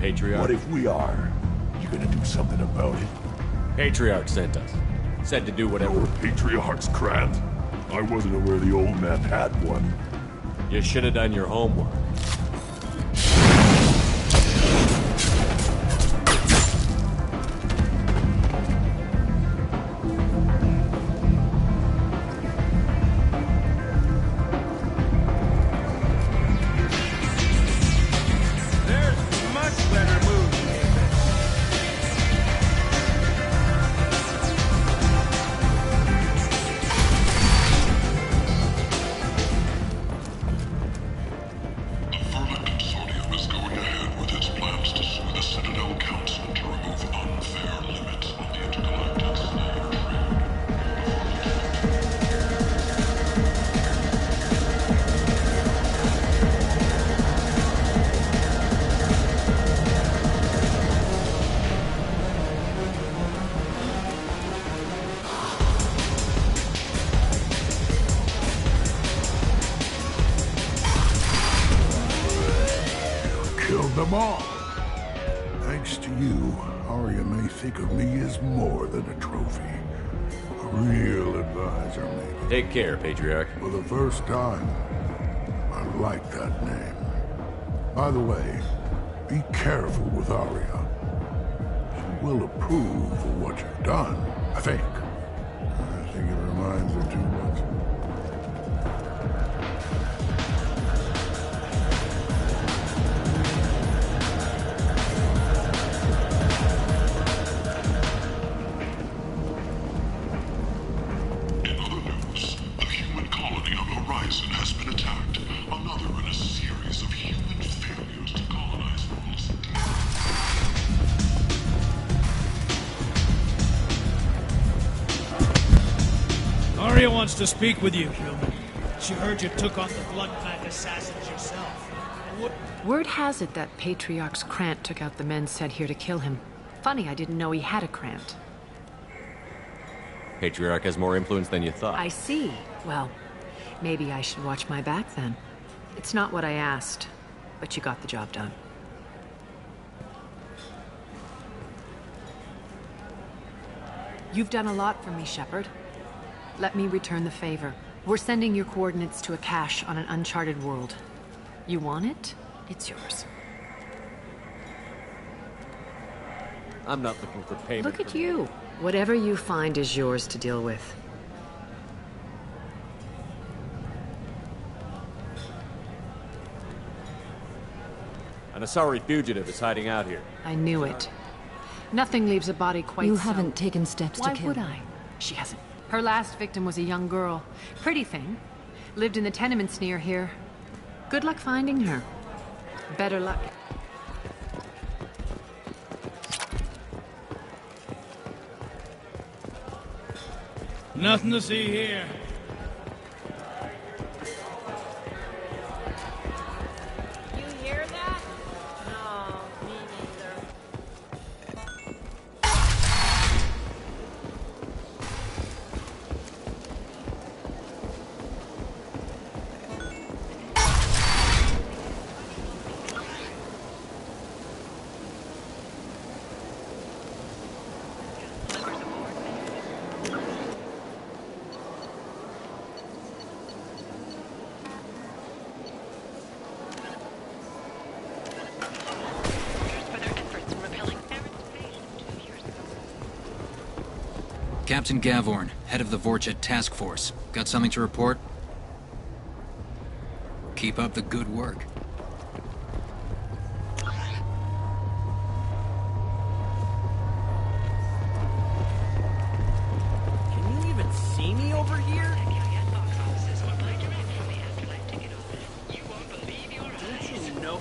Patriarch? What if we are? You gonna do something about it? Patriarch sent us. Said to do whatever. Your Patriarch's Krant? I wasn't aware the old man had one. You should have done your homework. Killed them all. Thanks to you, Arya may think of me as more than a trophy. A real advisor, maybe. Take care, Patriarch. For the first time, I like that name. By the way, be careful with Arya. She will approve of what you've done, I think. I think it reminds her too much. Arya wants to speak with you, human. She heard you took on the blood-pack assassins yourself. Word has it that Patriarch's Krant took out the men sent here to kill him. Funny, I didn't know he had a Krant. Patriarch has more influence than you thought. I see. Well, maybe I should watch my back then. It's not what I asked, but you got the job done. You've done a lot for me, Shepard. Let me return the favor. We're sending your coordinates to a cache on an uncharted world. You want it? It's yours. I'm not looking for payment. Look at you. Whatever you find is yours to deal with. An Asari fugitive is hiding out here. I knew it. Nothing leaves a body quite You so... haven't taken steps to Why kill would her. I? She hasn't. Her last victim was a young girl. Pretty thing. Lived in the tenements near here. Good luck finding her. Better luck. Nothing to see here. You hear that? No, me neither. Captain Gavorn, head of the Vorchet Task Force. Got something to report? Keep up the good work. Can you even see me over here? Don't you know?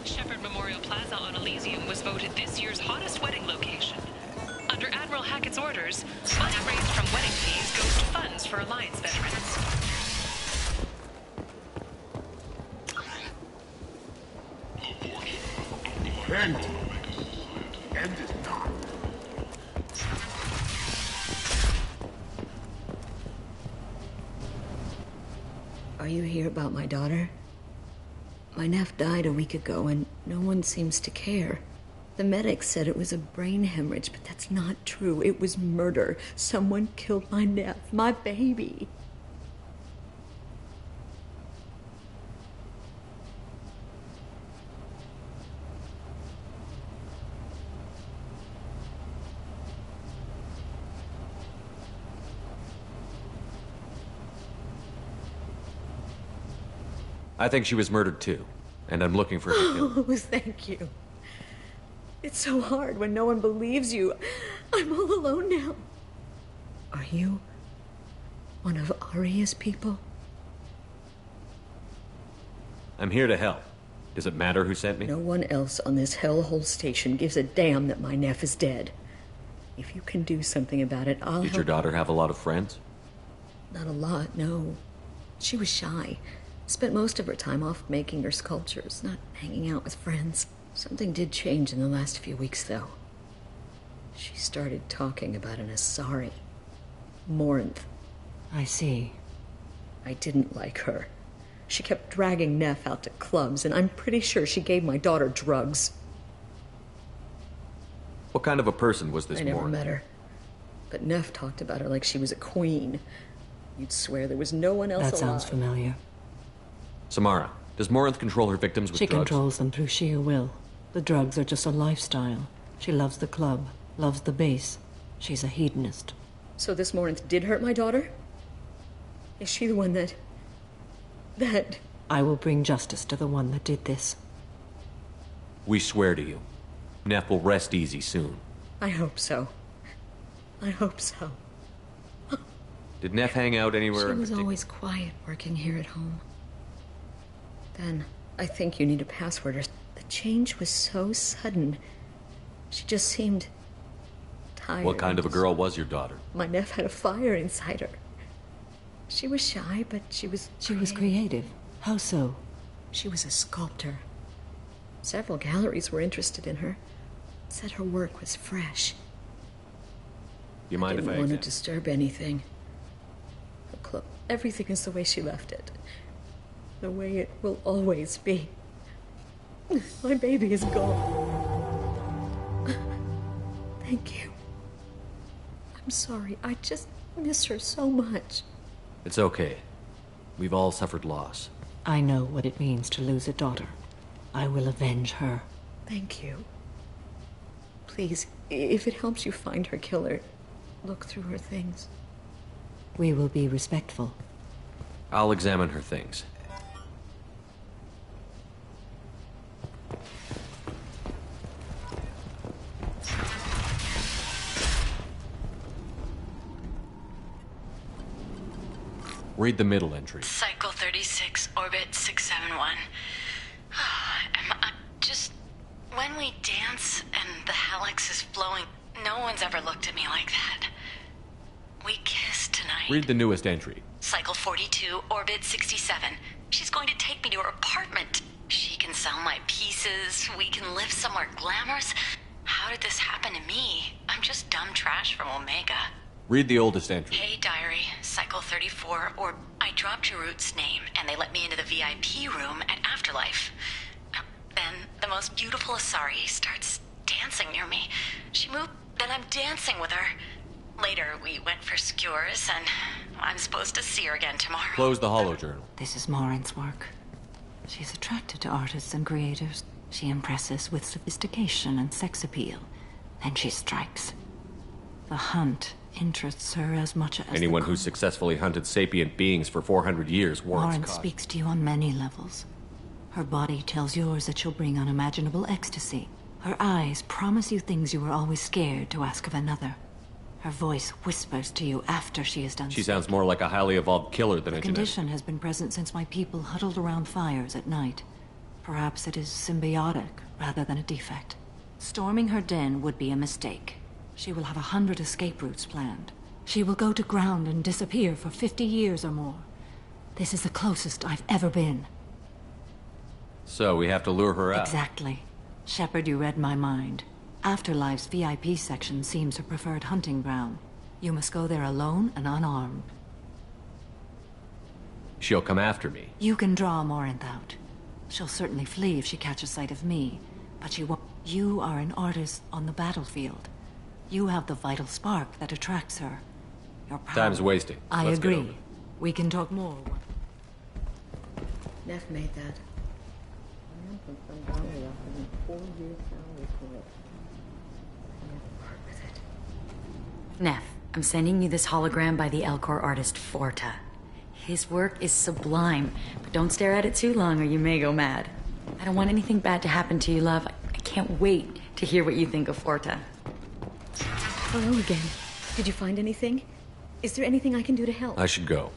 Shepard Memorial Plaza on Elysium was voted this year's hottest wedding location. Under Admiral Hackett's orders, money raised from wedding fees goes to funds for Alliance veterans. End is not. Are you here about my daughter? My nephew died a week ago, and No one seems to care. The medics said it was a brain hemorrhage, but that's not true. It was murder. Someone killed my Neff, my baby. I think she was murdered too, and I'm looking for her killer. Oh, thank you. It's so hard when no one believes you. I'm all alone now. Are you one of Aria's people? I'm here to help. Does it matter who sent me? No one else on this hellhole station gives a damn that my Neff is dead. If you can do something about it, I'll Did your help. daughter have a lot of friends? Not a lot, no. She was shy. Spent most of her time off making her sculptures, not hanging out with friends. Something did change in the last few weeks, though. She started talking about an Asari. Morinth. I see. I didn't like her. She kept dragging Neff out to clubs, and I'm pretty sure she gave my daughter drugs. What kind of a person was this I never Morin? met her. But Neff talked about her like she was a queen. You'd swear there was no one else That alive. sounds familiar. Samara, does Morinth control her victims with She drugs? controls them through sheer will. The drugs are just a lifestyle. She loves the club, loves the base. She's a hedonist. So this Morinth did hurt my daughter? Is she the one that... I will bring justice to the one that did this. We swear to you. Neff will rest easy soon. I hope so. I hope so. Did Neff hang out anywhere She in was particular? always quiet working here at home. Then, I think you need a password or... The change was so sudden. She just seemed... tired. What kind of a girl was your daughter? My Neff had a fire inside her. She was shy, but she was... She was creative. How so? She was a sculptor. Several galleries were interested in her. Said her work was fresh. Do you mind if I Didn't want to examine? disturb anything. The club, everything is the way she left it. The way it will always be. My baby is gone. Thank you. I'm sorry. I just miss her so much. It's okay. We've all suffered loss. I know what it means to lose a daughter. I will avenge her. Thank you. Please, if it helps you find her killer, look through her things. We will be respectful. I'll examine her things. Read the middle entry. Cycle 36, orbit 671. Just when we dance and the helix is flowing, no one's ever looked at me like that. We kissed tonight. Read the newest entry. Cycle 42, orbit 67. She's going to take me to her apartment. She can sell my pieces. We can live somewhere glamorous. How did this happen to me? I'm just dumb trash from Omega. Read the oldest entry. Hey, diary. Cycle 34, or I dropped Jarut's name, and they let me into the VIP room at Afterlife. Then the most beautiful Asari starts dancing near me. She moved, then I'm dancing with her. Later, we went for skewers, and I'm supposed to see her again tomorrow. Close the holo journal. This is Morin's work. She's attracted to artists and creators. She impresses with sophistication and sex appeal. Then she strikes. The hunt interests her as much as Anyone who's successfully hunted sapient beings for 400 years warrants Morin caution. speaks to you on many levels. Her body tells yours that she'll bring unimaginable ecstasy. Her eyes promise you things you were always scared to ask of another. Her voice whispers to you after she is done. She sounds more like a highly evolved killer than The a genetic. condition has been present since my people huddled around fires at night. Perhaps it is symbiotic rather than a defect. Storming her den would be a mistake. She will have 100 escape routes planned. She will go to ground and disappear for 50 years or more. This is the closest I've ever been. So we have to lure her out. Exactly. Shepard, you read my mind. Afterlife's VIP section seems her preferred hunting ground. You must go there alone and unarmed. She'll come after me. You can draw Morinth out. She'll certainly flee if she catches sight of me, but she won't. You are an artist on the battlefield. You have the vital spark that attracts her. Your power... Time's wasting. I Let's get over agree. it. We can talk more. Neff made that. Neff, I'm sending you this hologram by the Elcor artist Forta. His work is sublime, but don't stare at it too long or you may go mad. I don't want anything bad to happen to you, love. I can't wait to hear what you think of Forta. Hello again. Did you find anything? Is there anything I can do to help? I should go.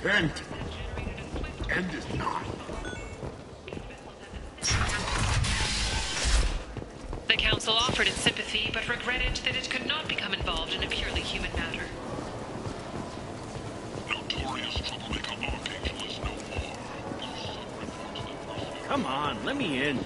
Kent! End is not. The Council offered its sympathy, but regretted that it could not become involved in a purely human matter. Notorious troublemaker Archangel is no more. Come on, let me in.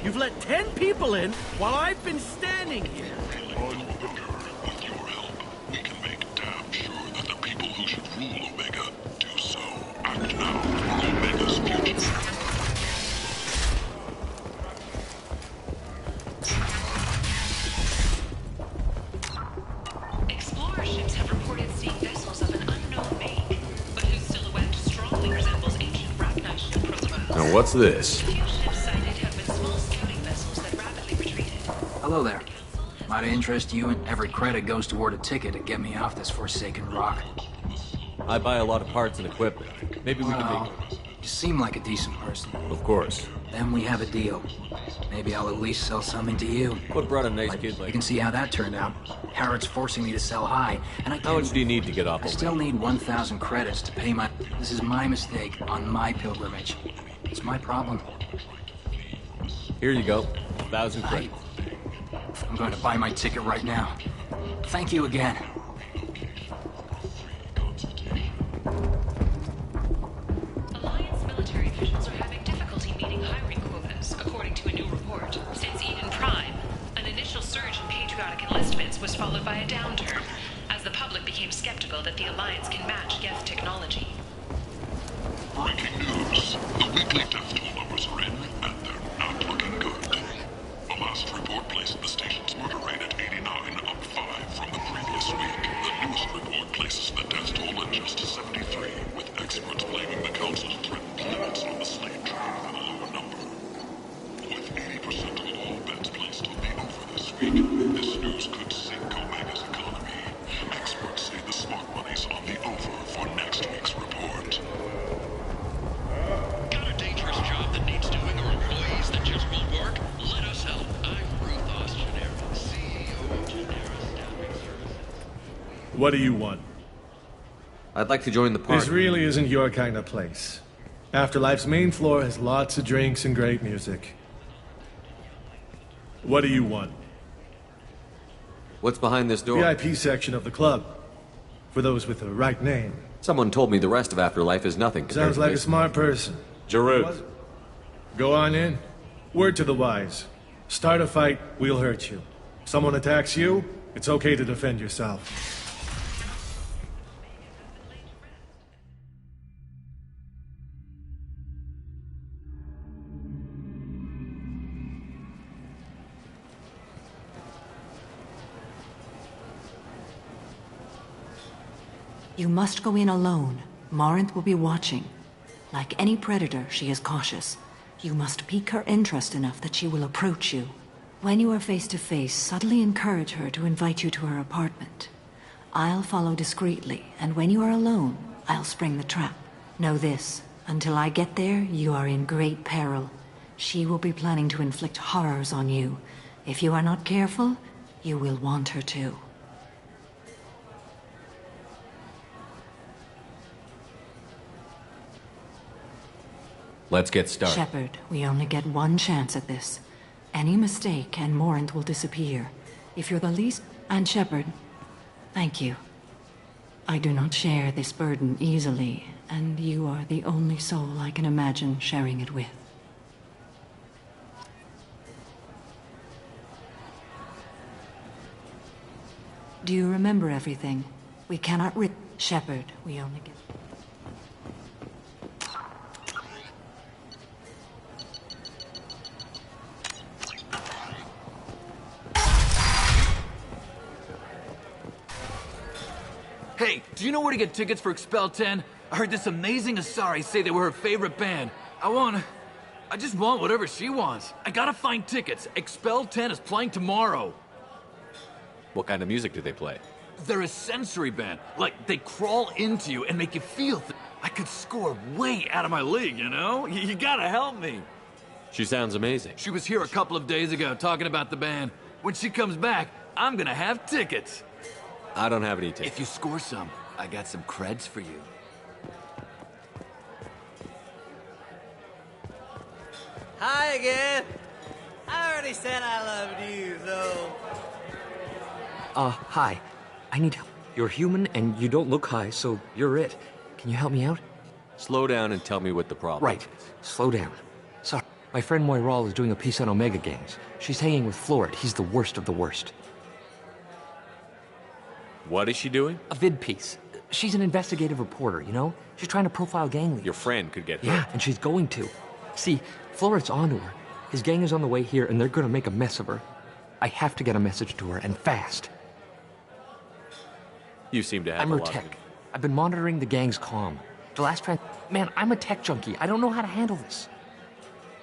You've let 10 people in while I've been standing here. With your help, we can make damn sure that the people who should rule Omega do so. Act now for Omega's future. Explorer ships have reported seeing vessels of an unknown make, but whose silhouette strongly resembles ancient Rachni ship profiles. Now what's this? The few ships sighted have been small scouting vessels that rapidly retreated. Hello there. Might I interest you, and every credit goes toward a ticket to get me off this forsaken rock. I buy a lot of parts and equipment. Maybe we can Well, you seem like a decent person. make... Of course. Then we have a deal. Maybe I'll at least sell something to you. What brought a nice But kid you like... can see how that turned out. Harrod's forcing me to sell high, and I How can't... much do you need to get off I of still me? need 1,000 credits to pay my... This is my mistake on my pilgrimage. It's my problem. Here you go. 1,000 credits. I'm going to buy my ticket right now. Thank you again. Alliance military officials are having difficulty meeting hiring quotas, according to a new report. Since Eden Prime, an initial surge in patriotic enlistments was followed by a downturn, as the public became skeptical that the Alliance can match Geth technology. Breaking news. The weekly death toll numbers are in, and they're not looking good. The last report placed the station's murder rate at 89, up 5 from the previous week. The newest report places the death toll at just 73, with experts blaming the Council's threatened limits on the slave trade for the lower number. With 80% of all bets placed on the over this week, this news could sink Omega's economy. Experts say the smart money's on the over for next week's report. Got a dangerous job that needs doing or employees that just won't work? Let us help. I'm Ruth Osterner, CEO of Genera Staffing Services. What do you want? I'd like to join the party. This really isn't your kind of place. Afterlife's main floor has lots of drinks and great music. What do you want? What's behind this door? VIP section of the club. For those with the right name. Someone told me the rest of Afterlife is nothing compared Sounds to like a this. smart person. Giroud. Go on in. Word to the wise. Start a fight, we'll hurt you. Someone attacks you, it's okay to defend yourself. You must go in alone. Marinth will be watching. Like any predator, she is cautious. You must pique her interest enough that she will approach you. When you are face to face, subtly encourage her to invite you to her apartment. I'll follow discreetly, and when you are alone, I'll spring the trap. Know this, until I get there, you are in great peril. She will be planning to inflict horrors on you. If you are not careful, you will want her to. Let's get started. Shepard, we only get one chance at this. Any mistake and Morant will disappear. If you're the least... And Shepard, thank you. I do not share this burden easily, and you are the only soul I can imagine sharing it with. Do you remember everything? We cannot Shepard, we only get... Hey, do you know where to get tickets for Expel 10? I heard this amazing Asari say they were her favorite band. I just want whatever she wants. I gotta find tickets. Expel 10 is playing tomorrow. What kind of music do they play? They're a sensory band. Like, they crawl into you and make you feel I could score way out of my league, you know? You gotta help me. She sounds amazing. She was here a couple of days ago talking about the band. When she comes back, I'm gonna have tickets. I don't have any tickets. If you score some, I got some creds for you. Hi again. I already said I loved you, though. Hi. I need help. You're human and you don't look high, so you're it. Can you help me out? Slow down and tell me what the problem Right. Slow down. Sorry. My friend Moiral is doing a piece on Omega gangs. She's hanging with Florid. He's the worst of the worst. What is she doing? A vid piece. She's an investigative reporter, you know? She's trying to profile gang leaders. Your friend could get hurt. Yeah, and she's going to. See, Florid's onto her. His gang is on the way here, and they're gonna make a mess of her. I have to get a message to her, and fast. You seem to have I'm a her lot tech. of... I've been monitoring the gang's comm. The last Man, I'm a tech junkie. I don't know how to handle this.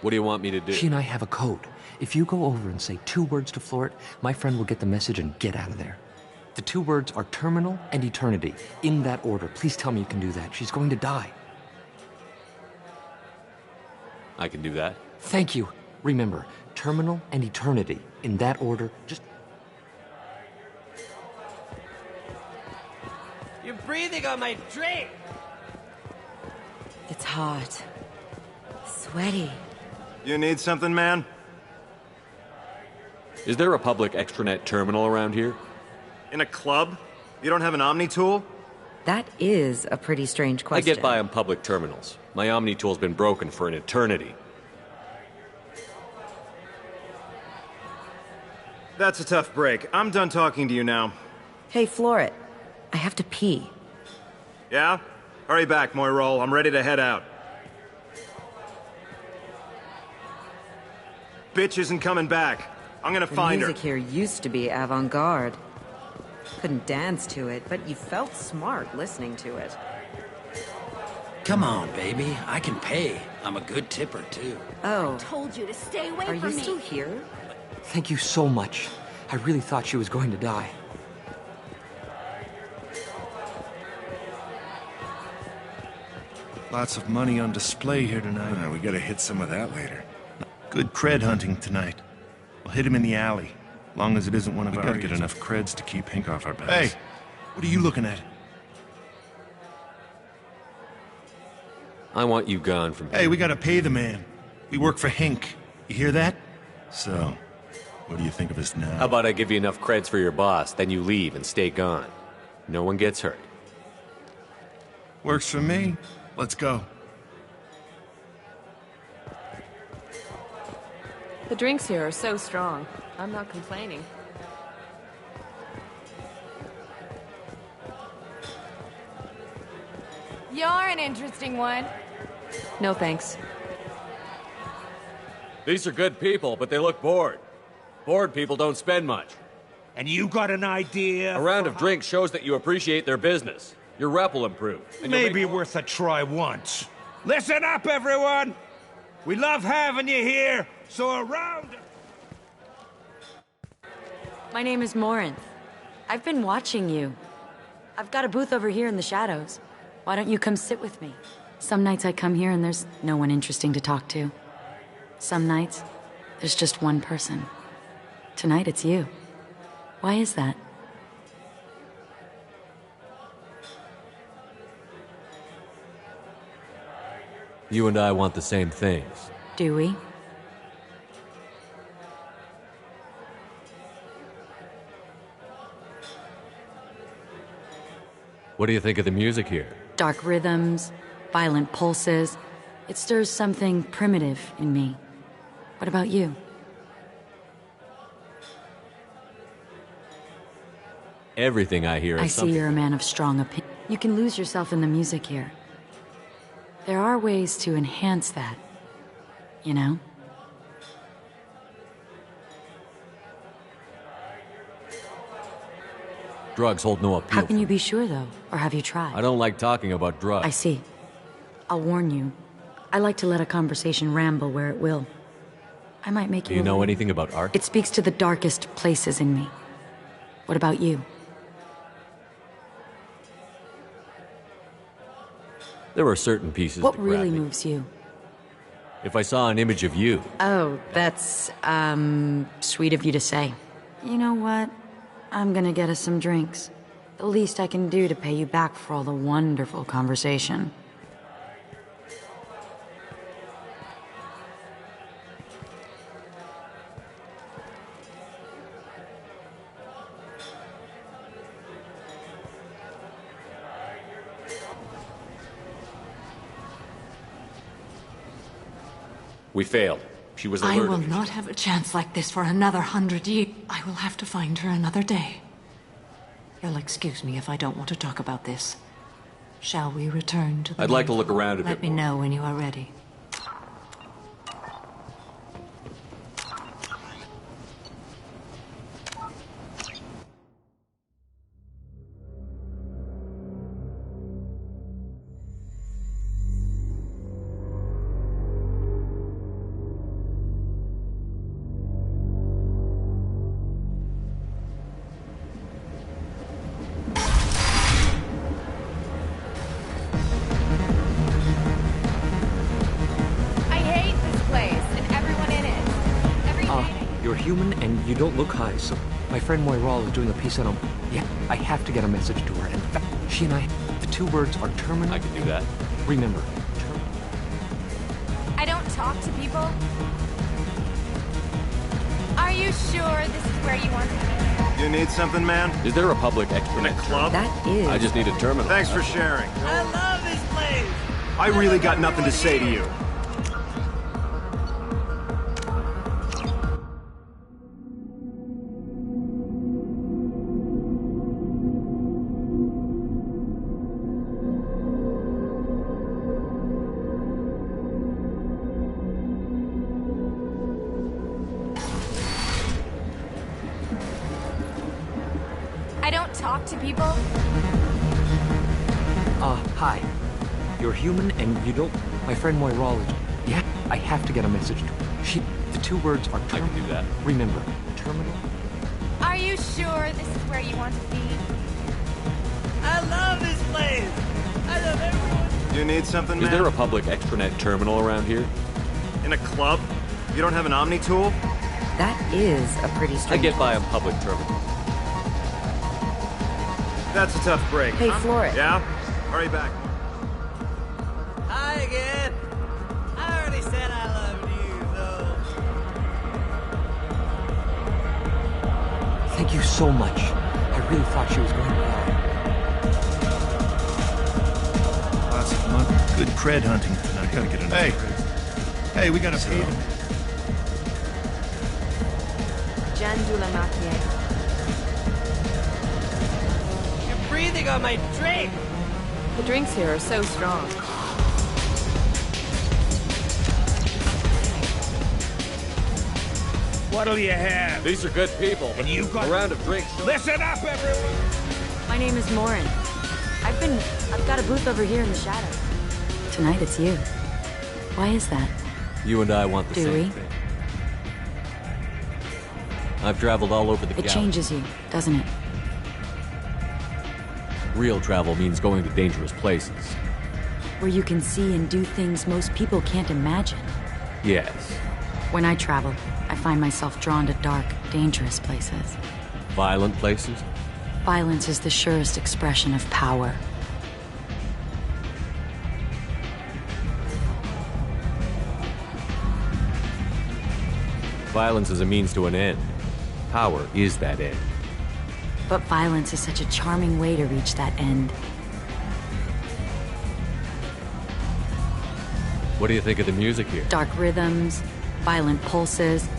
What do you want me to do? She and I have a code. If you go over and say 2 words to Florid, my friend will get the message and get out of there. The 2 words are terminal and eternity. In that order. Please tell me you can do that. She's going to die. I can do that. Thank you. Remember, terminal and eternity. In that order. Just... You're breathing on my drink. It's hot. Sweaty. You need something, man? Is there a public extranet terminal around here? In a club? You don't have an Omni tool? That is a pretty strange question. I get by on public terminals. My Omni tool's been broken for an eternity. That's a tough break. I'm done talking to you now. Hey, Florid. I have to pee. Yeah? Hurry back, Moiral. I'm ready to head out. Bitch isn't coming back. I'm gonna find her. The music here used to be avant-garde. Couldn't dance to it, but you felt smart listening to it. Come on, baby. I can pay. I'm a good tipper, too. Oh. I told you to stay away Are from you me. still here? Thank you so much. I really thought she was going to die. Lots of money on display here tonight. We gotta hit some of that later. Good cred hunting tonight. We'll hit him in the alley. Long as it isn't one of ours. We gotta get enough creds to keep Hink off our backs. Hey, what are you looking at? I want you gone from here. Hey, we gotta pay the man. We work for Hink. You hear that? So, what do you think of us now? How about I give you enough creds for your boss, then you leave and stay gone. No one gets hurt. Works for me. Let's go. The drinks here are so strong. I'm not complaining. You're an interesting one. No thanks. These are good people, but they look bored. Bored people don't spend much. And you got an idea? A round of drinks shows that you appreciate their business. Your rep will improve. Maybe worth a try once. Listen up, everyone! We love having you here, so around... My name is Morinth. I've been watching you. I've got a booth over here in the shadows. Why don't you come sit with me? Some nights I come here and there's no one interesting to talk to. Some nights, there's just one person. Tonight it's you. Why is that? You and I want the same things. Do we? What do you think of the music here? Dark rhythms, violent pulses. It stirs something primitive in me. What about you? Everything I hear is I something. see you're a man of strong opinion. You can lose yourself in the music here. There are ways to enhance that, you know? Drugs hold no appeal. How can you be sure, though? Or have you tried? I don't like talking about drugs. I see. I'll warn you. I like to let a conversation ramble where it will. I might make Do you... you know anything about art? It speaks to the darkest places in me. What about you? There are certain pieces What that grab really me. moves you? If I saw an image of you, Oh, that's, sweet of you to say. You know what? I'm gonna get us some drinks. The least I can do to pay you back for all the wonderful conversation. we failed. She was I alerted. will not have a chance like this for another 100 years. I will have to find her another day. You'll excuse me if I don't want to talk about this. Shall we return to the... I'd like to look around a Let bit me more. know when you are ready. I hate this place and everyone in it. You're human and you don't look high, so my friend Moira is doing a piece on him. Yeah, I have to get a message to her. In fact, she and I, the two words are terminal. I can do that. Remember, I don't talk to people. Are you sure this is where you want to be? You need something, man? Is there a public extranet? In a club? That is... I just need a terminal. Thanks for sharing. I love this place. I really got nothing to say to you. I don't talk to people. hi. You're human and you don't... My friend Moira is... Yeah, I have to get a message to her. She... The two words are terminal. I can do that. Remember, terminal. Are you sure this is where you want to be? I love this place. I love everyone. You need something, Is man? there a public extranet terminal around here? In a club? You don't have an Omni tool? That is a pretty I strange... get by on public terminals. That's a tough break. Hey, Flora. Yeah? Hurry back. Hi again. I already said I loved you, though. Thank you so much. I really thought she was going to cry. Lots of money. Good cred hunting tonight. Gotta get another Hey, we gotta pay them. Jandula Makier. You're breathing on my drink. The drinks here are so strong. What'll you have? These are good people. And you got... A round of drinks. Listen up, everyone. My name is Morin. I've got a booth over here in the shadows. Tonight it's you. Why is that? You and I want the Do same we? thing. I've traveled all over the It galaxy. changes you, doesn't it? Real travel means going to dangerous places. Where you can see and do things most people can't imagine. Yes. When I travel, I find myself drawn to dark, dangerous places. Violent places? Violence is the surest expression of power. Violence is a means to an end. Power is that end. But violence is such a charming way to reach that end. What do you think of the music here? Dark rhythms, violent pulses.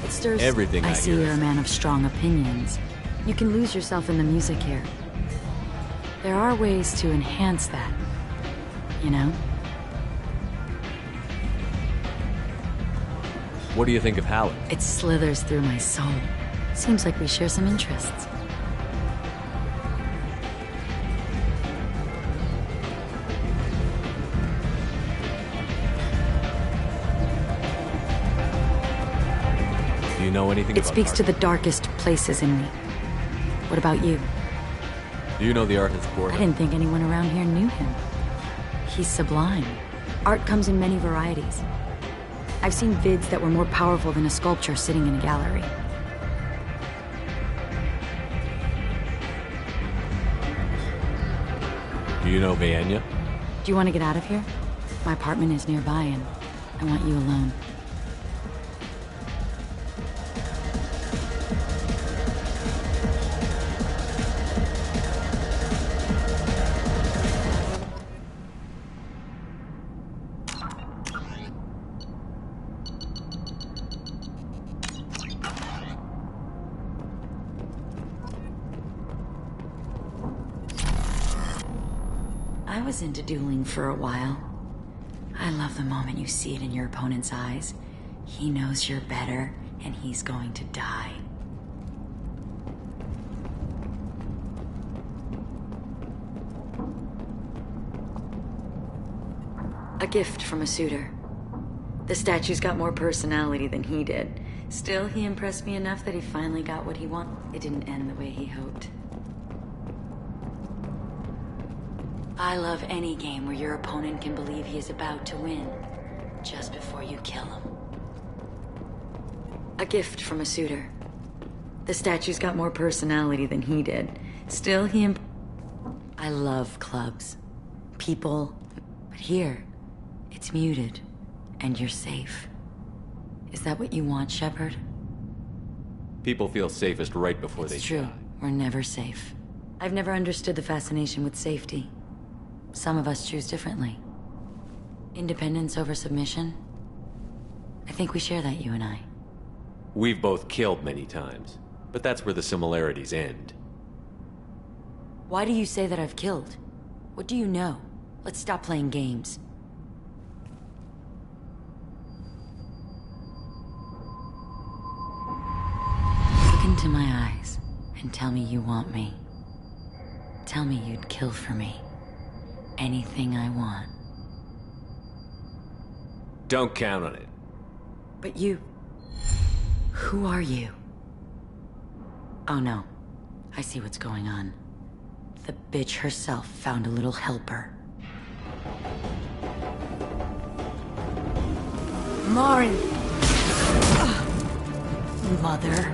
It stirs everything I see hear. you're a man of strong opinions. You can lose yourself in the music here. There are ways to enhance that, you know? What do you think of Halleck? It slithers through my soul. Seems like we share some interests. Do you know anything It about speaks art? to the darkest places in me. What about you? Do you know the artist Borges? I didn't think anyone around here knew him. He's sublime. Art comes in many varieties. I've seen vids that were more powerful than a sculpture sitting in a gallery. Do you know Vienya? Do you want to get out of here? My apartment is nearby and I want you alone. I was into dueling for a while. I love the moment you see it in your opponent's eyes. He knows you're better, and he's going to die. A gift from a suitor. The statue's got more personality than he did. Still, he impressed me enough that he finally got what he wanted. It didn't end the way he hoped. I love any game where your opponent can believe he is about to win, just before you kill him. A gift from a suitor. The statue's got more personality than he did. Still, I love clubs. People. But here, it's muted, and you're safe. Is that what you want, Shepard? People feel safest right before they It's true. die. We're never safe. I've never understood the fascination with safety. Some of us choose differently. Independence over submission? I think we share that, you and I. We've both killed many times, but that's where the similarities end. Why do you say that I've killed? What do you know? Let's stop playing games. Look into my eyes and tell me you want me. Tell me you'd kill for me. Anything I want. Don't count on it. But you... Who are you? Oh no. I see what's going on. The bitch herself found a little helper. Morin! Mother.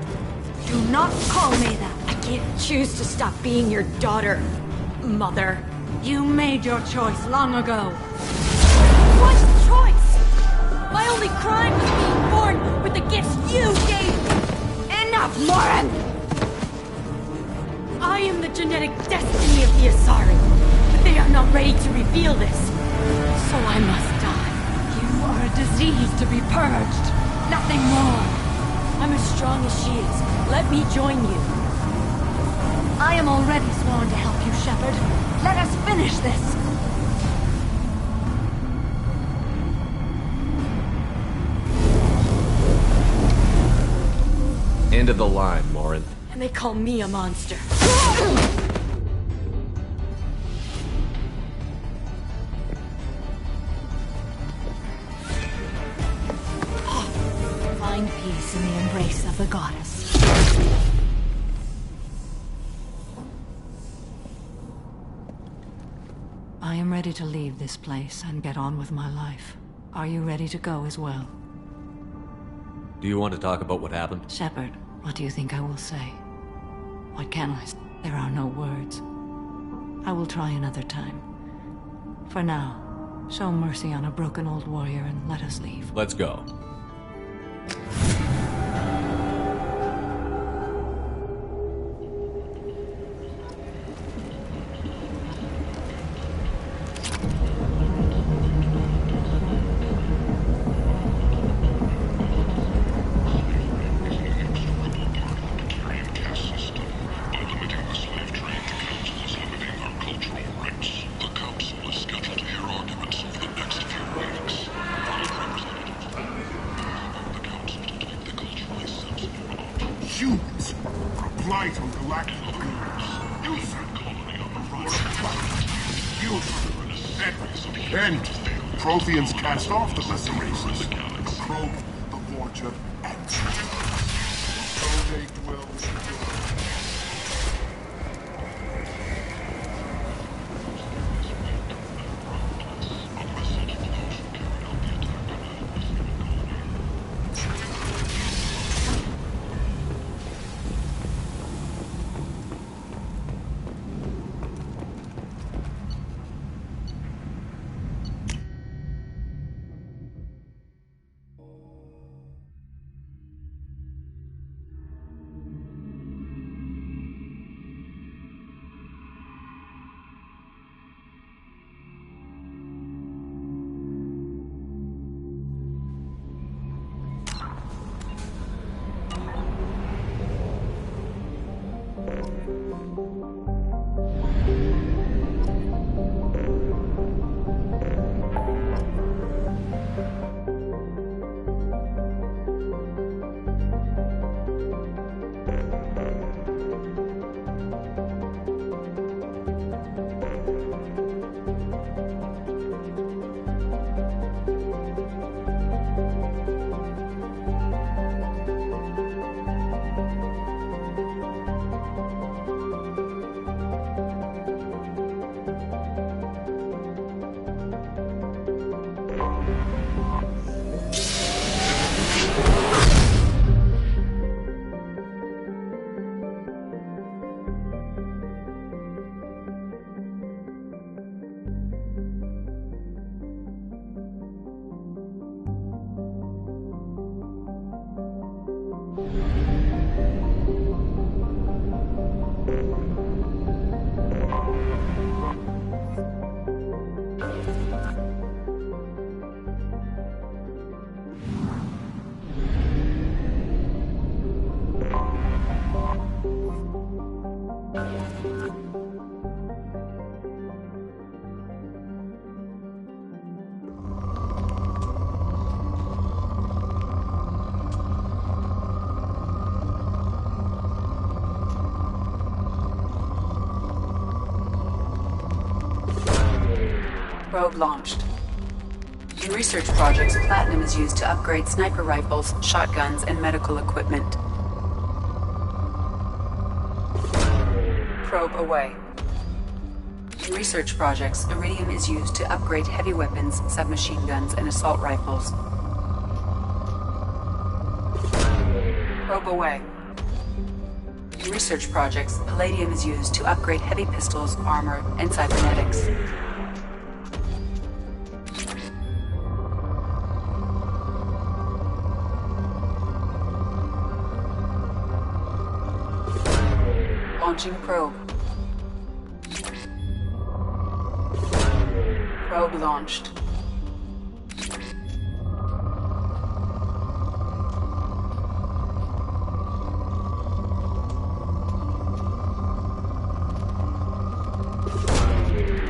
Do not call me that! I can't choose to stop being your daughter, Mother. You made your choice long ago. What choice? My only crime was being born with the gifts you gave me! Enough, Morin! I am the genetic destiny of the Asari, but they are not ready to reveal this. So I must die. You are a disease to be purged. Nothing more. I'm as strong as she is. Let me join you. I am already sworn to help you, Shepard. Let us finish this. End of the line, Morinth. And they call me a monster. Find peace in the embrace of the goddess. I am ready to leave this place and get on with my life. Are you ready to go as well? Do you want to talk about what happened? Shepard, what do you think I will say? What can I say? There are no words. I will try another time. For now, show mercy on a broken old warrior and let us leave. Let's go. Humans are a blight on galactic beings. Then, Protheans cast off the lesser races. The Probe, the Vorcha, and so they dwell Probe launched. In research projects, platinum is used to upgrade sniper rifles, shotguns, and medical equipment. Probe away. In research projects, iridium is used to upgrade heavy weapons, submachine guns, and assault rifles. Probe away. In research projects, palladium is used to upgrade heavy pistols, armor, and cybernetics. Launching probe. Probe launched.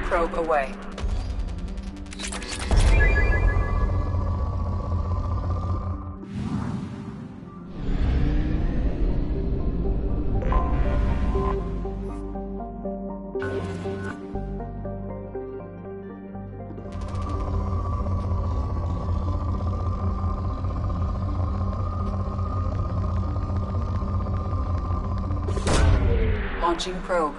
Probe away. Launching probe.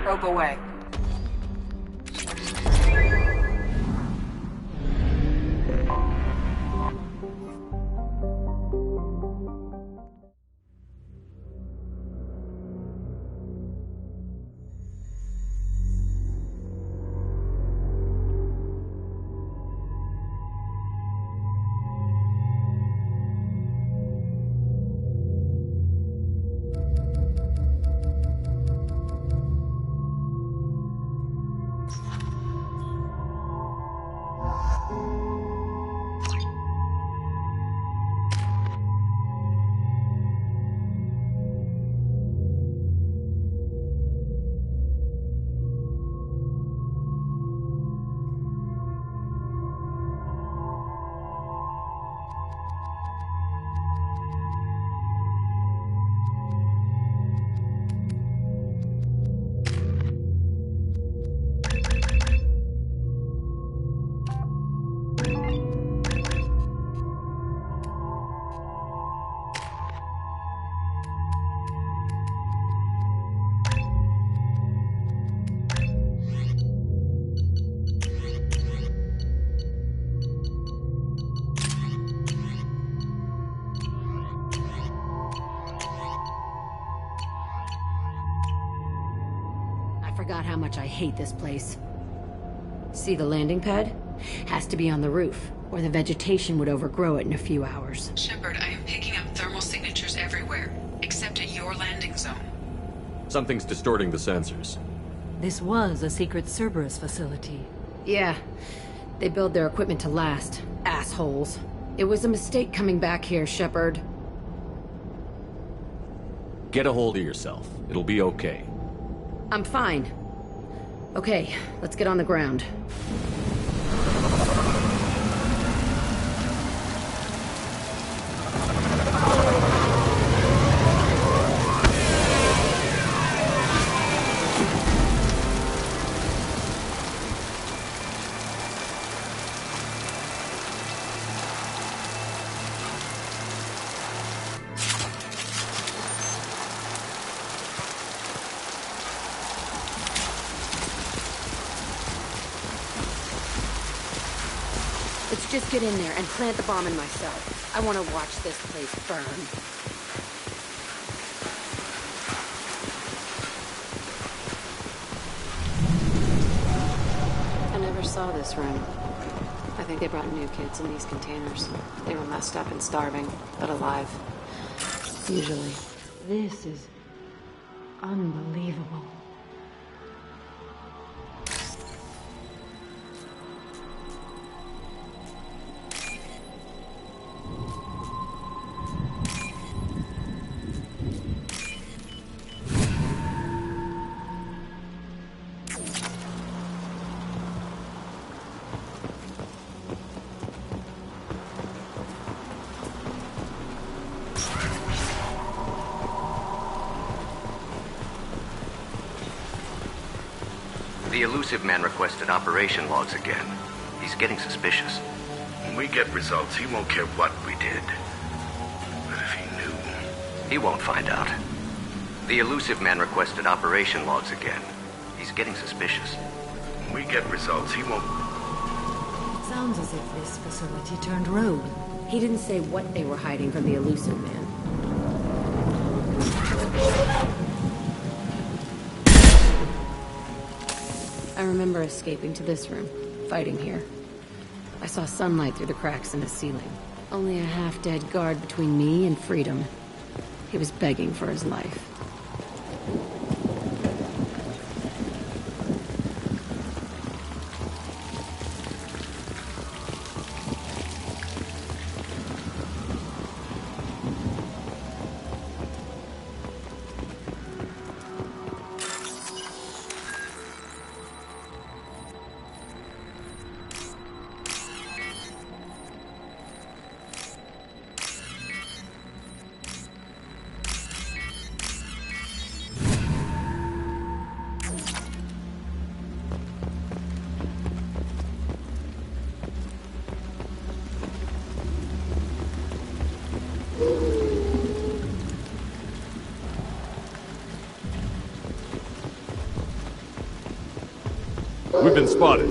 Probe away. forgot how much I hate this place. See the landing pad? Has to be on the roof, or the vegetation would overgrow it in a few hours. Shepard, I am picking up thermal signatures everywhere, except at your landing zone. Something's distorting the sensors. This was a secret Cerberus facility. Yeah. They build their equipment to last. Assholes. It was a mistake coming back here, Shepard. Get a hold of yourself. It'll be okay. I'm fine. Okay, let's get on the ground. Let's just get in there and plant the bomb in myself. I want to watch this place burn. I never saw this room. I think they brought new kids in these containers. They were messed up and starving, but alive. Usually. This is unbelievable. The elusive man requested operation logs again. He's getting suspicious. When we get results, he won't care what we did. But if he knew... He won't find out. The elusive man requested operation logs again. He's getting suspicious. When we get results, he won't... Sounds as if this facility turned rogue. He didn't say what they were hiding from the elusive man. I remember escaping to this room, fighting here. I saw sunlight through the cracks in the ceiling. Only a half-dead guard between me and freedom. He was begging for his life. We've been spotted.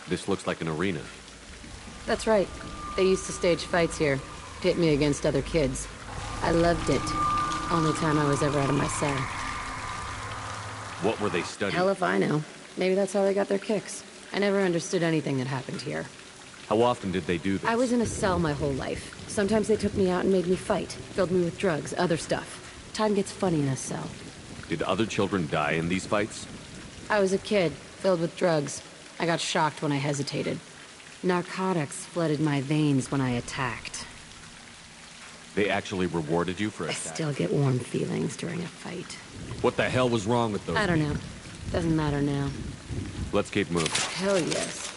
This looks like an arena. That's right. They used to stage fights here. Pit me against other kids. I loved it. Only time I was ever out of my cell. What were they studying? Hell if I know. Maybe that's how they got their kicks. I never understood anything that happened here. How often did they do this? I was in a cell my whole life. Sometimes they took me out and made me fight. Filled me with drugs, other stuff. Time gets funny in a cell. Did other children die in these fights? I was a kid, filled with drugs. I got shocked when I hesitated. Narcotics flooded my veins when I attacked. They actually rewarded you for I attacking? still get warm feelings during a fight. What the hell was wrong with those? I don't know. Doesn't matter now. Let's keep moving. Hell yes.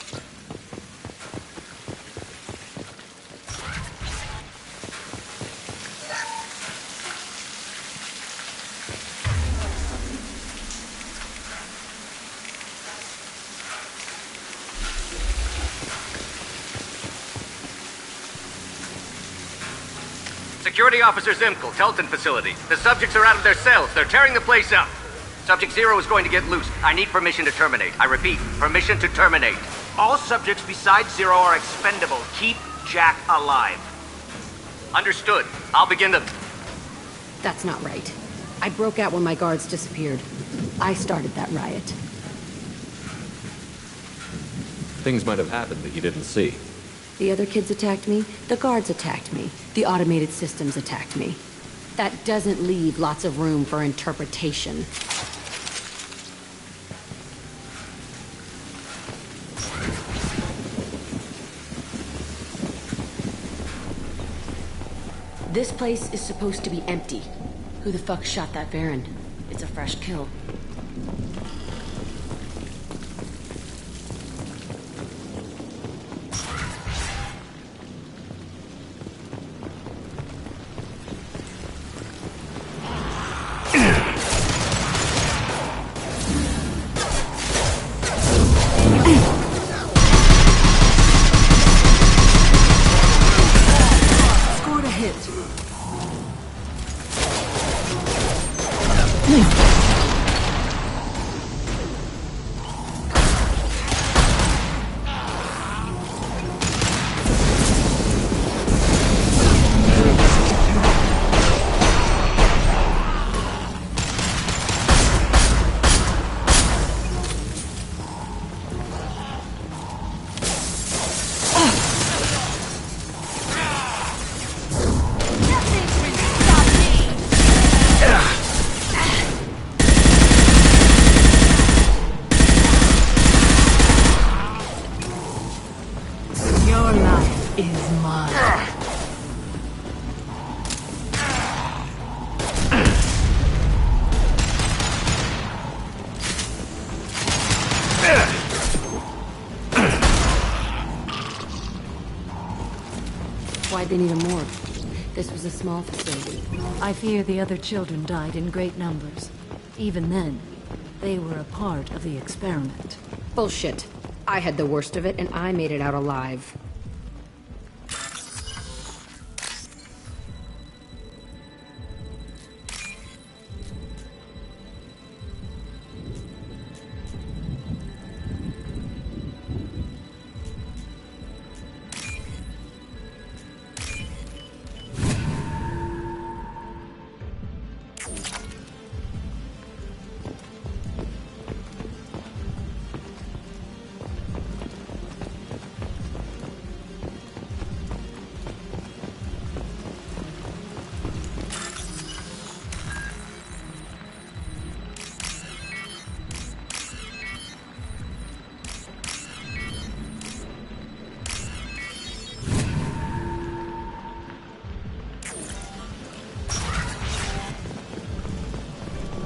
Security Officer Zimkel, Telton facility. The subjects are out of their cells. They're tearing the place up. Subject Zero is going to get loose. I need permission to terminate. I repeat, permission to terminate. All subjects besides Zero are expendable. Keep Jack alive. Understood. I'll begin the... That's not right. I broke out when my guards disappeared. I started that riot. Things might have happened that you didn't see. The other kids attacked me, the guards attacked me, the automated systems attacked me. That doesn't leave lots of room for interpretation. This place is supposed to be empty. Who the fuck shot that Baron? It's a fresh kill. Why'd they need a morgue? This was a small facility. I fear the other children died in great numbers. Even then, they were a part of the experiment. Bullshit. I had the worst of it, and I made it out alive.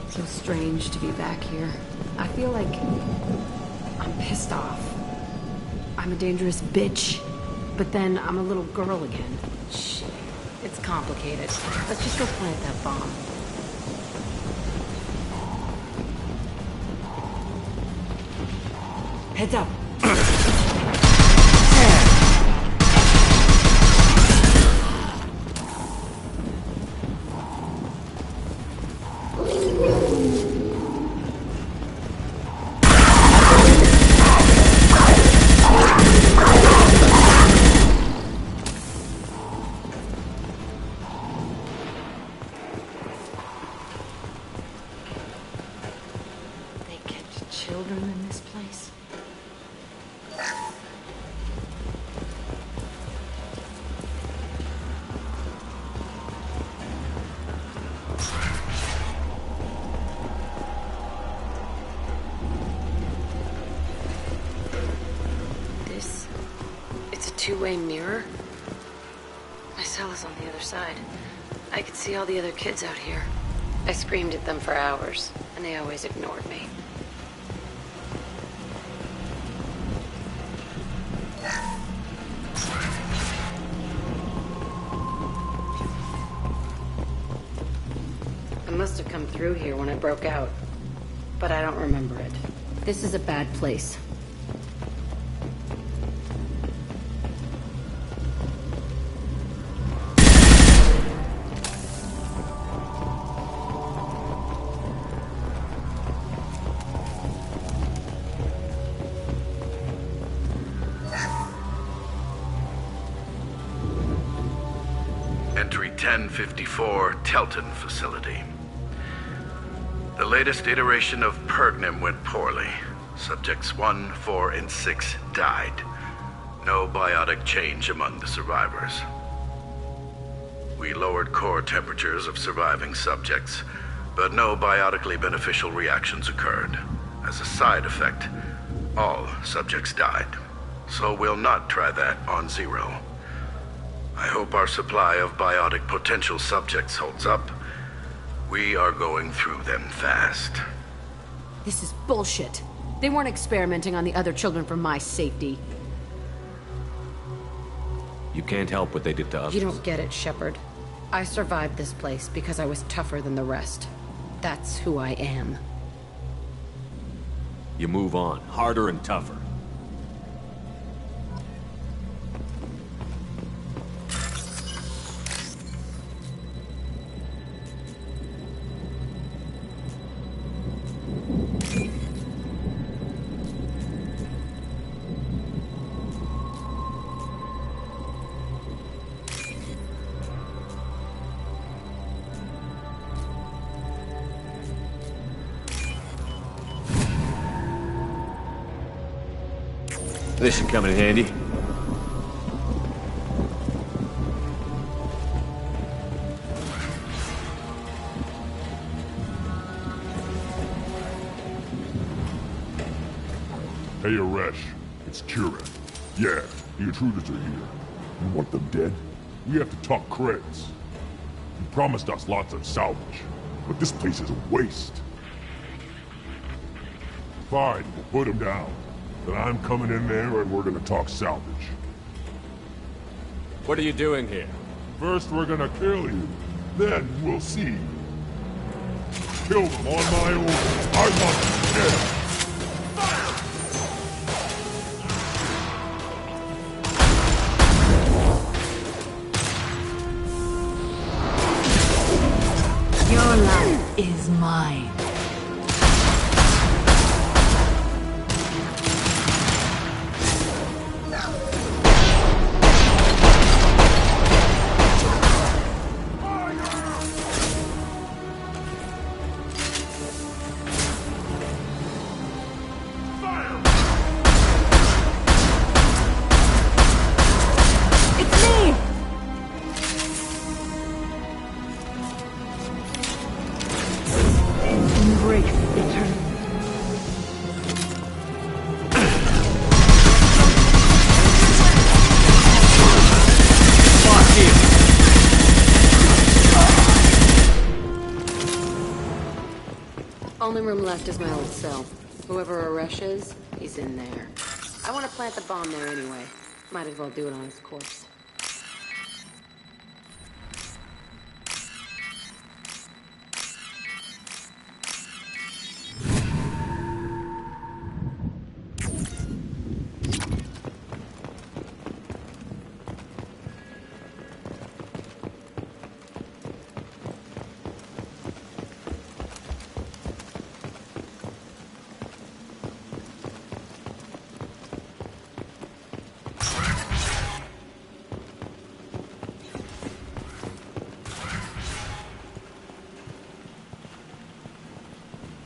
So strange to be back here. I feel like I'm pissed off. I'm a dangerous bitch, but then I'm a little girl again. Shit. It's complicated. Let's just go plant that bomb. Heads up. Children in this place. It's a two-way mirror. My cell is on the other side. I could see all the other kids out here. I screamed at them for hours, and they always ignored me. I must have come through here when I broke out, but I don't remember it. This is a bad place. Entry 1054, Telton facility. The latest iteration of Pergnim went poorly. Subjects 1, 4, and 6 died. No biotic change among the survivors. We lowered core temperatures of surviving subjects, but no biotically beneficial reactions occurred. As a side effect, all subjects died. So we'll not try that on Zero. I hope our supply of biotic potential subjects holds up. We are going through them fast. This is bullshit. They weren't experimenting on the other children for my safety. You can't help what they did to us. You don't get it, Shepard. I survived this place because I was tougher than the rest. That's who I am. You move on, harder and tougher. This should come in handy. Hey, Aresh. It's Kira. Yeah, the intruders are here. You want them dead? We have to talk creds. You promised us lots of salvage, but this place is a waste. Fine, we'll put them down. Then I'm coming in there and we're gonna talk salvage. What are you doing here? First we're gonna kill you, then we'll see. Kill them on my orders. I want them dead. Your life is mine. Only room left is my old cell. Whoever Aresh is, he's in there. I want to plant the bomb there anyway. Might as well do it on his corpse.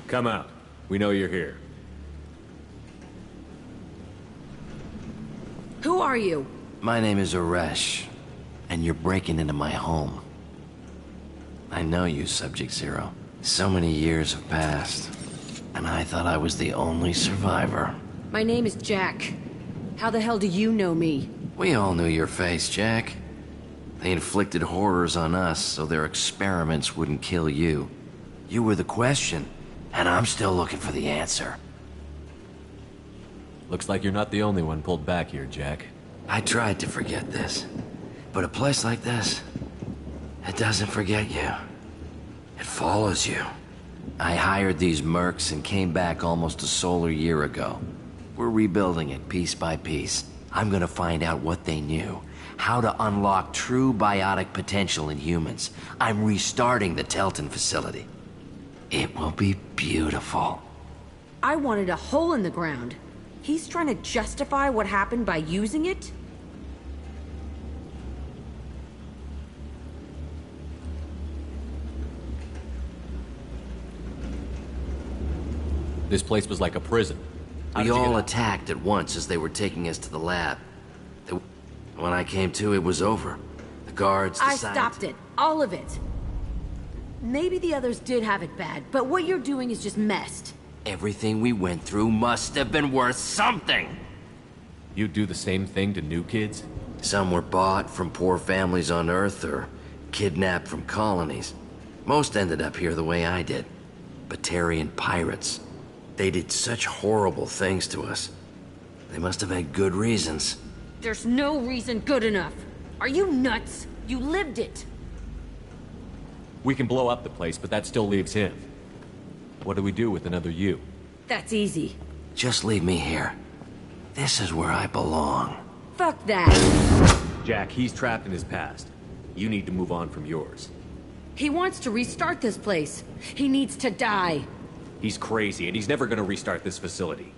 Come out. We know you're here. Who are you? My name is Aresh, and you're breaking into my home. I know you, Subject Zero. So many years have passed, and I thought I was the only survivor. My name is Jack. How the hell do you know me? We all knew your face, Jack. They inflicted horrors on us so their experiments wouldn't kill you. You were the question. And I'm still looking for the answer. Looks like you're not the only one pulled back here, Jack. I tried to forget this. But a place like this, it doesn't forget you. It follows you. I hired these mercs and came back almost a solar year ago. We're rebuilding it piece by piece. I'm gonna find out what they knew. How to unlock true biotic potential in humans. I'm restarting the Telton facility. It will be beautiful. I wanted a hole in the ground. He's trying to justify what happened by using it? This place was like a prison. We all attacked at once as they were taking us to the lab. When I came to, it was over. The guards decided... I stopped it. All of it. Maybe the others did have it bad, but what you're doing is just messed. Everything we went through must have been worth something! You'd do the same thing to new kids? Some were bought from poor families on Earth or kidnapped from colonies. Most ended up here the way I did. Batarian pirates. They did such horrible things to us. They must have had good reasons. There's no reason good enough. Are you nuts? You lived it. We can blow up the place, but that still leaves him. What do we do with another you? That's easy. Just leave me here. This is where I belong. Fuck that. Jack, he's trapped in his past. You need to move on from yours. He wants to restart this place. He needs to die. He's crazy, and he's never gonna restart this facility.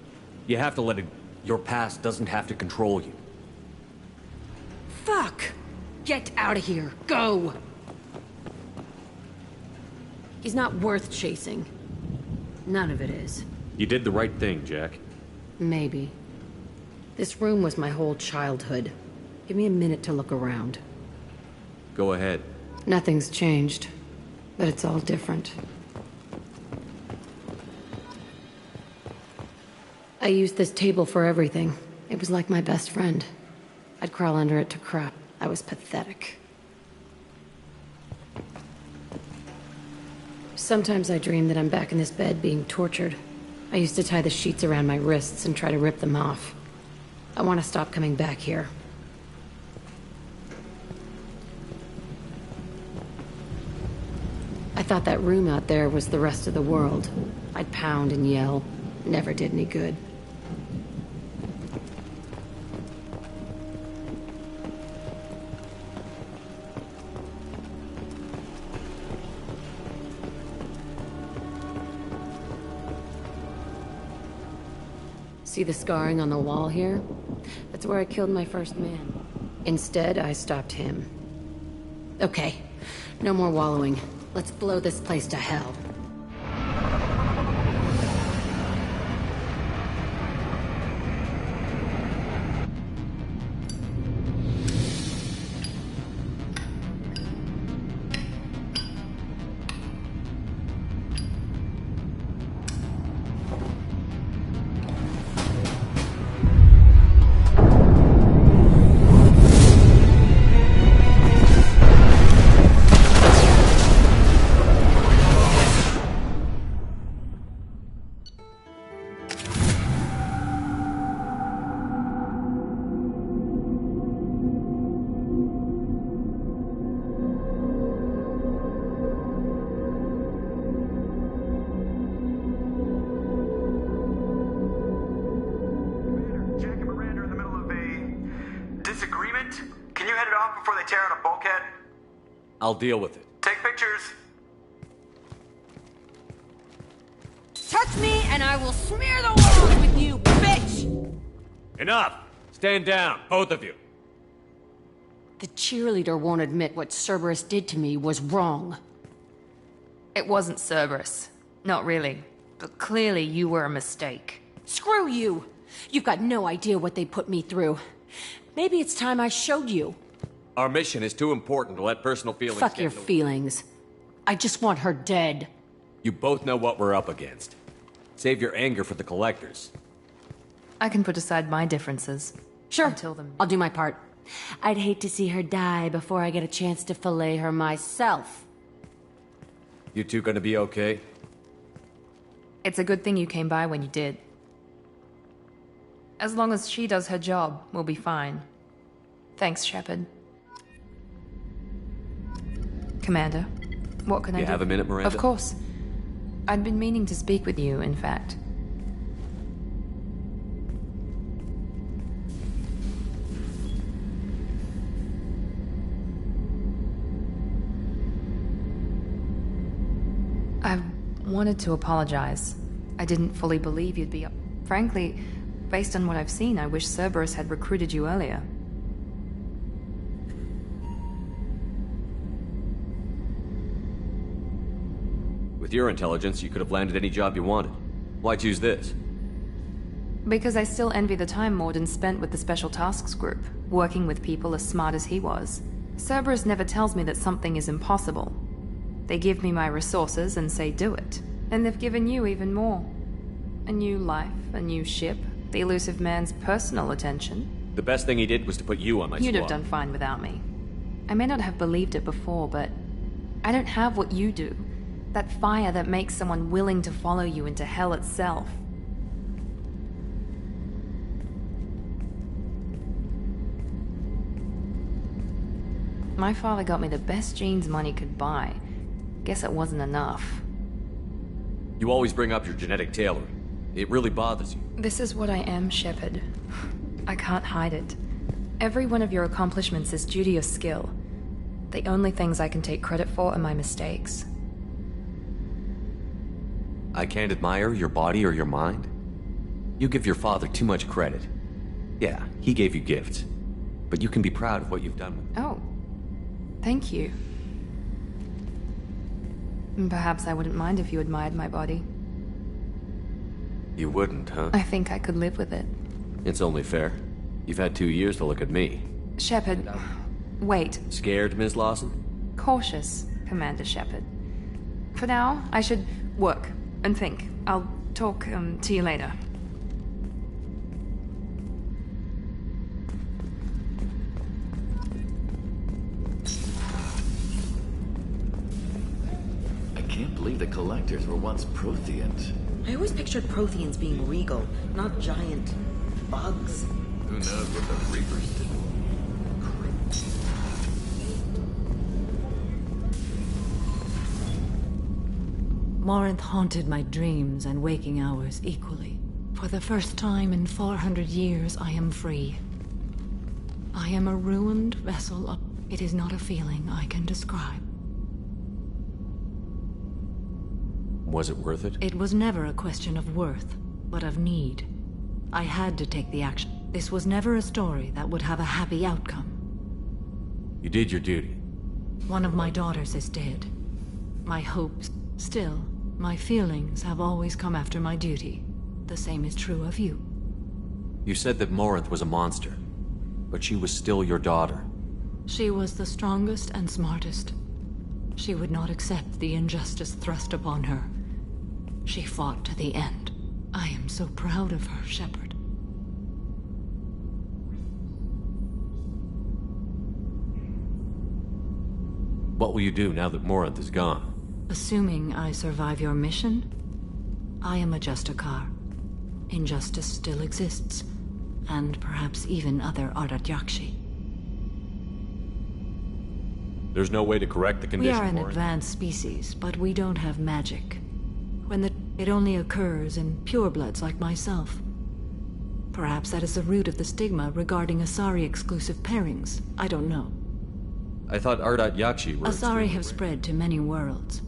You have to let it... Your past doesn't have to control you. Fuck! Get out of here. Go! He's not worth chasing. None of it is. You did the right thing, Jack. Maybe. This room was my whole childhood. Give me a minute to look around. Go ahead. Nothing's changed, but it's all different. I used this table for everything. It was like my best friend. I'd crawl under it to crap. I was pathetic. Sometimes I dream that I'm back in this bed being tortured. I used to tie the sheets around my wrists and try to rip them off. I want to stop coming back here. I thought that room out there was the rest of the world. I'd pound and yell. Never did any good. See the scarring on the wall here? That's where I killed my first man. Instead, I stopped him. Okay, no more wallowing. Let's blow this place to hell. I'll deal with it. Take pictures. Touch me and I will smear the walls with you, bitch! Enough! Stand down, both of you. The cheerleader won't admit what Cerberus did to me was wrong. It wasn't Cerberus. Not really. But clearly you were a mistake. Screw you! You've got no idea what they put me through. Maybe it's time I showed you. Our mission is too important to let personal feelings Fuck your feelings. I just want her dead. You both know what we're up against. Save your anger for the collectors. I can put aside my differences. Sure, Until the... I'll do my part. I'd hate to see her die before I get a chance to fillet her myself. You two gonna be okay? It's a good thing you came by when you did. As long as she does her job, we'll be fine. Thanks, Shepard. Commander, what can I do? You have a minute, Miranda? Of course. I'd been meaning to speak with you, in fact. I wanted to apologize. I didn't fully believe you'd be up. Frankly, based on what I've seen, I wish Cerberus had recruited you earlier. With your intelligence, you could have landed any job you wanted. Why choose this? Because I still envy the time Morden spent with the Special Tasks Group, working with people as smart as he was. Cerberus never tells me that something is impossible. They give me my resources and say do it. And they've given you even more. A new life, a new ship, the elusive man's personal attention. The best thing he did was to put you on my squad. You'd have done fine without me. I may not have believed it before, but I don't have what you do. That fire that makes someone willing to follow you into hell itself. My father got me the best jeans money could buy. Guess it wasn't enough. You always bring up your genetic tailoring. It really bothers you. This is what I am, Shepard. I can't hide it. Every one of your accomplishments is due to your skill. The only things I can take credit for are my mistakes. I can't admire your body or your mind? You give your father too much credit. Yeah, he gave you gifts. But you can be proud of what you've done with them. Oh. Thank you. Perhaps I wouldn't mind if you admired my body. You wouldn't, huh? I think I could live with it. It's only fair. You've had 2 years to look at me. Shepard, wait. Scared, Ms. Lawson? Cautious, Commander Shepard. For now, I should work and think. I'll talk to you later. I can't believe the Collectors were once Protheans. I always pictured Protheans being regal, not giant bugs. Who knows what the Reapers did? Morinth haunted my dreams and waking hours equally. For the first time in 400 years, I am free. I am a ruined vessel of... It is not a feeling I can describe. Was it worth it? It was never a question of worth, but of need. I had to take the action. This was never a story that would have a happy outcome. You did your duty. One of my daughters is dead. My hopes, still, my feelings have always come after my duty. The same is true of you. You said that Morinth was a monster, but she was still your daughter. She was the strongest and smartest. She would not accept the injustice thrust upon her. She fought to the end. I am so proud of her, Shepard. What will you do now that Morinth is gone? Assuming I survive your mission, I am a Justicar. Injustice still exists, and perhaps even other Ardat Yakshi. There's no way to correct the condition, We are an Morinth? advanced species, but we don't have magic. It only occurs in purebloods like myself. Perhaps that is the root of the stigma regarding Asari-exclusive pairings. I don't know. I thought Ardat Yakshi were... Asari have spread to many worlds.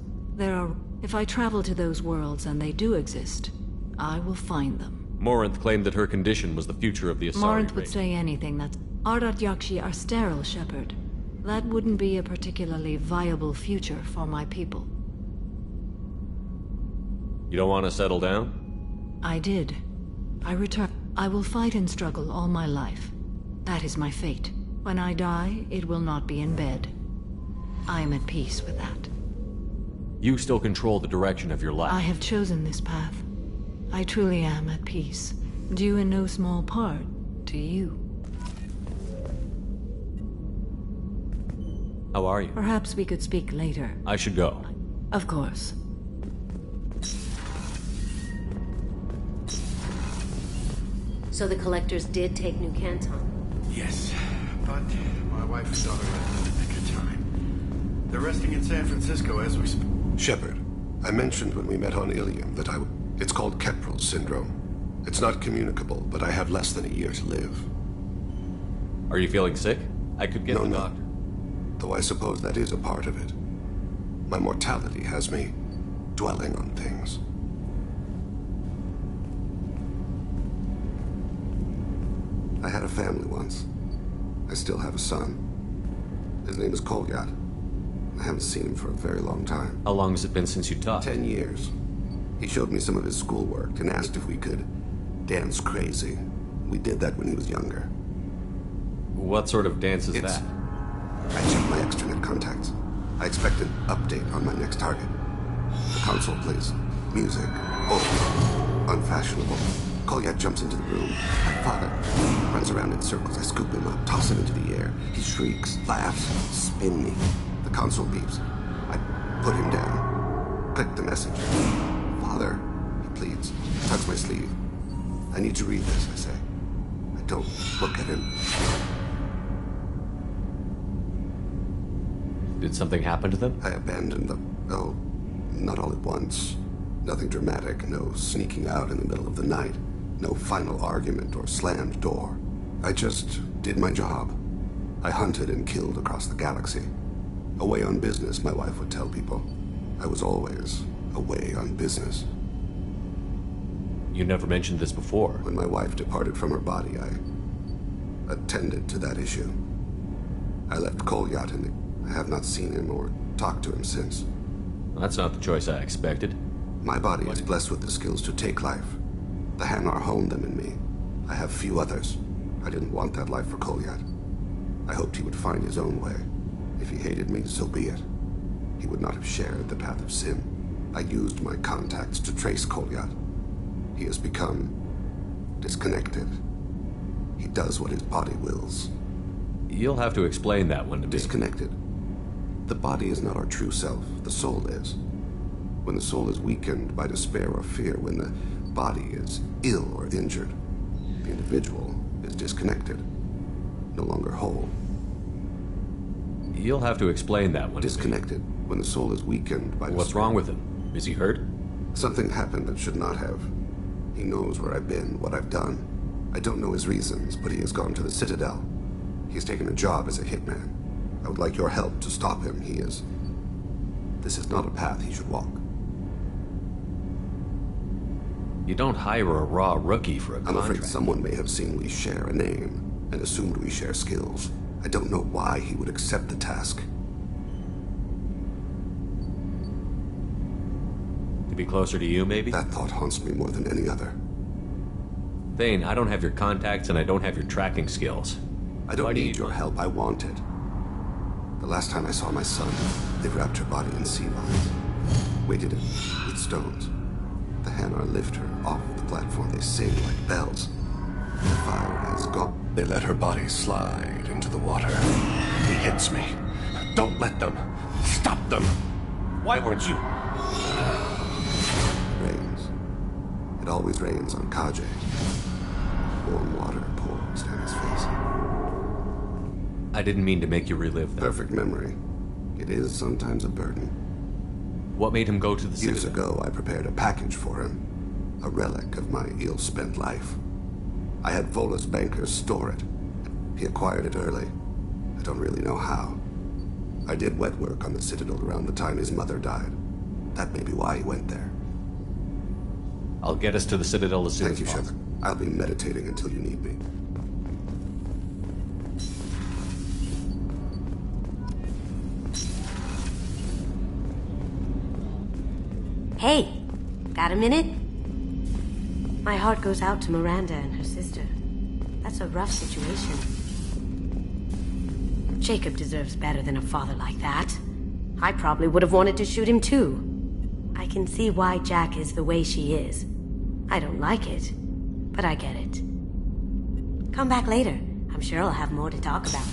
If I travel to those worlds and they do exist, I will find them. Morinth claimed that her condition was the future of the Asari Morinth would race. say anything that's... Ardat Yakshi are sterile, Shepard. That wouldn't be a particularly viable future for my people. You don't want to settle down? I did. I returned. I will fight and struggle all my life. That is my fate. When I die, it will not be in bed. I am at peace with that. You still control the direction of your life. I have chosen this path. I truly am at peace. Due in no small part to you. How are you? Perhaps we could speak later. I should go. Of course. So the Collectors did take New Canton? Yes, but my wife and daughter left in the nick of time. They're resting in San Francisco as we speak. Shepard, I mentioned when we met on Ilium that it's called Kepral's syndrome. It's not communicable, but I have less than a year to live. Are you feeling sick? I could get the doctor. Though I suppose that is a part of it. My mortality has me dwelling on things. I had a family once. I still have a son. His name is Kolyat. I haven't seen him for a very long time. How long has it been since you talked? 10 years. He showed me some of his schoolwork and asked if we could dance crazy. We did that when he was younger. What sort of dance is that? I checked my extranet contacts. I expect an update on my next target. The console plays music. Oh, unfashionable. Kolyat jumps into the room. My father runs around in circles. I scoop him up, toss him into the air. He shrieks, laughs, spin me. The console beeps. I put him down. Click the message. Father, he pleads. Tugs my sleeve. I need to read this, I say. I don't look at him. Did something happen to them? I abandoned them. Oh, not all at once. Nothing dramatic, no sneaking out in the middle of the night, no final argument or slammed door. I just did my job. I hunted and killed across the galaxy. Away on business, my wife would tell people. I was always away on business. You never mentioned this before. When my wife departed from her body, I attended to that issue. I left Kolyat and I have not seen him or talked to him since. That's not the choice I expected. My body is blessed with the skills to take life. The Hanar honed them in me. I have few others. I didn't want that life for Kolyat. I hoped he would find his own way. If he hated me, so be it. He would not have shared the path of sin. I used my contacts to trace Kolyat. He has become disconnected. He does what his body wills. You'll have to explain that one to me. Disconnected. The body is not our true self. The soul is. When the soul is weakened by despair or fear, when the body is ill or injured, the individual is disconnected, no longer whole. You'll have to explain that one. Disconnected. When the soul is weakened by What's despair. wrong with him? Is he hurt? Something happened that should not have. He knows where I've been, what I've done. I don't know his reasons, but he has gone to the Citadel. He's taken a job as a hitman. I would like your help to stop him. This is not a path he should walk. You don't hire a raw rookie for a contract. I'm afraid someone may have seen we share a name and assumed we share skills. I don't know why he would accept the task. To be closer to you, maybe? That thought haunts me more than any other. Thane, I don't have your contacts and I don't have your tracking skills. I don't need your help. I want it. The last time I saw my son, they wrapped her body in sea vines, weighted it with stones. The Hanar lift her off the platform. They sing like bells. The fire has gone. They let her body slide into the water. He hits me. Don't let them. Stop them. Why weren't you? It rains. It always rains on Kajay. Warm water pours down his face. I didn't mean to make you relive that. Perfect memory. It is sometimes a burden. What made him go to the Citadel? Years ago, I prepared a package for him. A relic of my ill-spent life. I had Volus bankers store it. He acquired it early. I don't really know how. I did wet work on the Citadel around the time his mother died. That may be why he went there. I'll get us to the Citadel as soon as possible. Thank you, Shepard. I'll be meditating until you need me. Hey, got a minute? My heart goes out to Miranda and her sister. That's a rough situation. Jacob deserves better than a father like that. I probably would have wanted to shoot him too. I can see why Jack is the way she is. I don't like it, but I get it. Come back later. I'm sure I'll have more to talk about.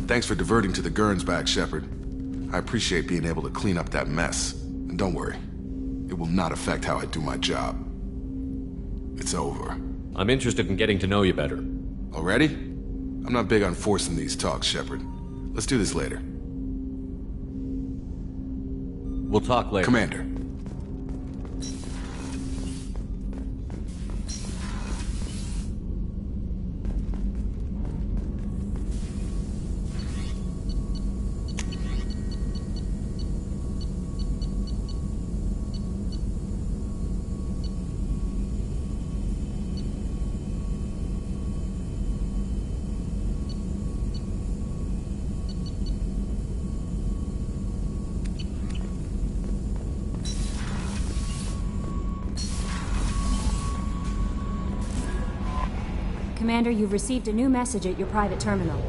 Thanks for diverting to the Gernsback, Shepard. I appreciate being able to clean up that mess. And don't worry, it will not affect how I do my job. It's over. I'm interested in getting to know you better. Already? I'm not big on forcing these talks, Shepard. Let's do this later. We'll talk later. Commander. Commander, you've received a new message at your private terminal.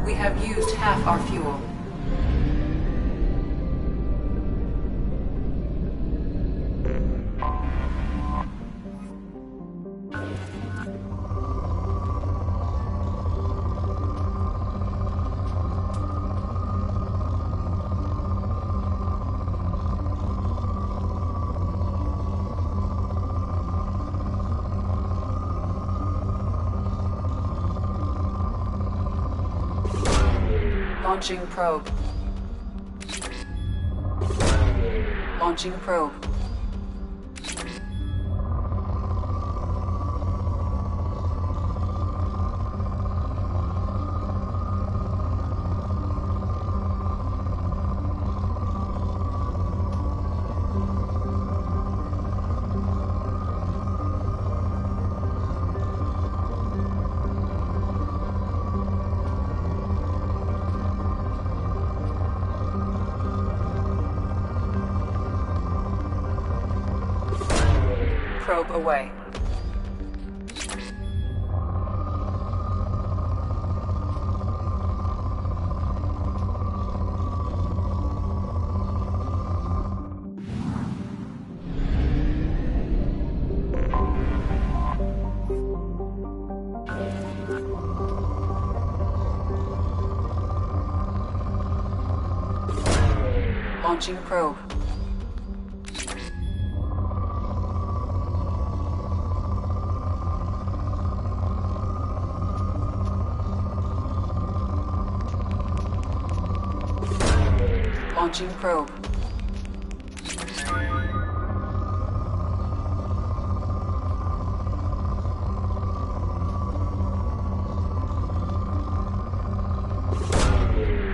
We have used half our fuel. Launching probe. Launching probe. Probe away. Launching probe. Launching probe.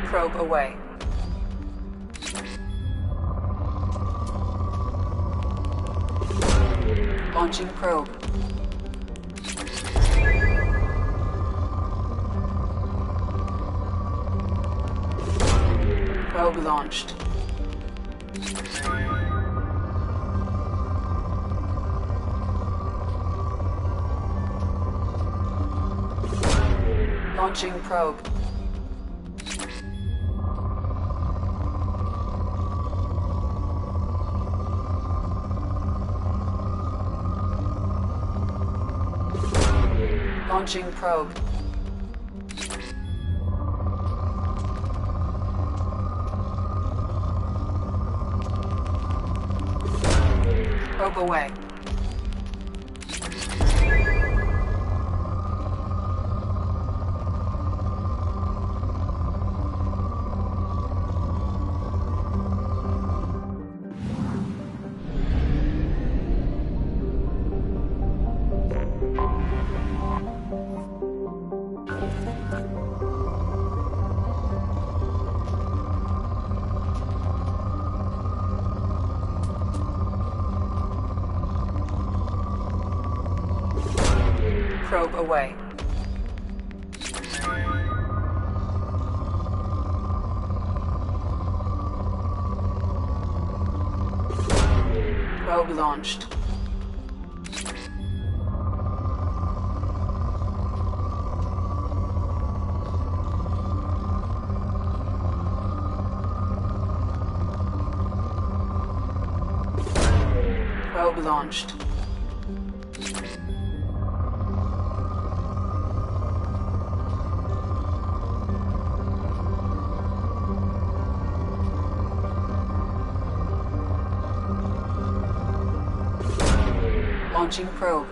Probe away. Launching probe. Probe launched. Launching probe. Launching probe. Probe away. Probe away. Probe launched. Probe launched. Launching probe.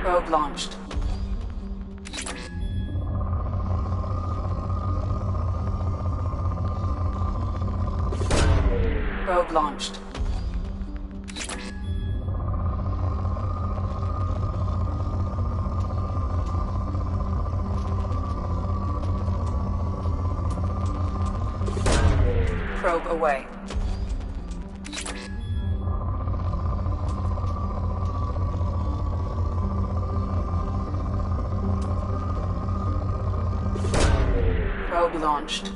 Probe launched. Probe launched. Probe away. Probe launched.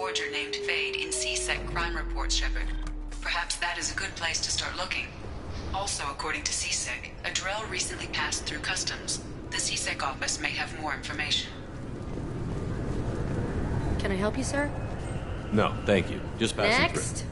forger named Fade in C-Sec crime reports, Shepard. Perhaps that is a good place to start looking. Also, according to C-Sec, a Drell recently passed through customs. The C-Sec office may have more information. Can I help you, sir? No, thank you. Just passing Next. through.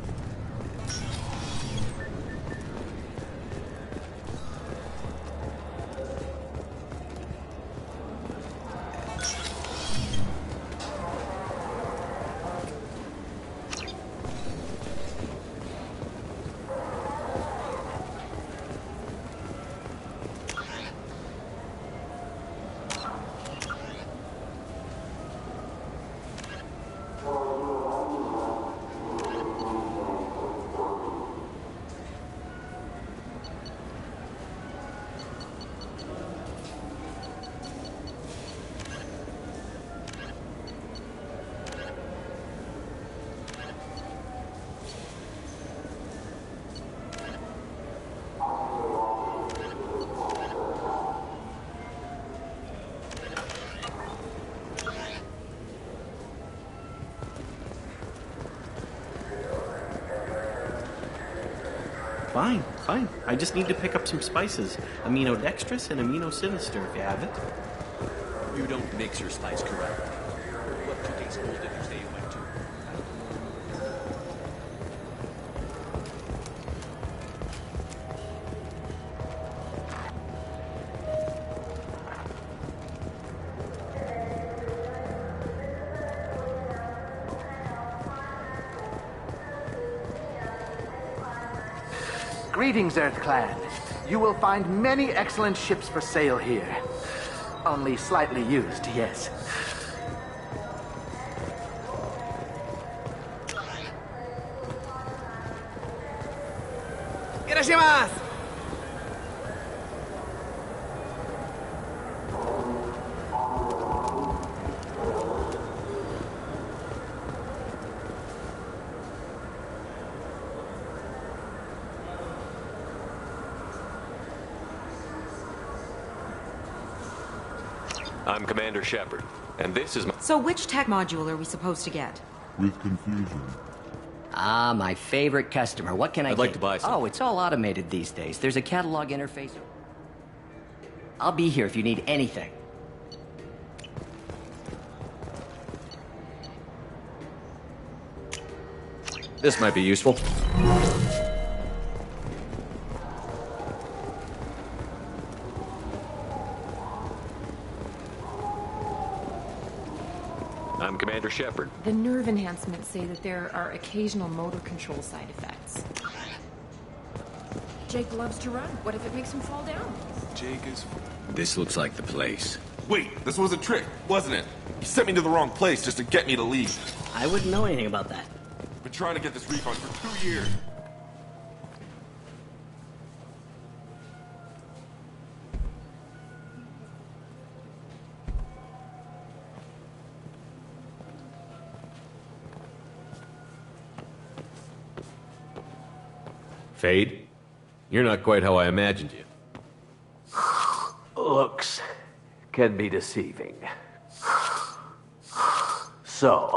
Fine. I just need to pick up some spices. Aminodextrous and aminosinister, if you have it. You don't mix your spice correctly. What cooking school did you say you went to? Greetings, Earth Clan. You will find many excellent ships for sale here. Only slightly used, yes. Irashimasu! I'm Commander Shepard, and this is my... So which tech module are we supposed to get? With confusion. Ah, my favorite customer. What can I I'd like to buy some. Oh, it's all automated these days. There's a catalog interface. I'll be here if you need anything. This might be useful. I'm Commander Shepard. The nerve enhancements say that there are occasional motor control side effects. Jake loves to run. What if it makes him fall down? Jake is... This looks like the place. Wait, this was a trick, wasn't it? You sent me to the wrong place just to get me to leave. I wouldn't know anything about that. Been trying to get this refund for 2 years. Fade? You're not quite how I imagined you. Looks can be deceiving. So,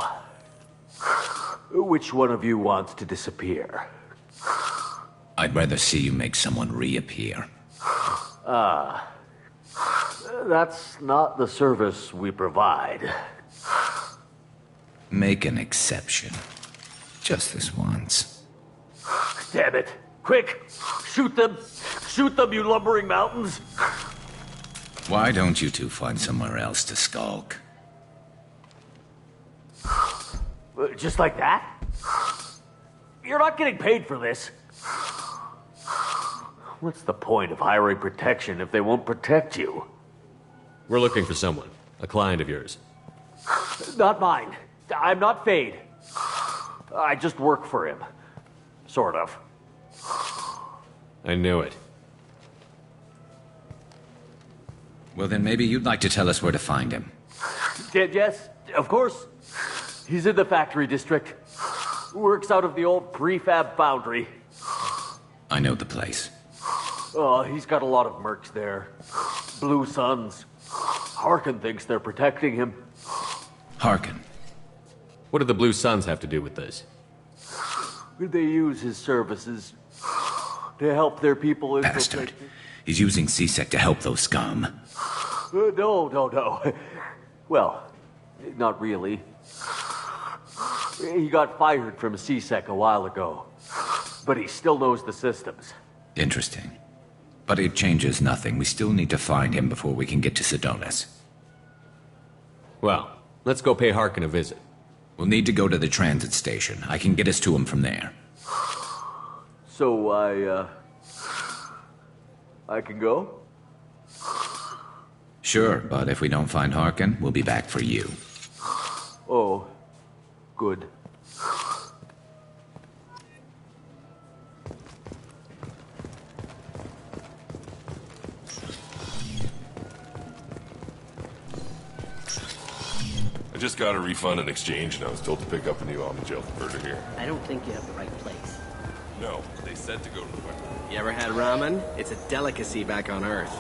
which one of you wants to disappear? I'd rather see you make someone reappear. That's not the service we provide. Make an exception. Just this once. Damn it. Quick! Shoot them! Shoot them, you lumbering mountains! Why don't you two find somewhere else to skulk? Just like that? You're not getting paid for this. What's the point of hiring protection if they won't protect you? We're looking for someone. A client of yours. Not mine. I'm not Fade. I just work for him. Sort of. I knew it. Well, then maybe you'd like to tell us where to find him. Yes, of course. He's in the factory district. Works out of the old prefab foundry. I know the place. He's got a lot of mercs there. Blue Suns. Harkin thinks they're protecting him. Harkin. What do the Blue Suns have to do with this? They use his services to help their people Bastard. He's using C-Sec to help those scum. No. Well, not really. He got fired from C-Sec a while ago, but he still knows the systems. Interesting. But it changes nothing. We still need to find him before we can get to Sedonis. Well, let's go pay Harkin a visit. We'll need to go to the transit station. I can get us to him from there. So I can go? Sure, but if we don't find Harkin, we'll be back for you. Oh, good. I just got a refund in exchange, and I was told to pick up a new almond gel converter here. I don't think you have the right place. No, they said to go to the... You ever had ramen? It's a delicacy back on Earth.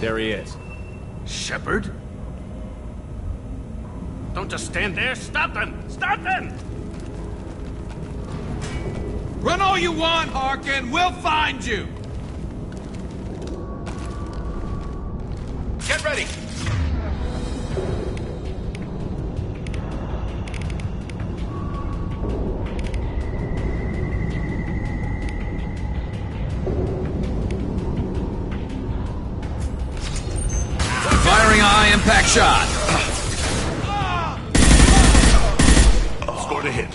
There he is. Shepard? Don't just stand there. Stop them! Stop them! Run all you want, Harkin. We'll find you. Get ready! Firing a high-impact shot. Scored a hit.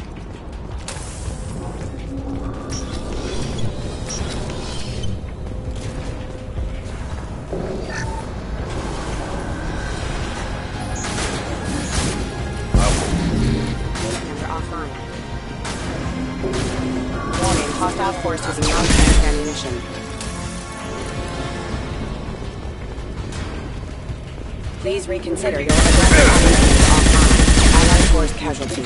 Offline. Warning, hostile force using non-tank ammunition. Please reconsider your aggressive offline. Allied force casualty.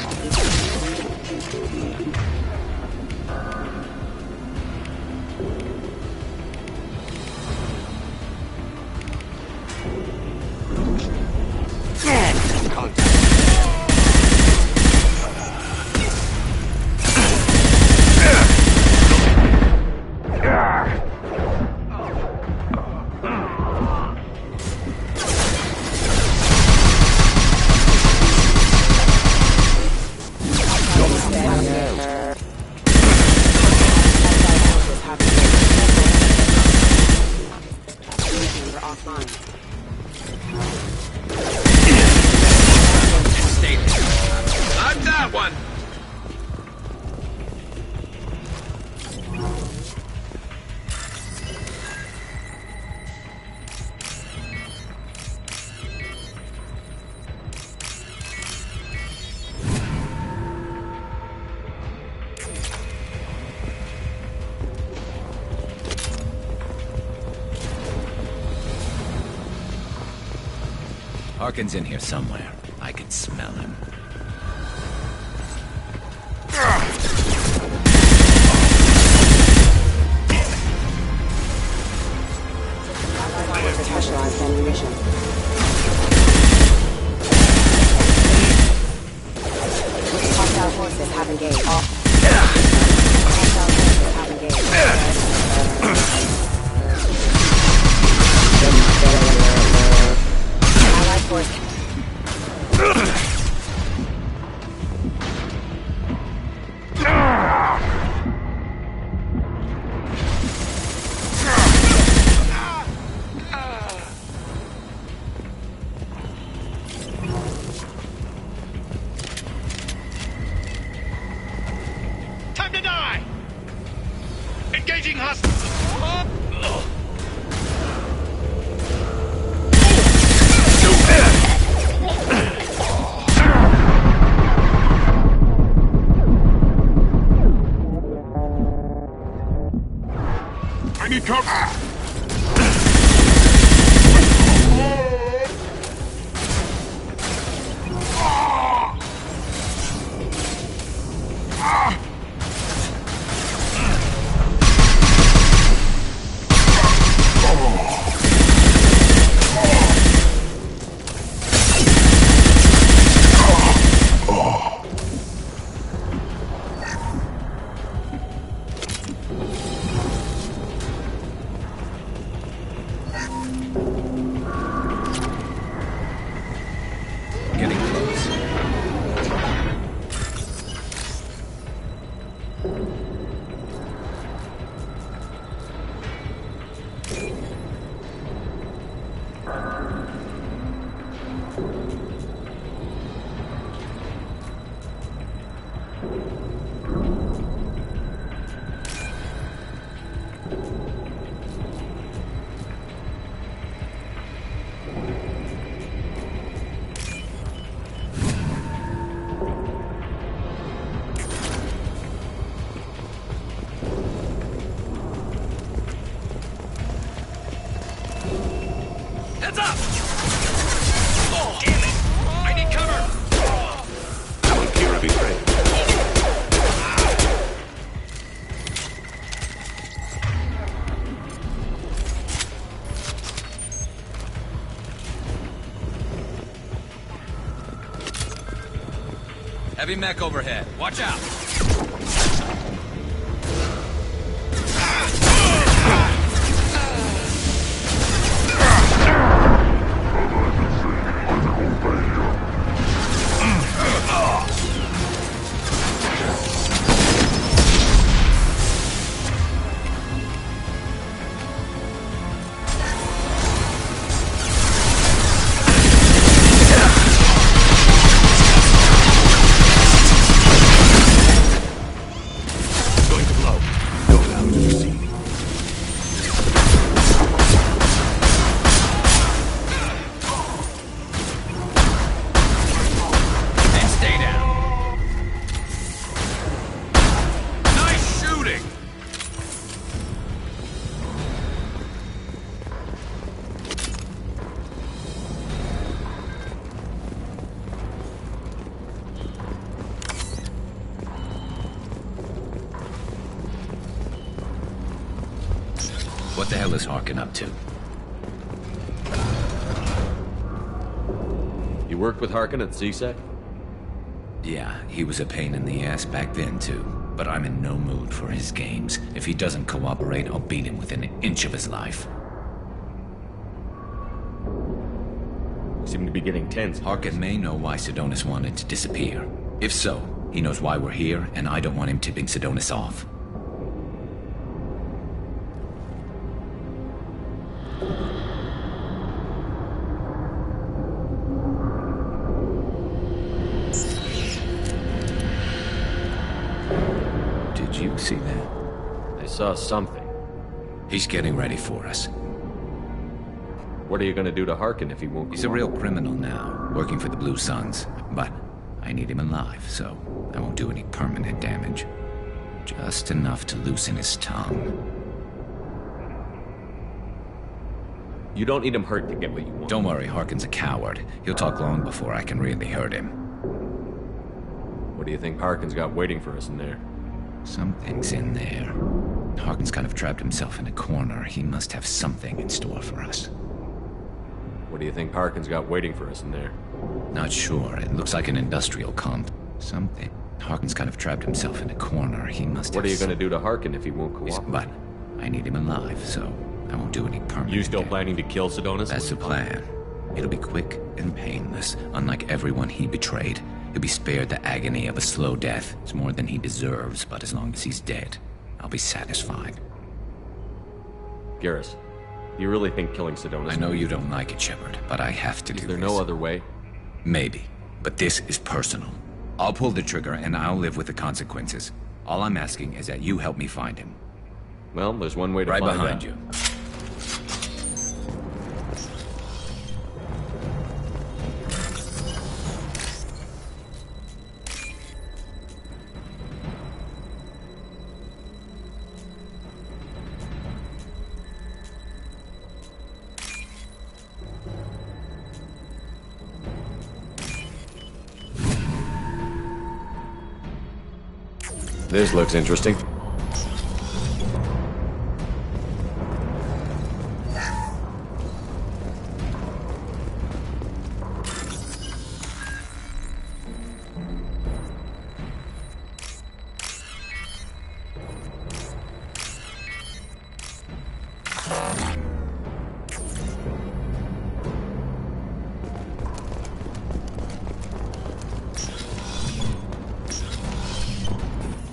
I've got one. Harkin's in here somewhere. I can smell him. Specialized ammunition. Getting close. Heads up! Oh, damn it! I need cover! That would appear to be great. Heavy mech overhead. Watch out! What the hell is Harkin up to? You worked with Harkin at CSEC? Yeah, he was a pain in the ass back then, too. But I'm in no mood for his games. If he doesn't cooperate, I'll beat him within an inch of his life. You seem to be getting tense. Harkin may know why Sidonis wanted to disappear. If so, he knows why we're here, and I don't want him tipping Sidonis off. Did you see that? I saw something. He's getting ready for us. What are you gonna do to Harkin if he won't? He's a real criminal now, working for the Blue Suns. But I need him alive, so I won't do any permanent damage. Just enough to loosen his tongue. You don't need him hurt to get what you want. Don't worry, Harkin's a coward. He'll talk long before I can really hurt him. What do you think Harkin's got waiting for us in there? Something's in there. Harkin's kind of trapped himself in a corner. He must have something in store for us. What do you think Harkin's got waiting for us in there? Not sure. It looks like an industrial comp. Something. Harkin's kind of trapped himself in a corner. He must have... What are you gonna do to Harkin if he won't cooperate? But I need him alive, so I won't do any permanent. You still planning to kill Sidonis? That's the plan. It'll be quick and painless. Unlike everyone he betrayed, he'll be spared the agony of a slow death. It's more than he deserves, but as long as he's dead, I'll be satisfied. Garrus, you really think killing Sidonis... I know you don't like it, Shepard, but I have to do this. Is there no other way? Maybe, but this is personal. I'll pull the trigger and I'll live with the consequences. All I'm asking is that you help me find him. Well, there's one way to find out. Right behind you. This looks interesting.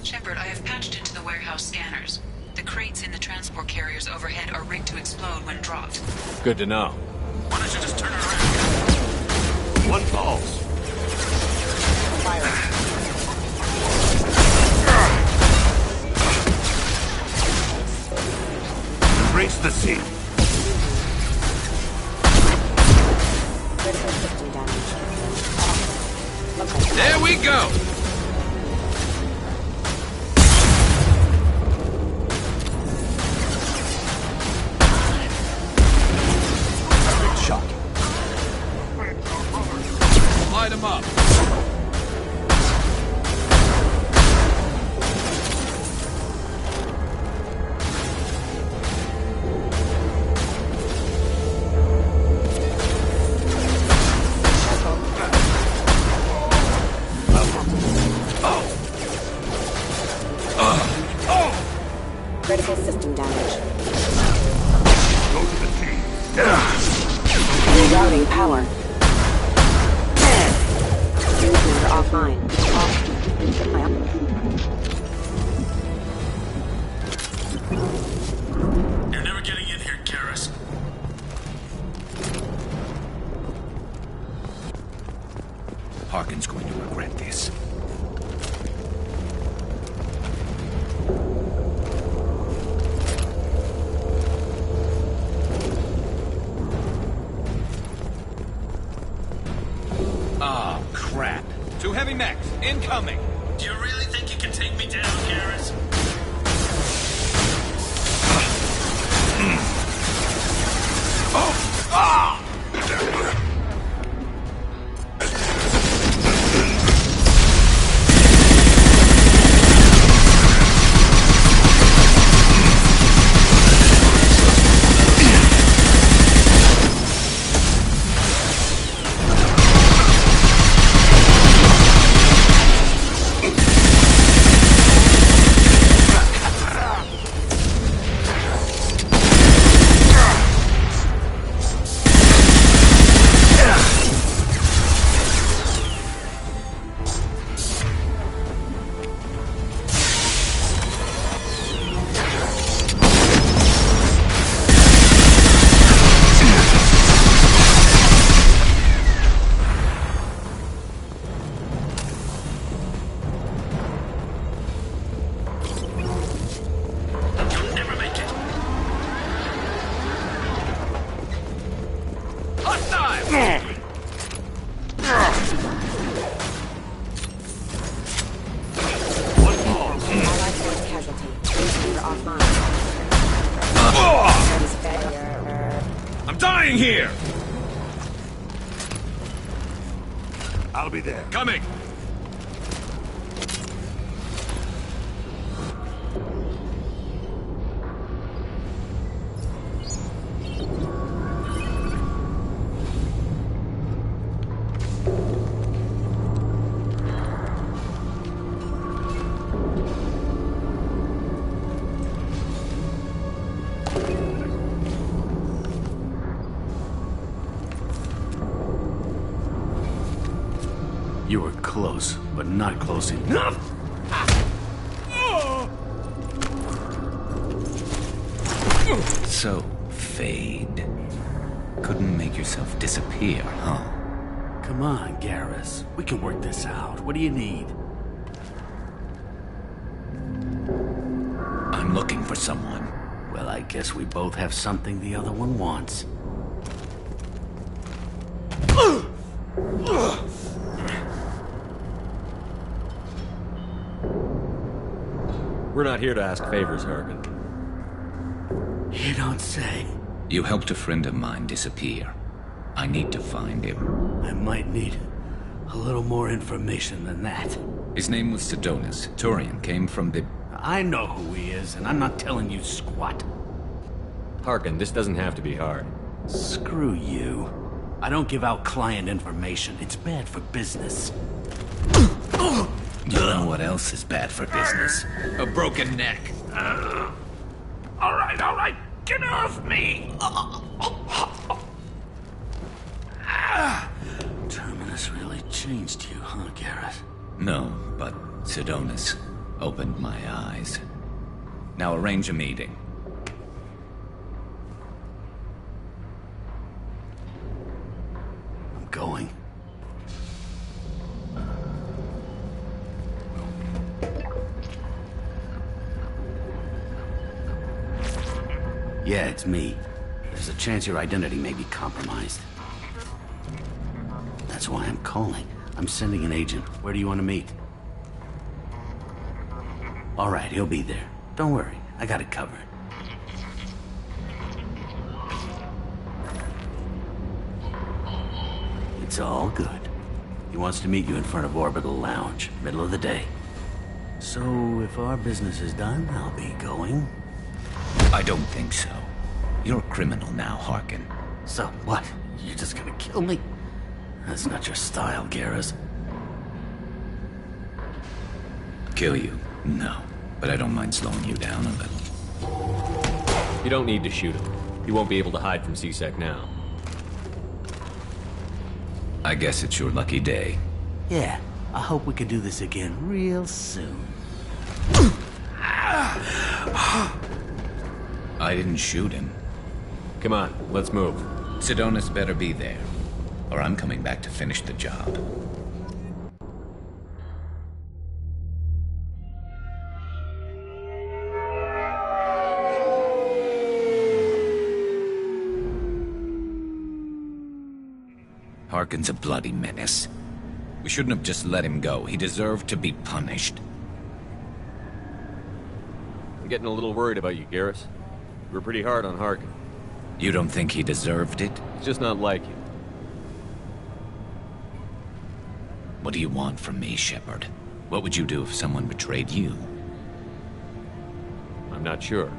Shepard, I have patched into the warehouse scanners. The crates in the transport carriers overhead are rigged to explode when dropped. Good to know. Why don't you just turn around? One falls. Race the scene. Critical system damage. There we go. Shot. Light him up. Critical system damage. Go to the team. Rerouting power. Fuse member offline. You're never getting in here, Garrus. Harkin's going to regret this. Oh, crap. Two heavy mechs, incoming. Do you really think you can take me down, Garrus? Oh! Ah! I'm dying here! I'll be there. Coming! You were close, but not close enough. So, Fade. Couldn't make yourself disappear, huh? Come on, Garrus. We can work this out. What do you need? I'm looking for someone. Well, I guess we both have something the other one wants. We're not here to ask favors, Harkin. You don't say. You helped a friend of mine disappear. I need to find him. I might need a little more information than that. His name was Sidonus. Turian came from the... I know who he is, and I'm not telling you squat. Harkin, this doesn't have to be hard. Screw you. I don't give out client information. It's bad for business. You know what else is bad for business? A broken neck. All right. Get off me! Terminus really changed you, huh, Garrett? No, but Sidonus opened my eyes. Now arrange a meeting. I'm going. Yeah, it's me. There's a chance your identity may be compromised. That's why I'm calling. I'm sending an agent. Where do you want to meet? All right, he'll be there. Don't worry, I got it covered. It's all good. He wants to meet you in front of Orbital Lounge, middle of the day. So, if our business is done, I'll be going. I don't think so. You're a criminal now, Harkin. So what? You're just gonna kill me? That's not your style, Garrus. Kill you? No. But I don't mind slowing you down a little. You don't need to shoot him. He won't be able to hide from C-Sec now. I guess it's your lucky day. Yeah, I hope we can do this again real soon. I didn't shoot him. Come on, let's move. Sidonus better be there, or I'm coming back to finish the job. Harkin's a bloody menace. We shouldn't have just let him go. He deserved to be punished. I'm getting a little worried about you, Garrus. You were pretty hard on Harkin. You don't think he deserved it? It's just not like you. What do you want from me, Shepard? What would you do if someone betrayed you? I'm not sure,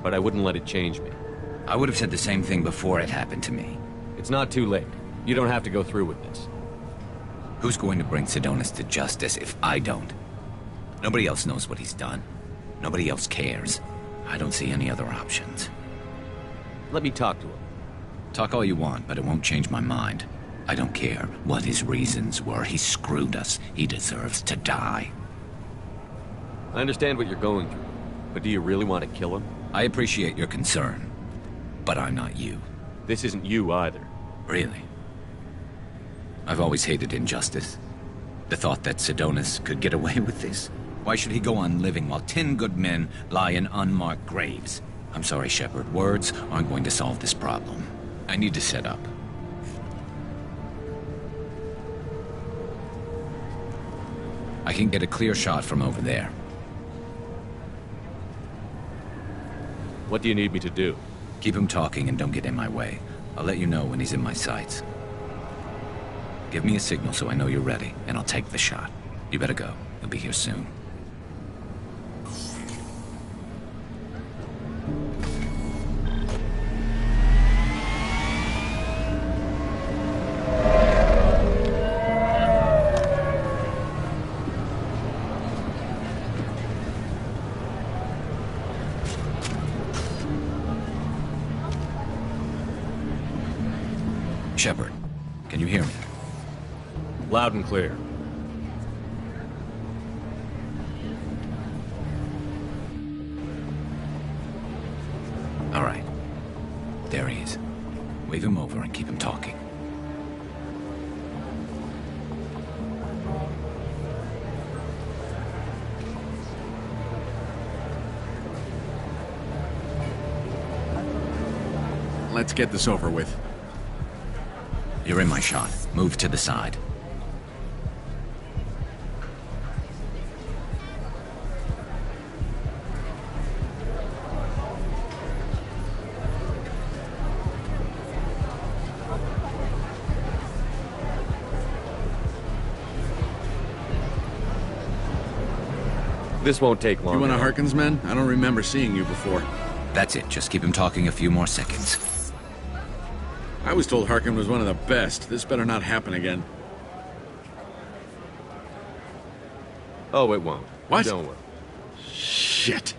but I wouldn't let it change me. I would have said the same thing before it happened to me. It's not too late. You don't have to go through with this. Who's going to bring Sidonus to justice if I don't? Nobody else knows what he's done. Nobody else cares. I don't see any other options. Let me talk to him. Talk all you want, but it won't change my mind. I don't care what his reasons were. He screwed us. He deserves to die. I understand what you're going through, but do you really want to kill him? I appreciate your concern, but I'm not you. This isn't you either. Really? I've always hated injustice. The thought that Sidonus could get away with this. Why should he go on living while 10 good men lie in unmarked graves? I'm sorry, Shepard. Words aren't going to solve this problem. I need to set up. I can get a clear shot from over there. What do you need me to do? Keep him talking and don't get in my way. I'll let you know when he's in my sights. Give me a signal so I know you're ready, and I'll take the shot. You better go. He'll be here soon. Shepard, can you hear me? Loud and clear. All right. There he is. Wave him over and keep him talking. Let's get this over with. You're in my shot. Move to the side. This won't take long. You one of Harkin's men? I don't remember seeing you before. That's it. Just keep him talking a few more seconds. I was told Harkin was one of the best. This better not happen again. Oh, it won't. What? Don't worry. Shit.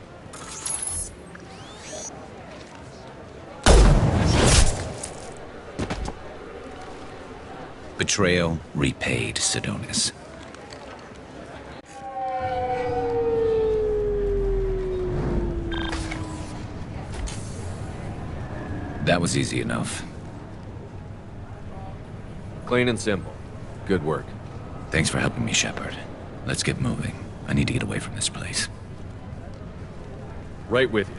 Betrayal repaid, Sidonis. That was easy enough. Clean and simple. Good work. Thanks for helping me, Shepard. Let's get moving. I need to get away from this place. Right with you.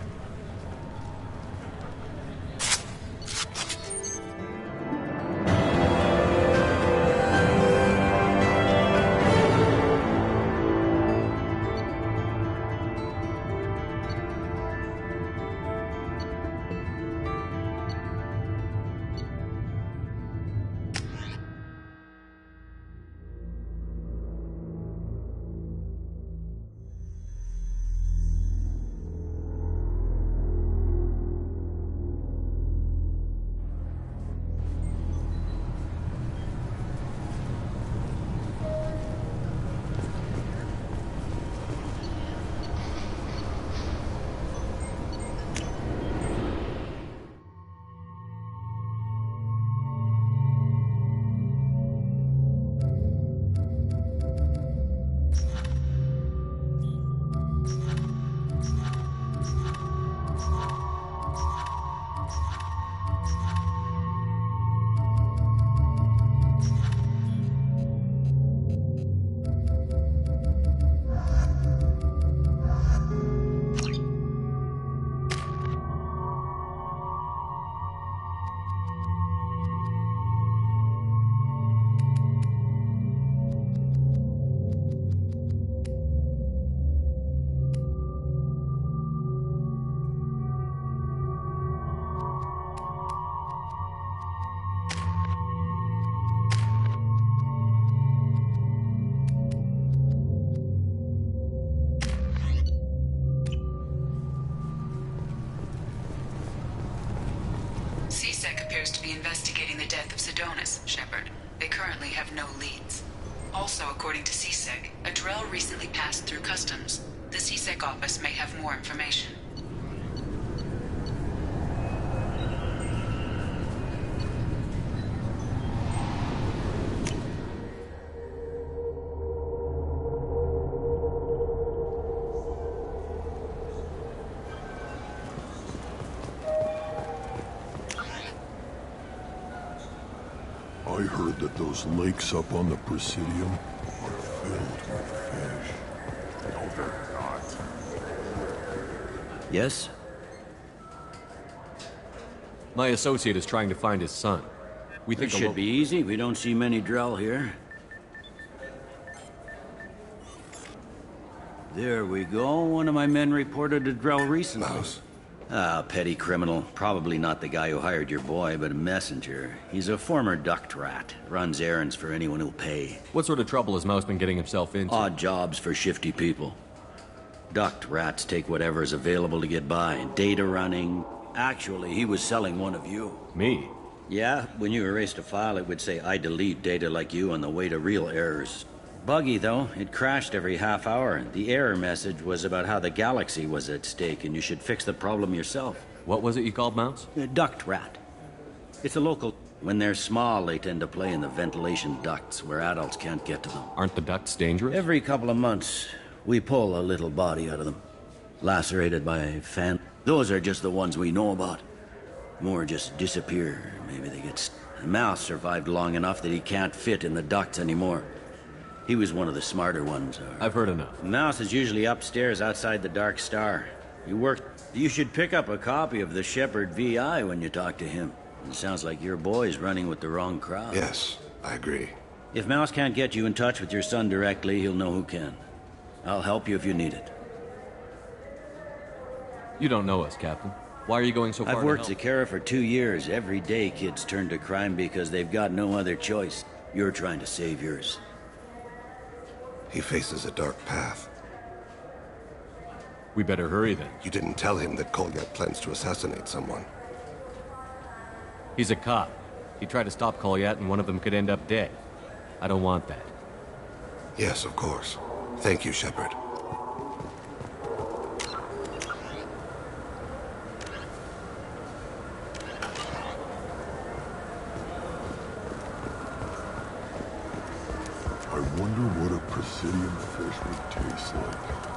C-Sec appears to be investigating the death of Sidonis, Shepard. They currently have no leads. Also, according to C-Sec, a Drell recently passed through customs. The C-Sec office may have more information. I heard that those lakes up on the Presidium are filled with fish. No, they're not. Yes? My associate is trying to find his son. We think It should be easy. We don't see many Drell here. There we go. One of my men reported a Drell recently. Mouse. Ah, petty criminal. Probably not the guy who hired your boy, but a messenger. He's a former duct rat. Runs errands for anyone who'll pay. What sort of trouble has Mouse been getting himself into? Odd jobs for shifty people. Duct rats take whatever is available to get by. Data running. Actually, he was selling one of you. Me? Yeah, when you erased a file, it would say, I delete data like you on the way to real errors. Buggy, though. It crashed every half hour. The error message was about how the galaxy was at stake, and you should fix the problem yourself. What was it you called Mouse? A duct rat. It's a local... When they're small, they tend to play in the ventilation ducts, where adults can't get to them. Aren't the ducts dangerous? Every couple of months, we pull a little body out of them. Lacerated by a fan. Those are just the ones we know about. More just disappear. Maybe they get... Mouse survived long enough that he can't fit in the ducts anymore. He was one of the smarter ones. I've heard enough. Mouse is usually upstairs outside the Dark Star. You should pick up a copy of the Shepard VI when you talk to him. It sounds like your boy's running with the wrong crowd. Yes, I agree. If Mouse can't get you in touch with your son directly, he'll know who can. I'll help you if you need it. You don't know us, Captain. Why are you going so far? I've worked Zakera for 2 years. Every day kids turn to crime because they've got no other choice. You're trying to save yours. He faces a dark path. We better hurry then. You didn't tell him that Kolyat plans to assassinate someone. He's a cop. He tried to stop Kolyat and one of them could end up dead. I don't want that. Yes, of course. Thank you, Shepard. I wonder what a Presidium fish would taste like.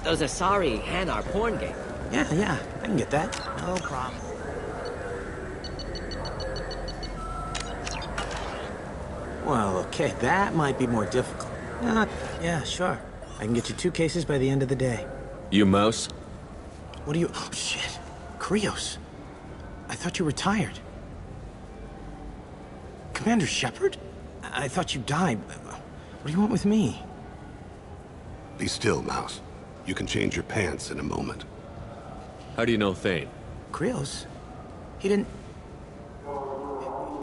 Those Asari Hanar porn game. Yeah, I can get that. No problem. Well, okay, that might be more difficult. Yeah, sure. I can get you 2 cases by the end of the day. You mouse? What are you... Oh, shit. Krios. I thought you retired. Commander Shepard? I thought you died. What do you want with me? Be still, Mouse. You can change your pants in a moment. How do you know Thane? Krios? He didn't...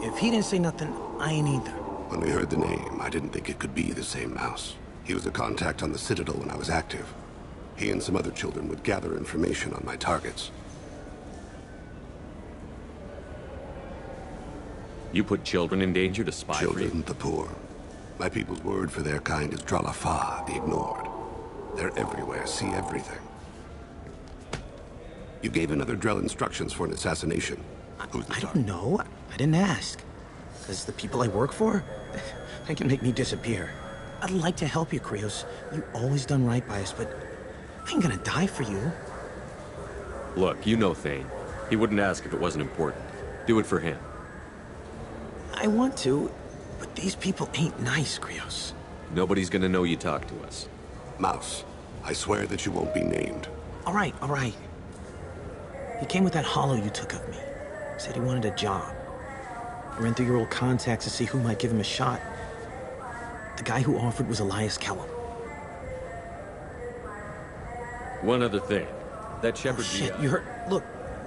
If he didn't say nothing, I ain't either. When we heard the name, I didn't think it could be the same Mouse. He was a contact on the Citadel when I was active. He and some other children would gather information on my targets. You put children in danger to spy for you? Children, the poor. My people's word for their kind is Dralafa, the ignored. They're everywhere, see everything. You gave another Drell instructions for an assassination. Who's the I don't know. I didn't ask. Because the people I work for, they can make me disappear. I'd like to help you, Krios. You've always done right by us, but I ain't gonna die for you. Look, you know Thane. He wouldn't ask if it wasn't important. Do it for him. I want to, but these people ain't nice, Krios. Nobody's gonna know you talked to us. Mouse, I swear that you won't be named. All right. He came with that hollow you took of me. Said he wanted a job. I ran through your old contacts to see who might give him a shot. The guy who offered was Elias Kellum. One other thing. That Shepard shit, VI... you heard... Look,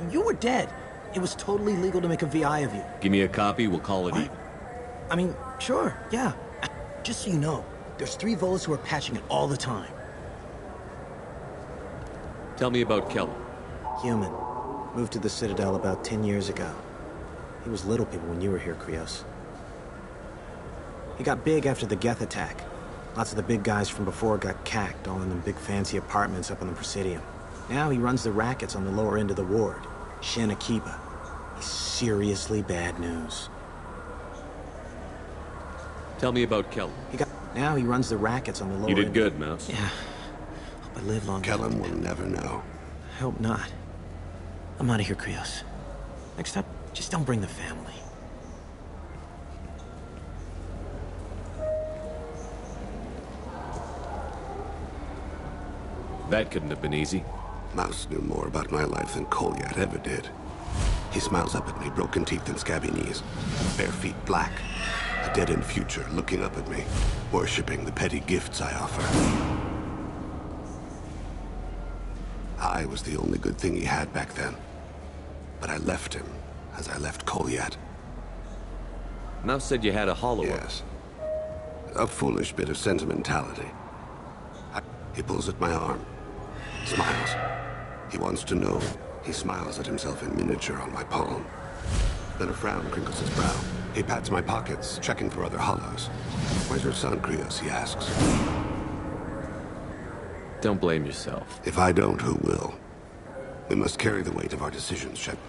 you were dead. It was totally legal to make a VI of you. Give me a copy, we'll call it even. I mean, sure, yeah. Just so you know, there's 3 Volus who are patching it all the time. Tell me about Kellum. Human. Moved to the Citadel about 10 years ago. He was Little People when you were here, Krios. He got big after the Geth attack. Lots of the big guys from before got cacked, all in them big fancy apartments up on the Presidium. Now he runs the rackets on the lower end of the ward. Shin Akiba. He's seriously bad news. Tell me about Kellum. Now he runs the rackets on the lower You did end. good, Mouse. Yeah. Hope I live long. Kellum will never know. I hope not. I'm out of here, Krios. Next time, just don't bring the family. That couldn't have been easy. Mouse knew more about my life than Kolyat ever did. He smiles up at me, broken teeth and scabby knees. Bare feet black. A dead-end future looking up at me, worshipping the petty gifts I offer. I was the only good thing he had back then. But I left him, as I left Kolyat. Mouse said you had a hollow. Yes. A foolish bit of sentimentality. He pulls at my arm. Smiles. He wants to know. He smiles at himself in miniature on my palm. Then a frown crinkles his brow. He pats my pockets, checking for other hollows. Where's your son, Krios? He asks. Don't blame yourself. If I don't, who will? We must carry the weight of our decisions, Shepard.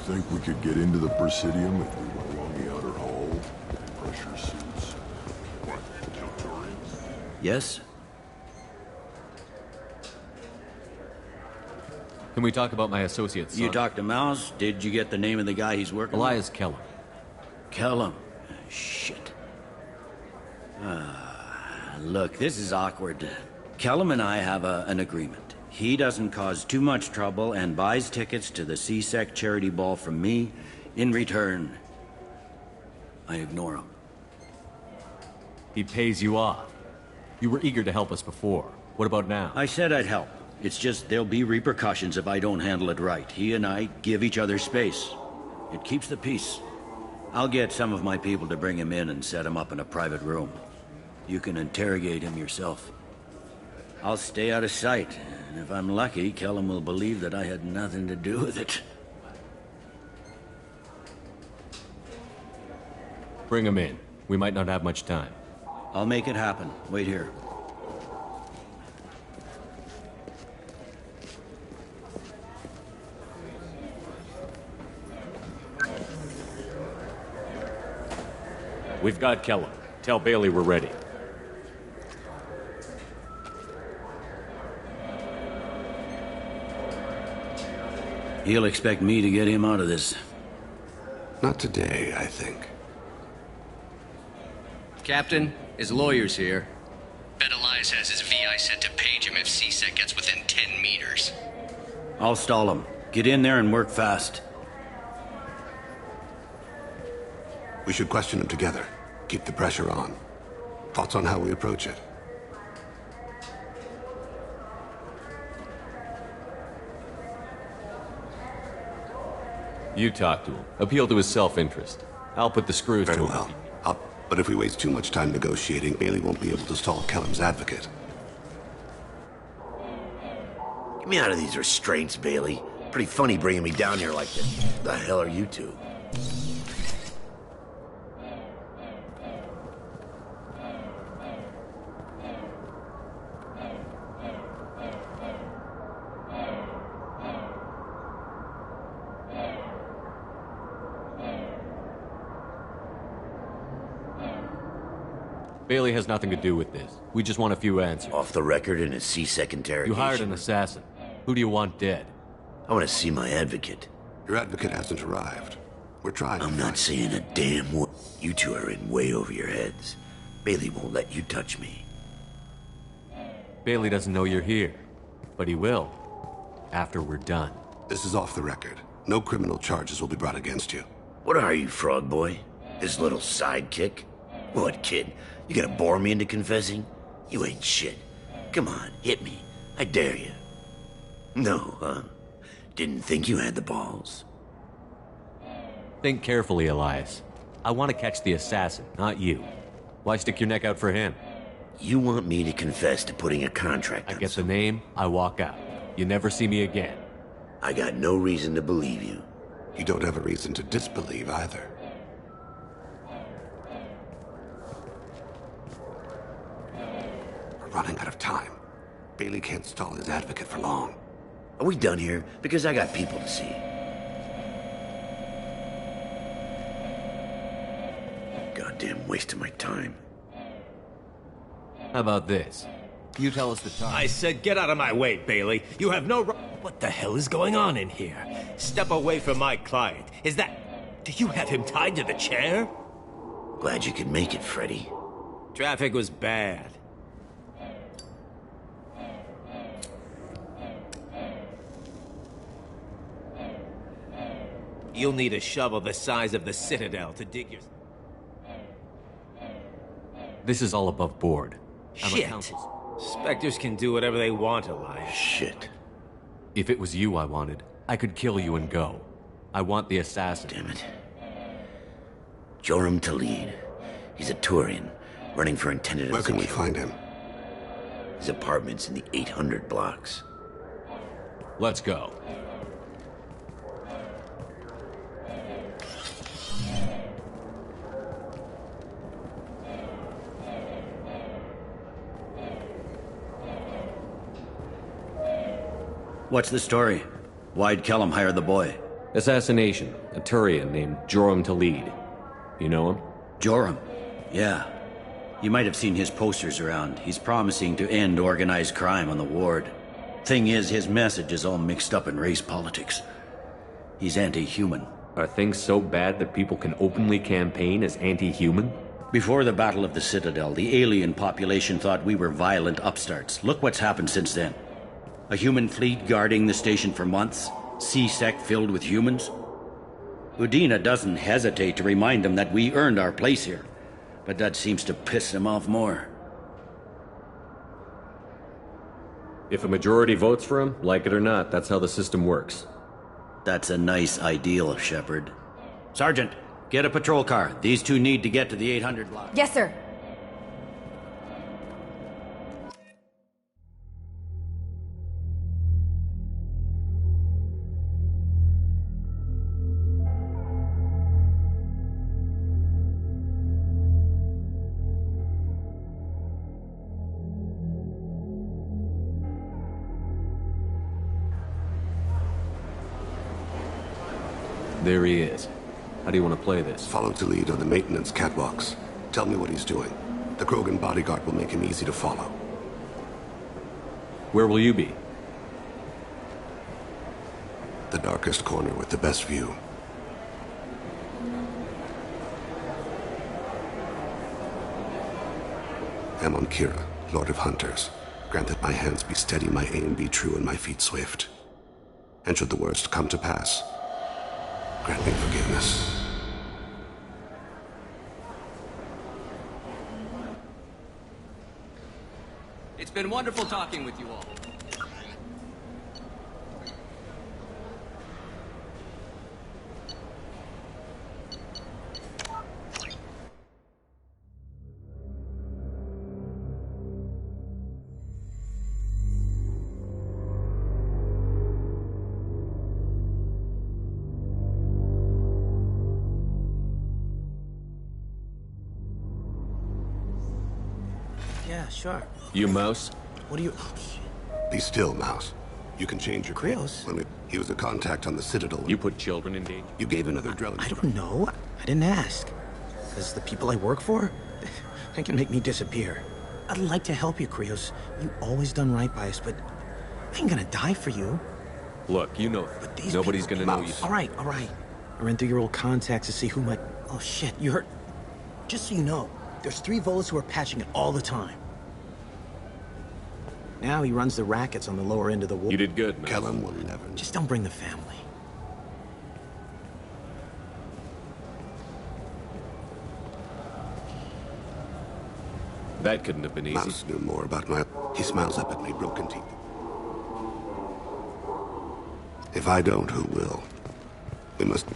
think we could get into the Presidium if we went along the outer hall? Pressure suits. What, Deltorians? Yes? Can we talk about my associate's son? You talked to Mouse? Did you get the name of the guy he's working with? Elias Kellum. Kellum? Shit. Look, this is awkward. Kellum and I have an agreement. He doesn't cause too much trouble and buys tickets to the CSEC charity ball from me. In return, I ignore him. He pays you off. You were eager to help us before. What about now? I said I'd help. It's just there'll be repercussions if I don't handle it right. He and I give each other space. It keeps the peace. I'll get some of my people to bring him in and set him up in a private room. You can interrogate him yourself. I'll stay out of sight, and if I'm lucky, Kellum will believe that I had nothing to do with it. Bring him in. We might not have much time. I'll make it happen. Wait here. We've got Kellum. Tell Bailey we're ready. He'll expect me to get him out of this. Not today, I think. Captain, his lawyer's here. Bet Elias has his VI set to page him if CSEC gets within 10 meters. I'll stall him. Get in there and work fast. We should question him together. Keep the pressure on. Thoughts on how we approach it? You talk to him. Appeal to his self-interest. I'll put the screws to him. Very well. But if we waste too much time negotiating, Bailey won't be able to stall Kellum's advocate. Get me out of these restraints, Bailey. Pretty funny bringing me down here like this. The hell are you two? Bailey has nothing to do with this. We just want a few answers. Off the record in a C-Sec interrogation. You hired an assassin. Who do you want dead? I want to see my advocate. Your advocate hasn't arrived. We're trying to I'm not saying a damn word. You two are in way over your heads. Bailey won't let you touch me. Bailey doesn't know you're here. But he will. After we're done. This is off the record. No criminal charges will be brought against you. What are you, Frog Boy? His little sidekick? What, kid? You gonna bore me into confessing? You ain't shit. Come on, hit me. I dare you. No, huh? Didn't think you had the balls. Think carefully, Elias. I want to catch the assassin, not you. Why stick your neck out for him? You want me to confess to putting a contract on I get the name, I walk out. You never see me again. I got no reason to believe you. You don't have a reason to disbelieve either. We're running out of time. Bailey can't stall his advocate for long. Are we done here? Because I got people to see. Goddamn waste of my time. How about this? You tell us the time. I said get out of my way, Bailey. You have no What the hell is going on in here? Step away from my client. Is that... Do you have him tied to the chair? Glad you could make it, Freddy. Traffic was bad. You'll need a shovel the size of the Citadel to dig your... This is all above board. Shit. Spectres can do whatever they want, Elias. Shit. If it was you I wanted, I could kill you and go. I want the assassin. Damn it. Joram Talid. He's a Turian, running for intended Where can we find him? His apartment's in the 800 blocks. Let's go. What's the story? Why'd Kellum hire the boy? Assassination. A Turian named Joram Talid. You know him? Joram? Yeah. You might have seen his posters around. He's promising to end organized crime on the ward. Thing is, his message is all mixed up in race politics. He's anti-human. Are things so bad that people can openly campaign as anti-human? Before the Battle of the Citadel, the alien population thought we were violent upstarts. Look what's happened since then. A human fleet guarding the station for months. C-Sec filled with humans. Udina doesn't hesitate to remind them that we earned our place here. But that seems to piss them off more. If a majority votes for him, like it or not, that's how the system works. That's a nice ideal, Shepard. Sergeant, get a patrol car. These two need to get to the 800 block. Yes, sir. There he is. How do you want to play this? Follow Talid on the maintenance catwalks. Tell me what he's doing. The Krogan bodyguard will make him easy to follow. Where will you be? The darkest corner with the best view. Amon Kira, Lord of Hunters. Grant that my hands be steady, my aim be true, and my feet swift. And should the worst come to pass, grant me forgiveness. It's been wonderful talking with you all. Yeah, sure. You, Mouse? What do you... Be still, Mouse. You can change your... Krios? He was a contact on the Citadel. You put children in danger? You gave another drone. I don't know. I didn't ask. Because the people I work for, they can make me disappear. I'd like to help you, Krios. You always done right by us, but I ain't gonna die for you. Look, you know, but these nobody's gonna know you. All right. I ran through your old contacts to see who might... Oh, shit, you heard... Just so you know, there's 3 Volus who are patching it all the time. Now he runs the rackets on the lower end of the wall. You did good, man. Kellum will never... Just don't bring the family. That couldn't have been easy. Mouse knew more about my... He smiles up at me, broken teeth. If I don't, who will? We must...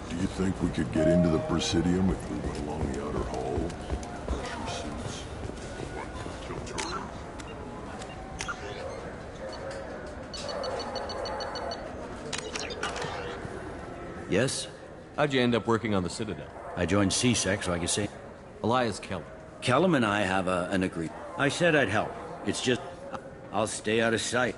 Do you think we could get into the Presidium if we went along the outer hall? Pressure suits. What could kill Yes? How'd you end up working on the Citadel? I joined C-Sec so I could say... Elias Kellum. Kellum and I have an agreement. I said I'd help. It's just... I'll stay out of sight.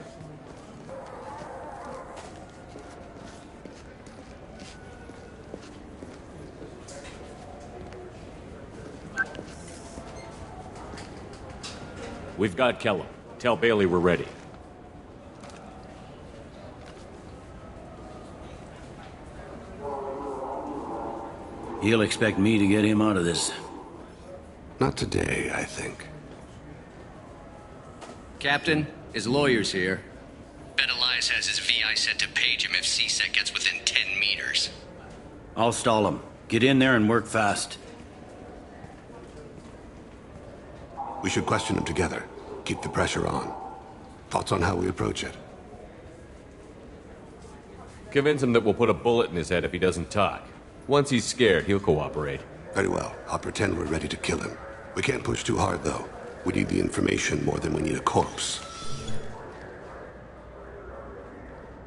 We've got Kellum. Tell Bailey we're ready. He'll expect me to get him out of this. Not today, I think. Captain, his lawyer's here. Bet Elias has his VI set to page him if C-Sec gets within 10 meters. I'll stall him. Get in there and work fast. We should question him together. Keep the pressure on. Thoughts on how we approach it? Convince him that we'll put a bullet in his head if he doesn't talk. Once he's scared, he'll cooperate. Very well. I'll pretend we're ready to kill him. We can't push too hard, though. We need the information more than we need a corpse.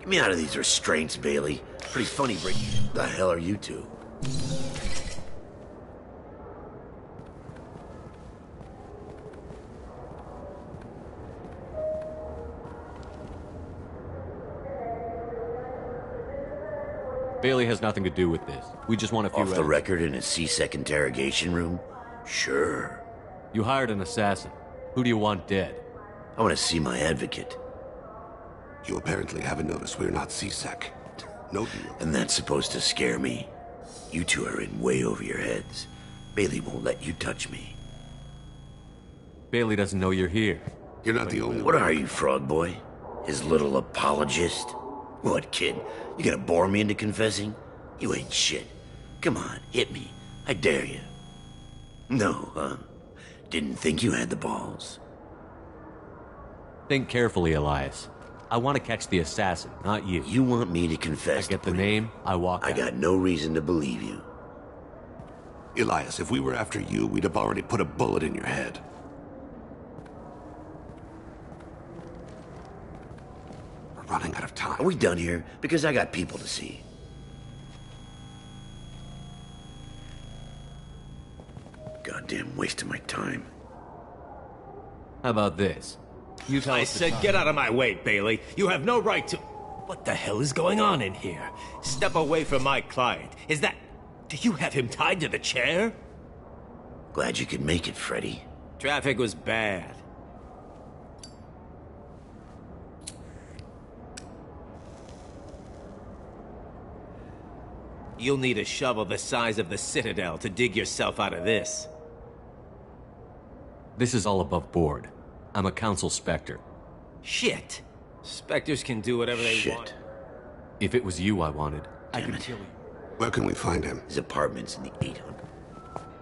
Get me out of these restraints, Bailey. Pretty funny breaking. The hell are you two? Bailey has nothing to do with this. We just want a few Off the record in a C-Sec interrogation room? Sure. You hired an assassin. Who do you want dead? I want to see my advocate. You apparently haven't noticed we're not C-Sec. No deal. And that's supposed to scare me. You two are in way over your heads. Bailey won't let you touch me. Bailey doesn't know you're here. You're not the only one. What are you, Frog Boy? His little apologist? What, kid? You gonna bore me into confessing? You ain't shit. Come on, hit me. I dare you. No, huh? Didn't think you had the balls. Think carefully, Elias. I want to catch the assassin, not you. You want me to confess? I get the name, I walk out. I got no reason to believe you. Elias, if we were after you, we'd have already put a bullet in your head. We're running out of time. Are we done here? Because I got people to see. Goddamn waste of my time. How about this? You tell I us said get out of my way, Bailey. You have no right to... What the hell is going on in here? Step away from my client. Is that... Do you have him tied to the chair? Glad you could make it, Freddy. Traffic was bad. You'll need a shovel the size of the Citadel to dig yourself out of this. This is all above board. I'm a council specter. Shit. Specters can do whatever they want. If it was you I wanted, I could kill you. Where can we find him? His apartment's in the 800.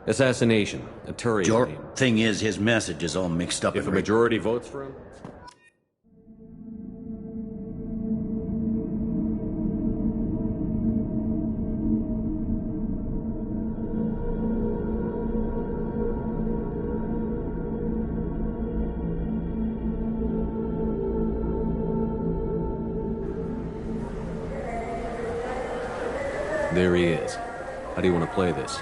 Assassination. A Turian name. Thing is, his message is all mixed up. If a majority votes for him? There he is. How do you want to play this?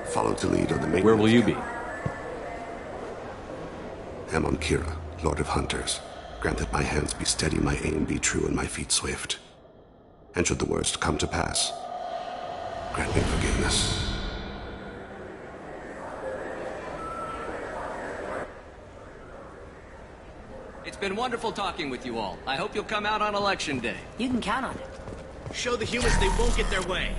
Follow to lead on the main... Where will you be? Amon Kira, Lord of Hunters. Grant that my hands be steady, my aim be true, and my feet swift. And should the worst come to pass, grant me forgiveness. It's been wonderful talking with you all. I hope you'll come out on Election Day. You can count on it. Show the humans they won't get their way.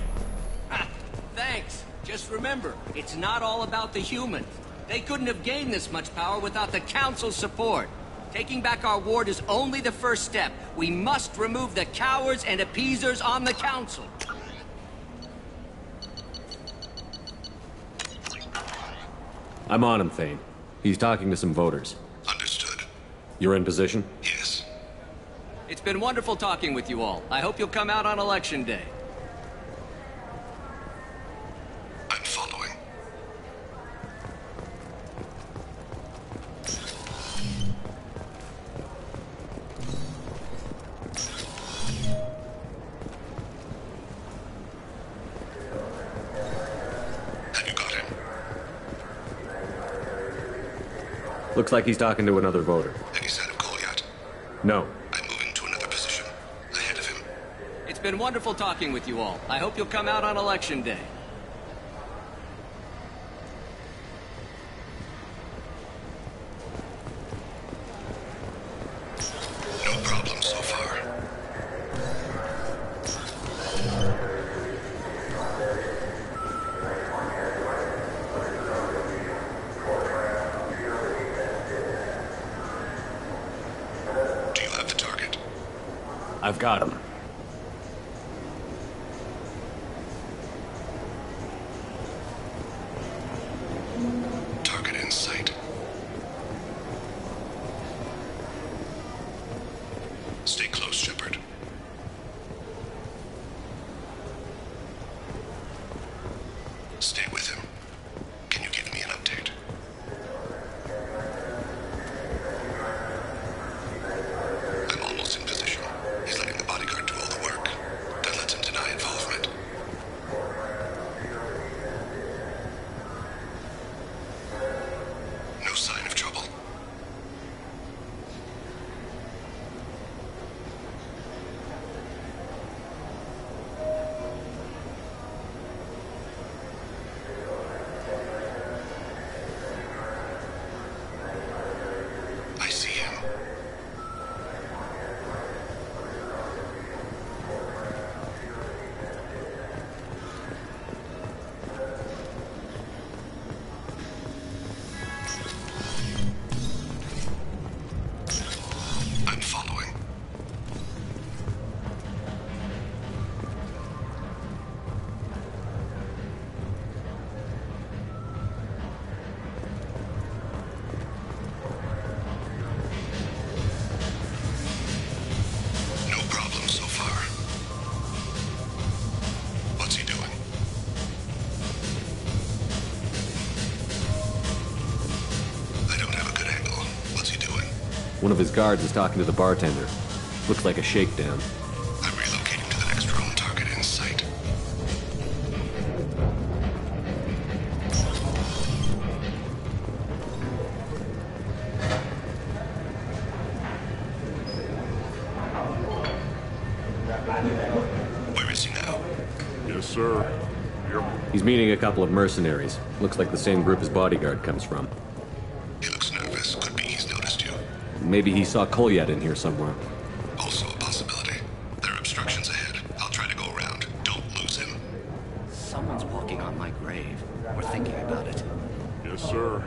Ha! Thanks. Just remember, it's not all about the humans. They couldn't have gained this much power without the Council's support. Taking back our ward is only the first step. We must remove the cowards and appeasers on the Council. I'm on him, Thane. He's talking to some voters. Understood. You're in position? Yes. It's been wonderful talking with you all. I hope you'll come out on Election Day. I'm following. Have you got him? Looks like he's talking to another voter. Any sign of Cole yet? No. I'm moving to another position. Ahead of him. It's been wonderful talking with you all. I hope you'll come out on Election Day. No problem so far. Do you have the target? I've got him. Target in sight. Stay close, Shepard. Stay with him. Can you give me an update? I'm almost in position. He's One of his guards is talking to the bartender. Looks like a shakedown. I'm relocating to the next drone target in sight. Where is he now? Yes, sir. Here. He's meeting a couple of mercenaries. Looks like the same group his bodyguard comes from. He looks nervous. Could be he's noticed you. Maybe he saw Kolyat in here somewhere. Also a possibility. There are obstructions ahead. I'll try to go around. Don't lose him. Someone's walking on my grave. Or thinking about it. Yes, sir.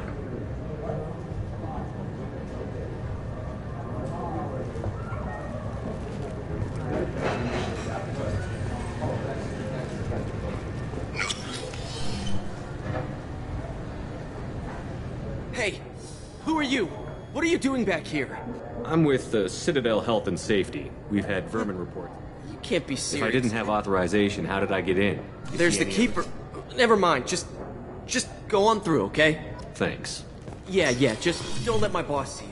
Hey, who are you? What are you doing back here? I'm with the Citadel Health and Safety. We've had vermin reports. You can't be serious. If I didn't have authorization, how did I get in? There's the Keeper. Never mind, just go on through, okay? Thanks. Yeah, just don't let my boss see you.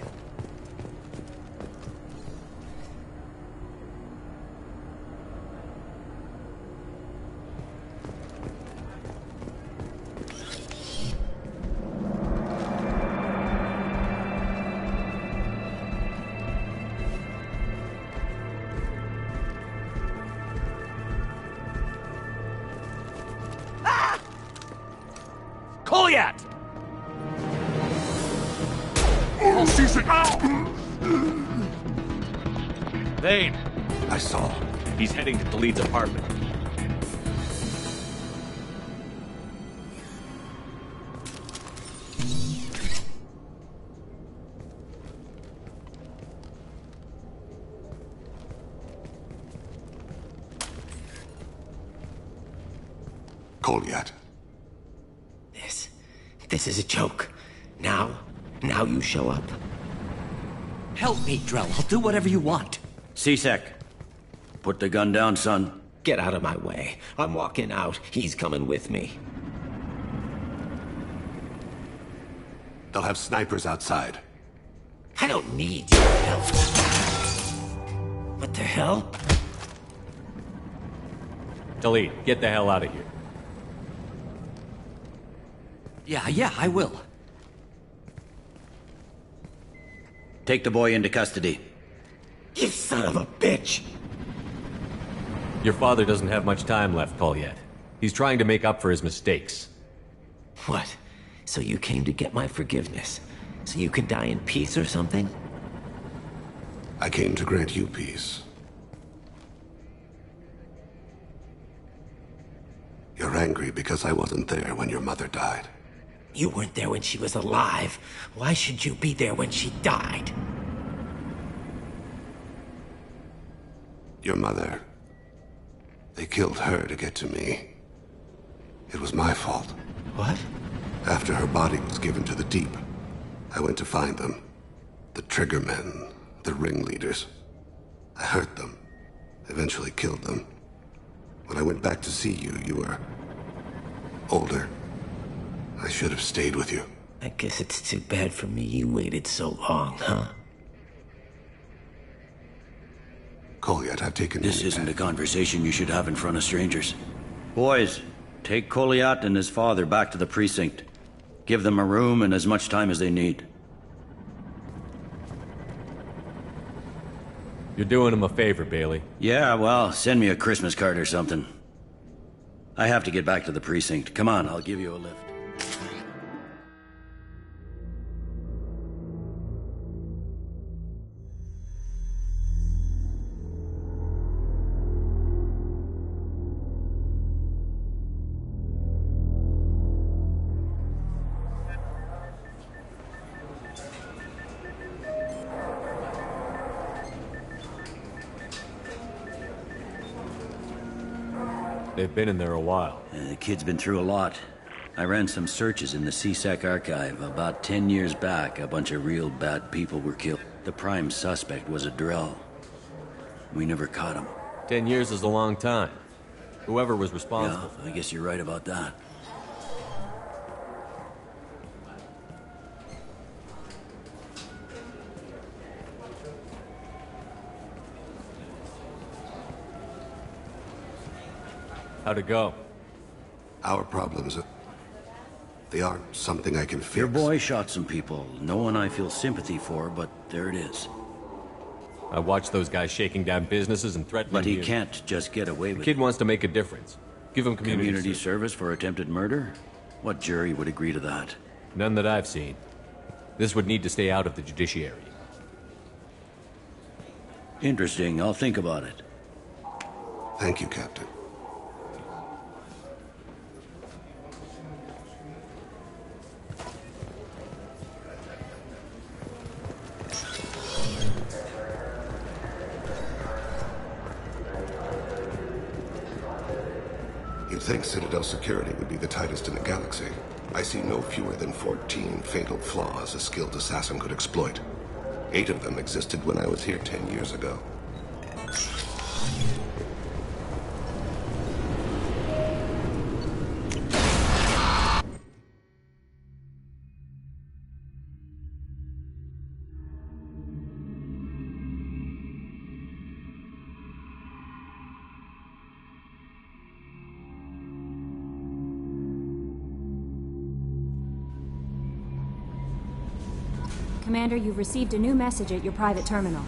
Kolyat! Oh, C-Sec! Vane! I saw. He's heading to Khalid's apartment. Kolyat. This is a joke. Now you show up. Help me, Drell. I'll do whatever you want. C-Sec. Put the gun down, son. Get out of my way. I'm walking out. He's coming with me. They'll have snipers outside. I don't need your help. What the hell? Khalid, get the hell out of here. Yeah, I will. Take the boy into custody. You son of a bitch! Your father doesn't have much time left, Kolyat. He's trying to make up for his mistakes. What? So you came to get my forgiveness? So you can die in peace or something? I came to grant you peace. You're angry because I wasn't there when your mother died. You weren't there when she was alive. Why should you be there when she died? Your mother. They killed her to get to me. It was my fault. What? After her body was given to the Deep, I went to find them. The Triggermen, the ringleaders. I hurt them. Eventually killed them. When I went back to see you, you were older. I should have stayed with you. I guess it's too bad for me you waited so long, huh? Kolyat, I've taken... This isn't a conversation you should have in front of strangers. Boys, take Kolyat and his father back to the precinct. Give them a room and as much time as they need. You're doing him a favor, Bailey. Yeah, well, send me a Christmas card or something. I have to get back to the precinct. Come on, I'll give you a lift. They've been in there a while. The kid's been through a lot. I ran some searches in the C-Sec archive. About 10 years back, a bunch of real bad people were killed. The prime suspect was a Drell. We never caught him. 10 years is a long time. Whoever was responsible. Yeah, I guess you're right about that. How'd it go? Our problems, they aren't something I can fix. Your boy shot some people. No one I feel sympathy for, but there it is. I watched those guys shaking down businesses and threatening But he you. can't just get away The with kid it. wants to make a difference. Give him Community service for attempted murder? What jury would agree to that? None that I've seen. This would need to stay out of the judiciary. Interesting. I'll think about it. Thank you, Captain. You'd think Citadel security would be the tightest in the galaxy. I see no fewer than 14 fatal flaws a skilled assassin could exploit. 8 of them existed when I was here 10 years ago. Commander, you've received a new message at your private terminal.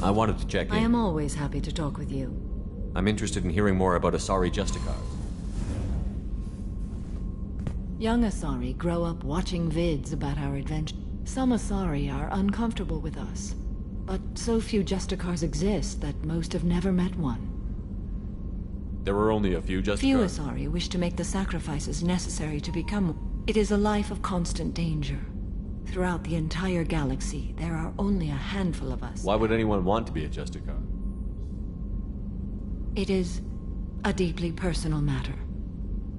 I wanted to check in. I am always happy to talk with you. I'm interested in hearing more about Asari Justicars. Young Asari grow up watching vids about our adventure. Some Asari are uncomfortable with us, but so few Justicars exist that most have never met one. There were only a few Justicars? Few Asari wish to make the sacrifices necessary to become one. It is a life of constant danger. Throughout the entire galaxy, there are only a handful of us. Why would anyone want to be a Justicar? It is a deeply personal matter.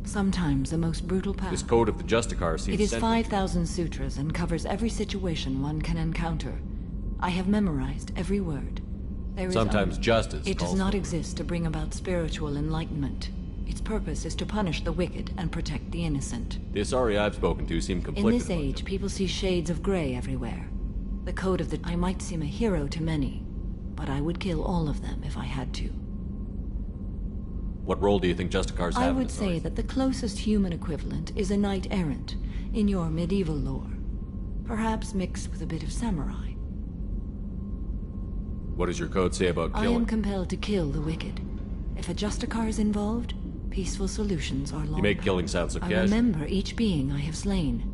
Sometimes the most brutal path. This code of the Justicar seems It is central. 5,000 sutras and covers every situation one can encounter. I have memorized every word. There is Sometimes justice It does calls not for exist to bring about spiritual enlightenment. Its purpose is to punish the wicked and protect the innocent. The Asari I've spoken to seem In conflicted. this age, people see shades of gray everywhere. The code of the... I might seem a hero to many, but I would kill all of them if I had to. What role do you think Justicars have I in would Asari? say that the closest human equivalent is a knight-errant in your medieval lore. Perhaps mixed with a bit of samurai. What does your code say about I killing? am compelled to kill the wicked. If a Justicar is involved, peaceful solutions are longer. You make killing sound so I casual. remember each being I have slain.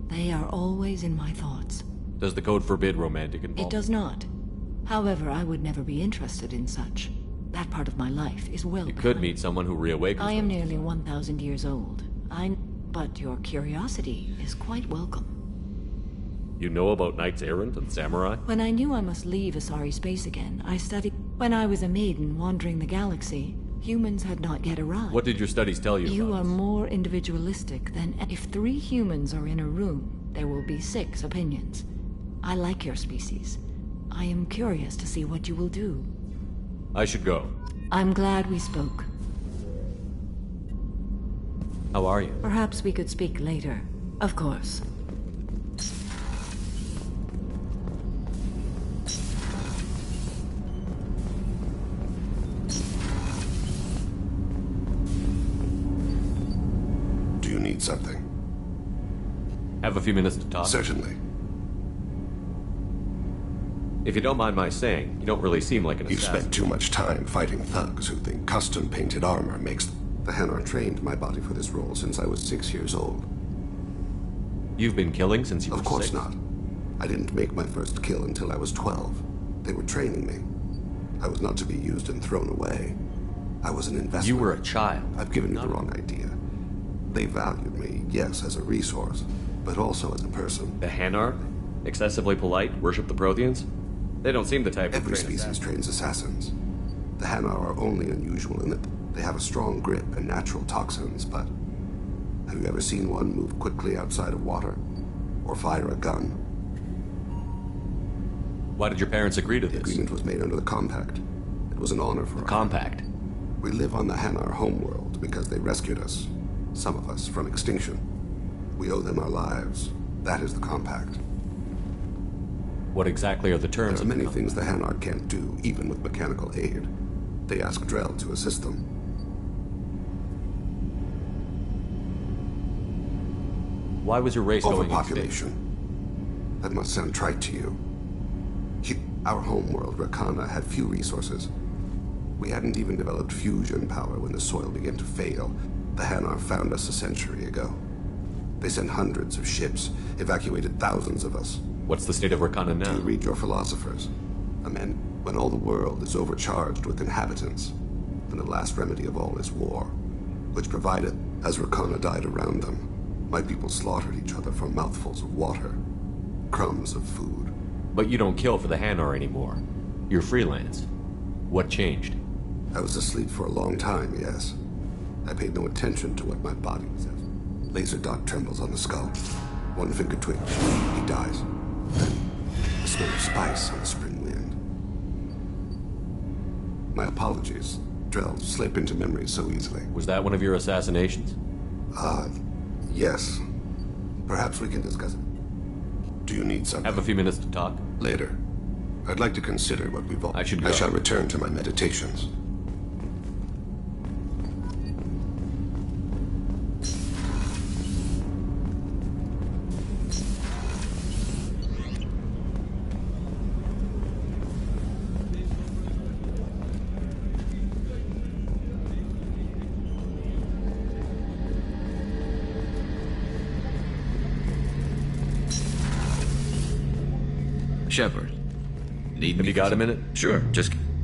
They are always in my thoughts. Does the code forbid romantic involvement? It does not. However, I would never be interested in such. That part of my life is well You could meet someone who reawakens I am them. nearly 1,000 years old. But your curiosity is quite welcome. You know about Knights Errant and Samurai? When I knew I must leave Asari space again, I studied... When I was a maiden wandering the galaxy, humans had not yet arrived. What did your studies tell you You about are more individualistic than... If 3 humans are in a room, there will be 6 opinions. I like your species. I am curious to see what you will do. I should go. I'm glad we spoke. How are you? Perhaps we could speak later. Of course. Do you need something? Have a few minutes to talk? Certainly. If you don't mind my saying, you don't really seem like an You've assassin. spent too much time fighting thugs who think custom-painted armor makes... The Hanar trained my body for this role since I was 6 years old. You've been killing since you were Of course 6? not. I didn't make my first kill until I was 12. They were training me. I was not to be used and thrown away. I was an investment. You were a child. I've given you the wrong idea. They valued me, yes, as a resource, but also as a person. The Hanar? Excessively polite, worship the Protheans? They don't seem the type Every of species trains assassins. The Hanar are only unusual in that they have a strong grip and natural toxins, but have you ever seen one move quickly outside of water? Or fire a gun? Why did your parents agree to this? The agreement was made under the Compact. It was an honor for us. Compact? We live on the Hanar homeworld because they rescued us, some of us, from extinction. We owe them our lives. That is the Compact. What exactly are the terms? There are many things the Hanar can't do, even with mechanical aid. They ask Drell to assist them. Why was your race going extinct? Overpopulation. That must sound trite to you. Our homeworld, Rakana, had few resources. We hadn't even developed fusion power when the soil began to fail. The Hanar found us a century ago. They sent hundreds of ships, evacuated thousands of us. What's the state of Rakana now? Do you read your philosophers? Amen. When all the world is overcharged with inhabitants, then the last remedy of all is war, which provided, as Rakana died around them, my people slaughtered each other for mouthfuls of water, crumbs of food. But you don't kill for the Hanar anymore. You're freelance. What changed? I was asleep for a long time, yes. I paid no attention to what my body says. Laser dot trembles on the skull. One finger twitch. He dies. Then, the smell of spice on the spring wind. My apologies. Drell slip into memory so easily. Was that one of your assassinations? Yes. Perhaps we can discuss it. Do you need something? Have a few minutes to talk? Later. I'd like to consider what we've all... I should go. I shall return to my meditations. Shepard. Have you got a minute? Sure,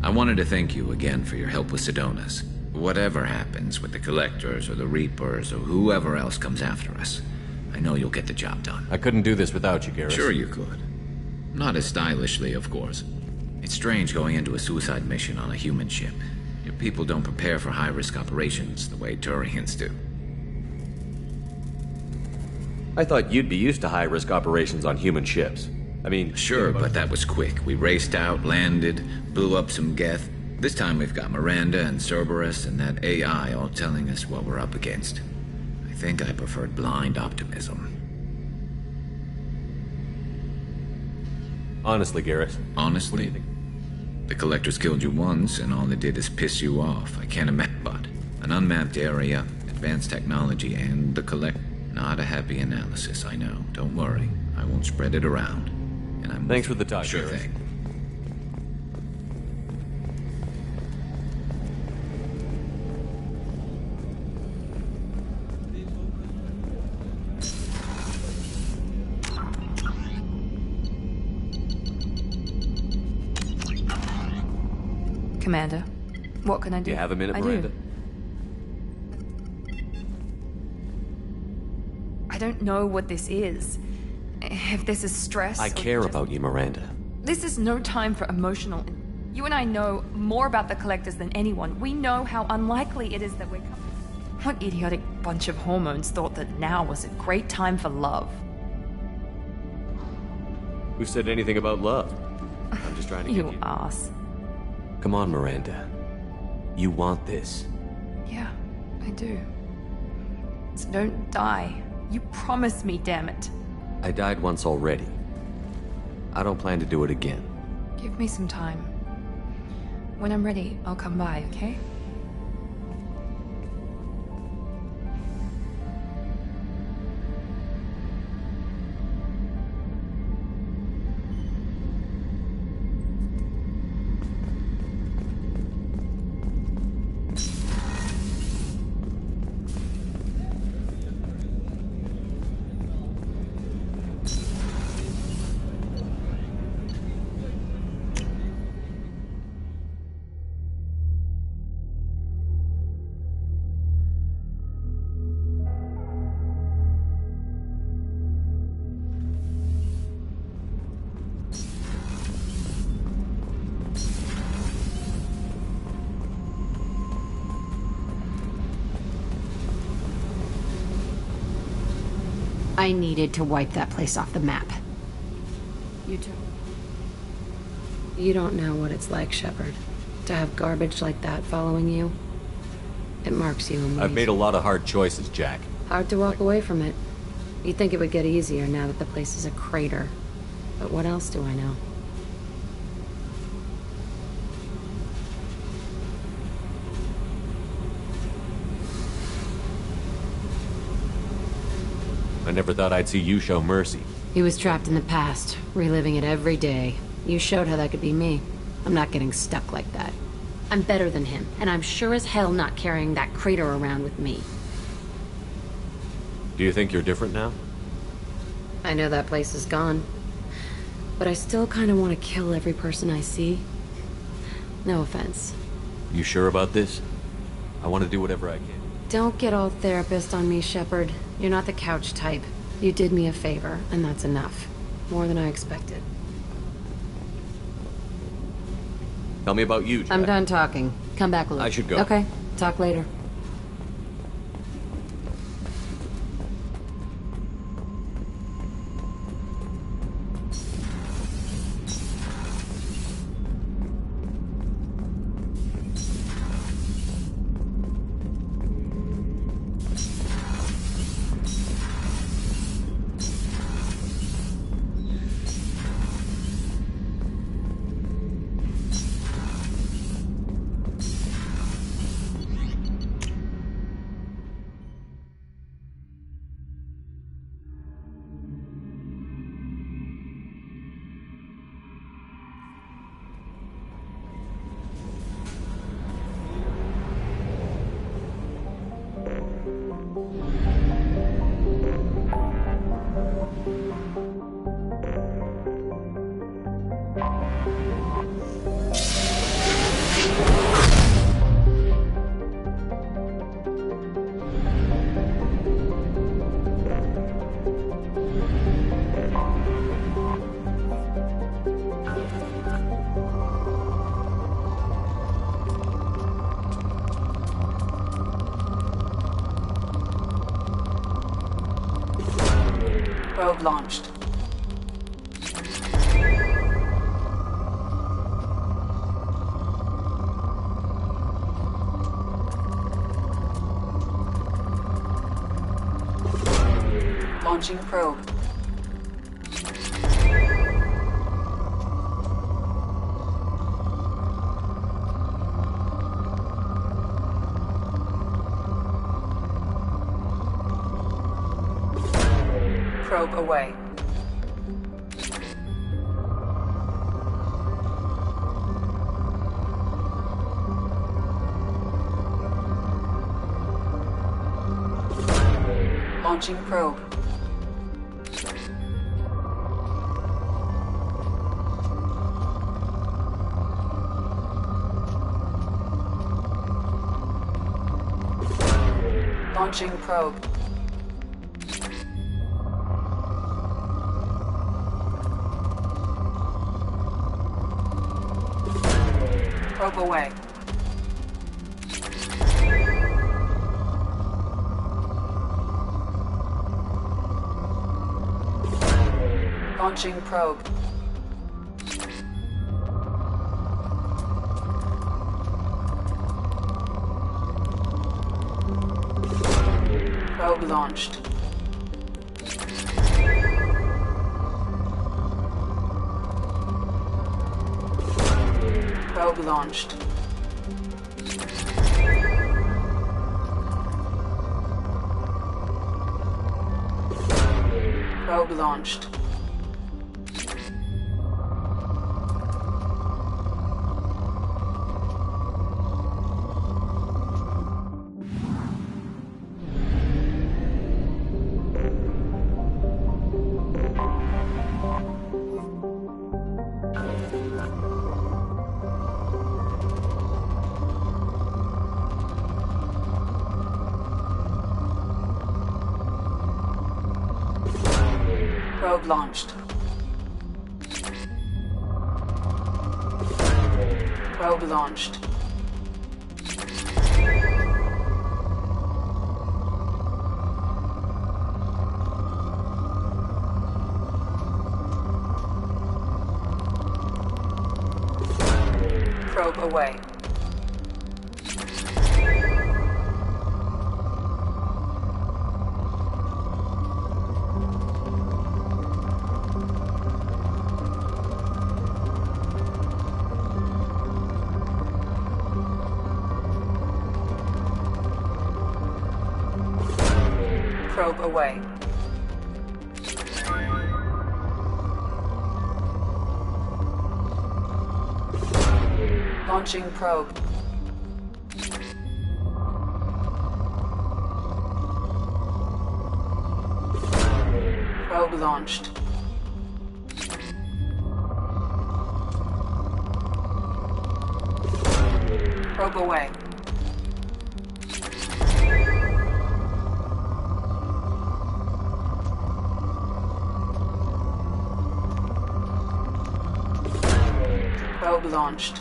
I wanted to thank you again for your help with Sidonis. Whatever happens with the Collectors or the Reapers or whoever else comes after us, I know you'll get the job done. I couldn't do this without you, Garrus. Sure you could. Not as stylishly, of course. It's strange going into a suicide mission on a human ship. Your people don't prepare for high-risk operations the way Turians do. I thought you'd be used to high-risk operations on human ships. I mean... Sure, but that was quick. We raced out, landed, blew up some Geth. This time we've got Miranda and Cerberus and that AI all telling us what we're up against. I think I preferred blind optimism. Honestly, Garrus. Honestly? What do you think? The Collectors killed you once, and all they did is piss you off. I can't imagine, but an unmapped area, advanced technology, and the Not a happy analysis, I know. Don't worry. I won't spread it around. And I'm... Thanks for the talk, Sure Garrus. thing. Commander, what can I do? Do you have a minute, I Miranda? do. I don't know what this is. If this is stress. I or care just- about you, Miranda. This is no time for emotional. You and I know more about the Collectors than anyone. We know how unlikely it is that we're coming. What idiotic bunch of hormones thought that now was a great time for love? Who said anything about love? I'm just trying to get You you... ass. Come on, Miranda. You want this. Yeah, I do. So don't die. You promised me, damn it. I died once already. I don't plan to do it again. Give me some time. When I'm ready, I'll come by, okay? I needed to wipe that place off the map. You don't know what it's like, Shepard. To have garbage like that following you. It marks you in ways. I've made a lot of hard choices, Jack. Hard to walk away from it. You'd think it would get easier now that the place is a crater. But what else do I know? I never thought I'd see you show mercy. He was trapped in the past, reliving it every day. You showed how that could be me. I'm not getting stuck like that. I'm better than him, and I'm sure as hell not carrying that crater around with me. Do you think you're different now? I know that place is gone. But I still kind of want to kill every person I see. No offense. You sure about this? I want to do whatever I can. Don't get all therapist on me, Shepard. You're not the couch type. You did me a favor, and that's enough. More than I expected. Tell me about you, Jack. I'm done talking. Come back, Luke. I should go. Okay. Talk later. Probe launched. Launching probe. Probe away. Launching probe. Launching probe. Probe away. Launching probe. Probe launched. Probe launched. Probe launched. Probe launched. Probe launched. Probe away. Probe away. Launching probe. Probe launched. Probe away. Probe launched.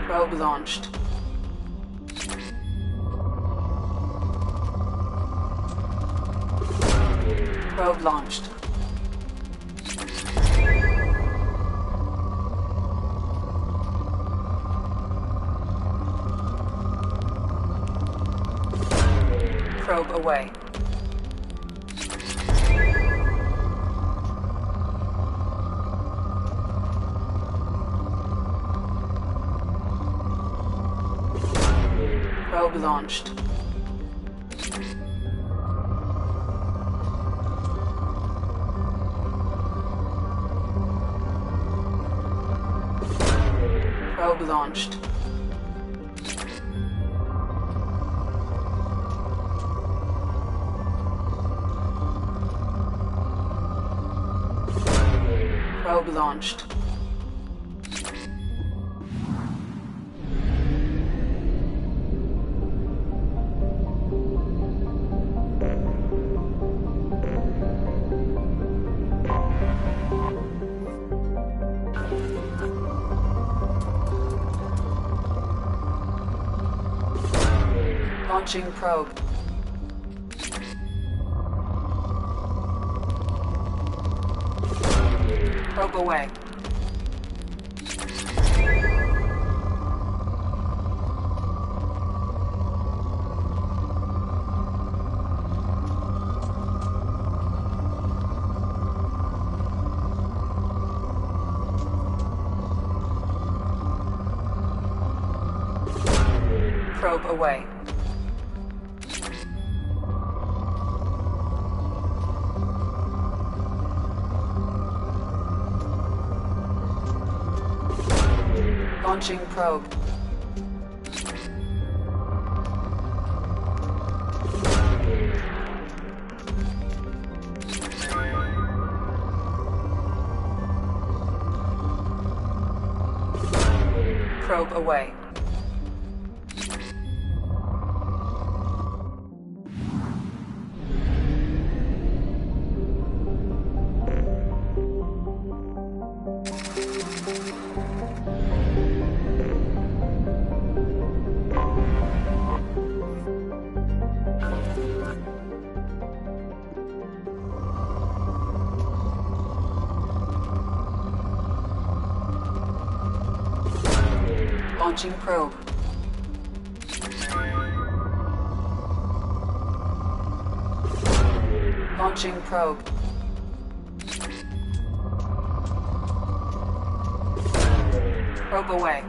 Probe launched. Probe launched. Probe away. Probe launched. Probe launched. Probe launched. Launching probe. Probe away. Probe away. Launching probe. Probe away. Launching probe. Launching probe. Probe away.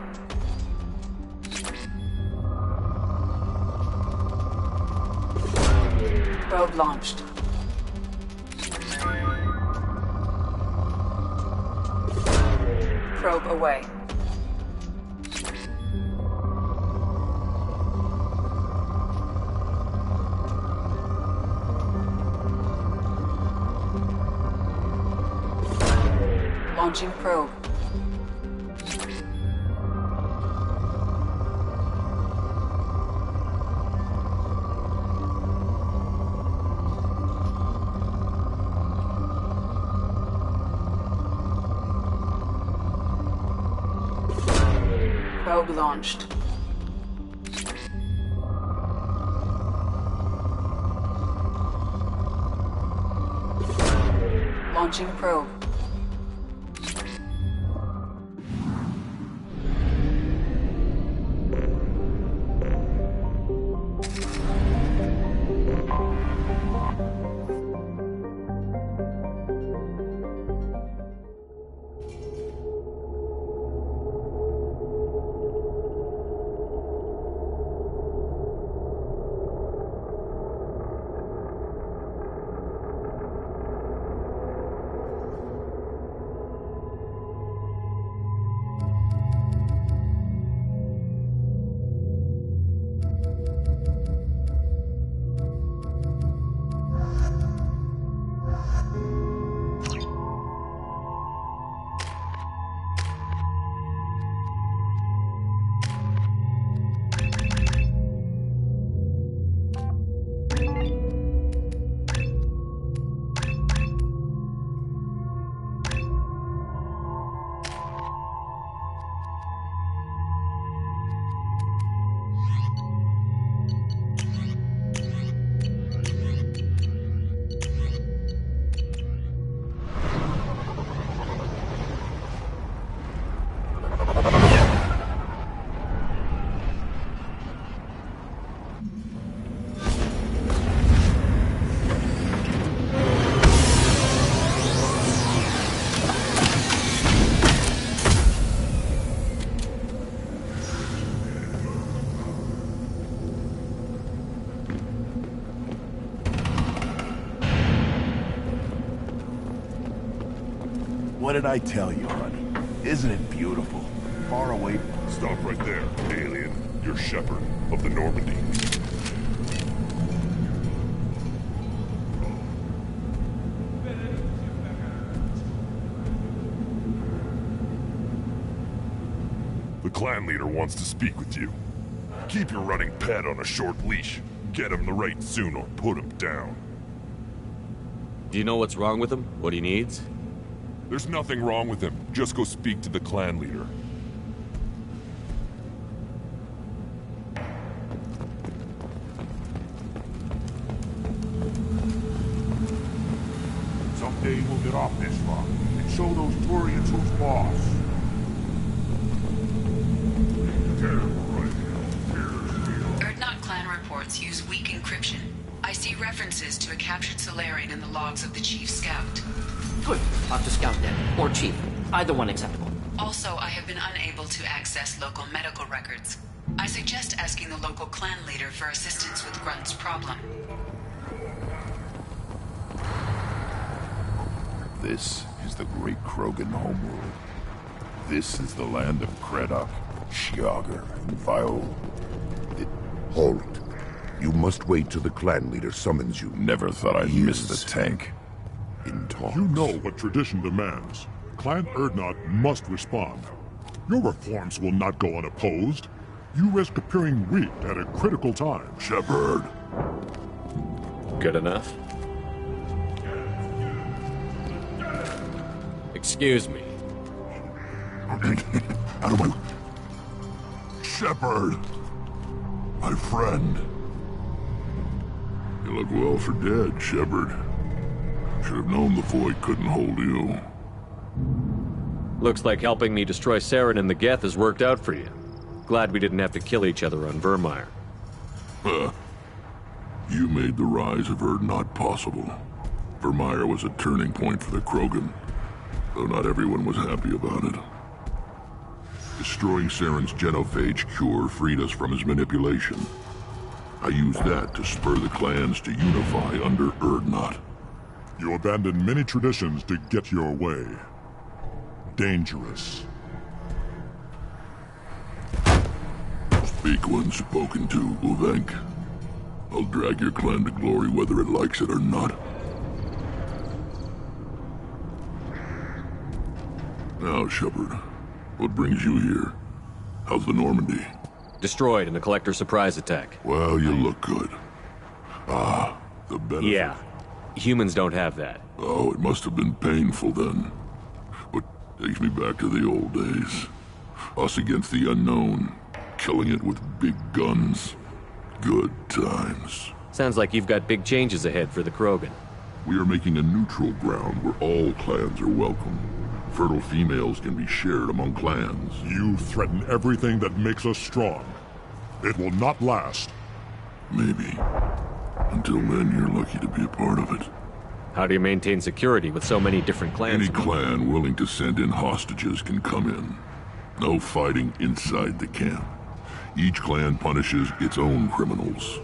Probe launched. Probe away. Launching probe. Probe launched. Launching probe. What did I tell you, honey? Isn't it beautiful? Far away. Stop right there, alien. You're Shepard of the Normandy. The clan leader wants to speak with you. Keep your running pet on a short leash. Get him the right soon or put him down. Do you know what's wrong with him? What he needs? There's nothing wrong with him. Just go speak to the clan leader. Someday we'll get off this rock and show those Turians who's boss. Urdnot clan reports use weak encryption. I see references to a captured Solarian in the logs of the Chief Scout. Good. Talk to Scout then. Or Chief. Either one acceptable. Also, I have been unable to access local medical records. I suggest asking the local clan leader for assistance with Grunt's problem. This is the great Krogan homeworld. This is the land of Kredok, Shiagar, and Vio. Hold. You must wait till the clan leader summons you. Never thought I'd miss the tank. In talks. You know what tradition demands. Clan Urdnot must respond. Your reforms will not go unopposed. You risk appearing weak at a critical time. Shepard. Good enough? Excuse me. Out of my... Shepard. My friend. You look well for dead, Shepard. Should have known the Void couldn't hold you. Looks like helping me destroy Saren and the Geth has worked out for you. Glad we didn't have to kill each other on Virmire. You made the rise of Urdnot possible. Virmire was a turning point for the Krogan, though not everyone was happy about it. Destroying Saren's genophage cure freed us from his manipulation. I used that to spur the clans to unify under Urdnot. You abandoned many traditions to get your way. Dangerous. Speak when spoken to, Uvenk. I'll drag your clan to glory whether it likes it or not. Now, Shepard, what brings you here? How's the Normandy? Destroyed in the Collector surprise attack. Well, you look good. Ah, the benefit. Yeah. Humans don't have that. Oh, it must have been painful then. But takes me back to the old days. Us against the unknown, killing it with big guns. Good times. Sounds like you've got big changes ahead for the Krogan. We are making a neutral ground where all clans are welcome. Fertile females can be shared among clans. You threaten everything that makes us strong. It will not last. Maybe. Until then, you're lucky to be a part of it. How do you maintain security with so many different clans? Any clan willing to send in hostages can come in. No fighting inside the camp. Each clan punishes its own criminals.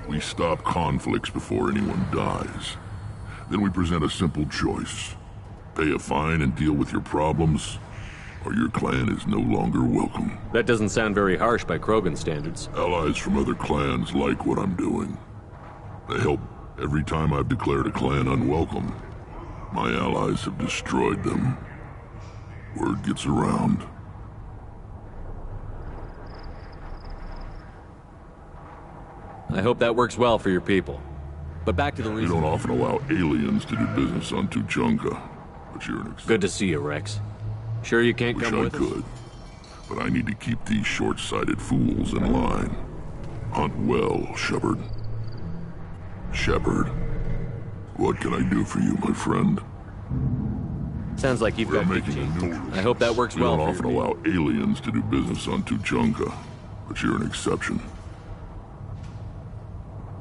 We stop conflicts before anyone dies. Then we present a simple choice. Pay a fine and deal with your problems, or your clan is no longer welcome. That doesn't sound very harsh by Krogan standards. Allies from other clans like what I'm doing. They help every time I've declared a clan unwelcome. My allies have destroyed them. Word gets around. I hope that works well for your people. But back to the reason... We don't often allow aliens to do business on Tuchanka, but you're an exception. Good to see you, Rex. Sure you can't come with us? Wish I could, but I need to keep these short-sighted fools in line. Hunt well, Shepard. Shepard, what can I do for you, my friend? Sounds like you've got big changes. I hope that works well for you. We don't often allow aliens to do business on Tuchanka, but you're an exception.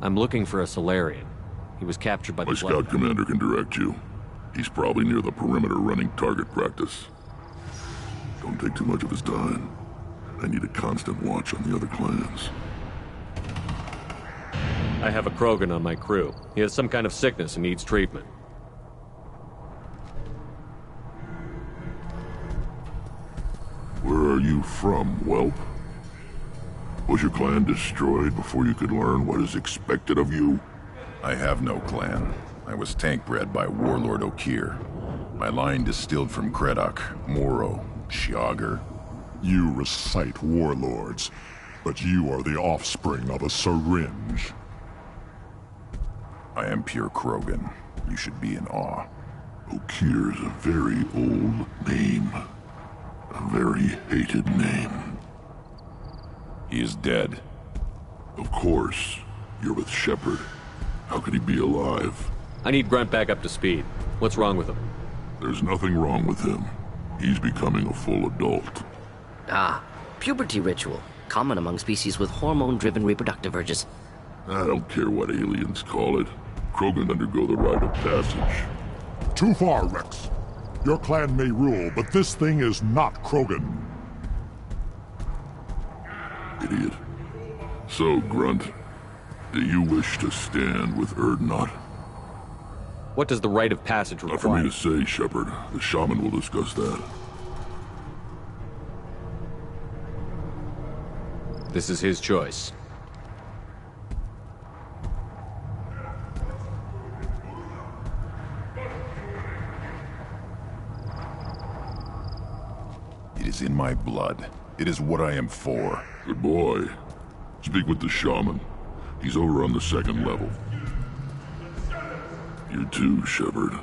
I'm looking for a Salarian. He was captured by the My scout commander can direct you. He's probably near the perimeter running target practice. Don't take too much of his time. I need a constant watch on the other clans. I have a Krogan on my crew. He has some kind of sickness and needs treatment. Where are you from, whelp? Was your clan destroyed before you could learn what is expected of you? I have no clan. I was tank bred by Warlord Okeer. My line distilled from Kredok, Moro, Shiagar. You recite warlords, but you are the offspring of a syringe. I am pure Krogan. You should be in awe. Okeer is a very old name. A very hated name. He is dead. Of course. You're with Shepard. How could he be alive? I need Grunt back up to speed. What's wrong with him? There's nothing wrong with him. He's becoming a full adult. Ah, puberty ritual. Common among species with hormone-driven reproductive urges. I don't care what aliens call it. Krogan undergo the rite of passage. Too far, Rex. Your clan may rule, but this thing is not Krogan. Idiot. So, Grunt, do you wish to stand with Urdnot? What does the rite of passage require? Not for me to say, Shepard. The shaman will discuss that. This is his choice. It is in my blood. It is what I am for. Good boy. Speak with the shaman. He's over on the second level. You too, Shepard.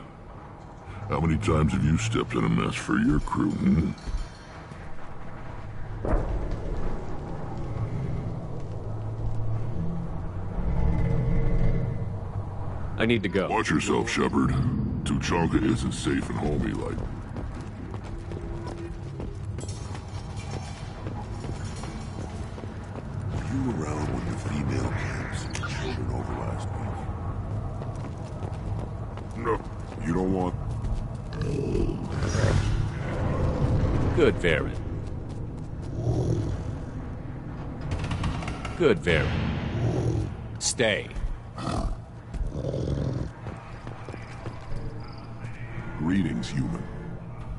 How many times have you stepped in a mess for your crew, hmm? I need to go. Watch yourself, Shepard. Tuchanka isn't safe and homey like. Were you around when the female camps sent children over last week? No. You don't want... Good, Varen. Good, Varen. Stay. Greetings, human.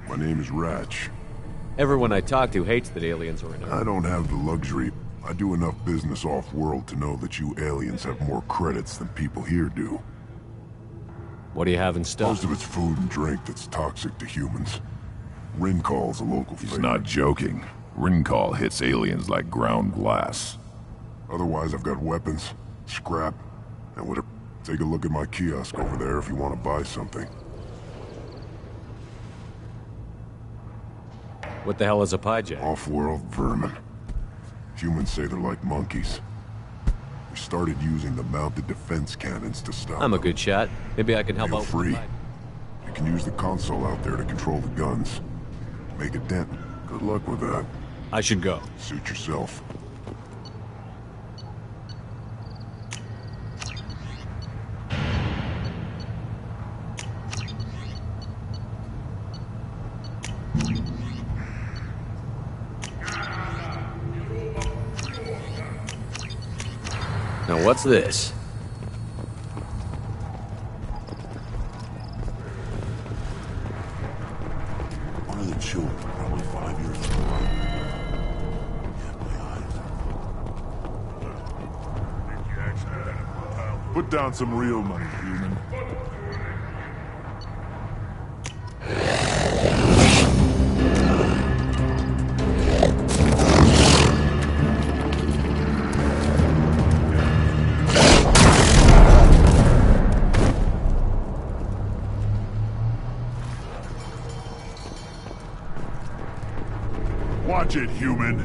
My name is Ratch. Everyone I talk to hates that aliens are in. I don't have the luxury. I do enough business off-world to know that you aliens have more credits than people here do. What do you have in stock? Most of it's food and drink that's toxic to humans. Rinkal's a local favorite. He's not joking. Rinkal hits aliens like ground glass. Otherwise, I've got weapons, scrap, and whatever. Take a look at my kiosk over there if you want to buy something. What the hell is a pyjak? Off-world vermin. Humans say they're like monkeys. We started using the mounted defense cannons to stop I'm a them. good shot. Maybe I can help Feel out. free. You can use the console out there to control the guns. Make a dent. Good luck with that. I should go. Suit yourself. Now what's this? One of the children, probably 5 years old. Yeah, my eyes. Put down some real money, human. Watch it, human.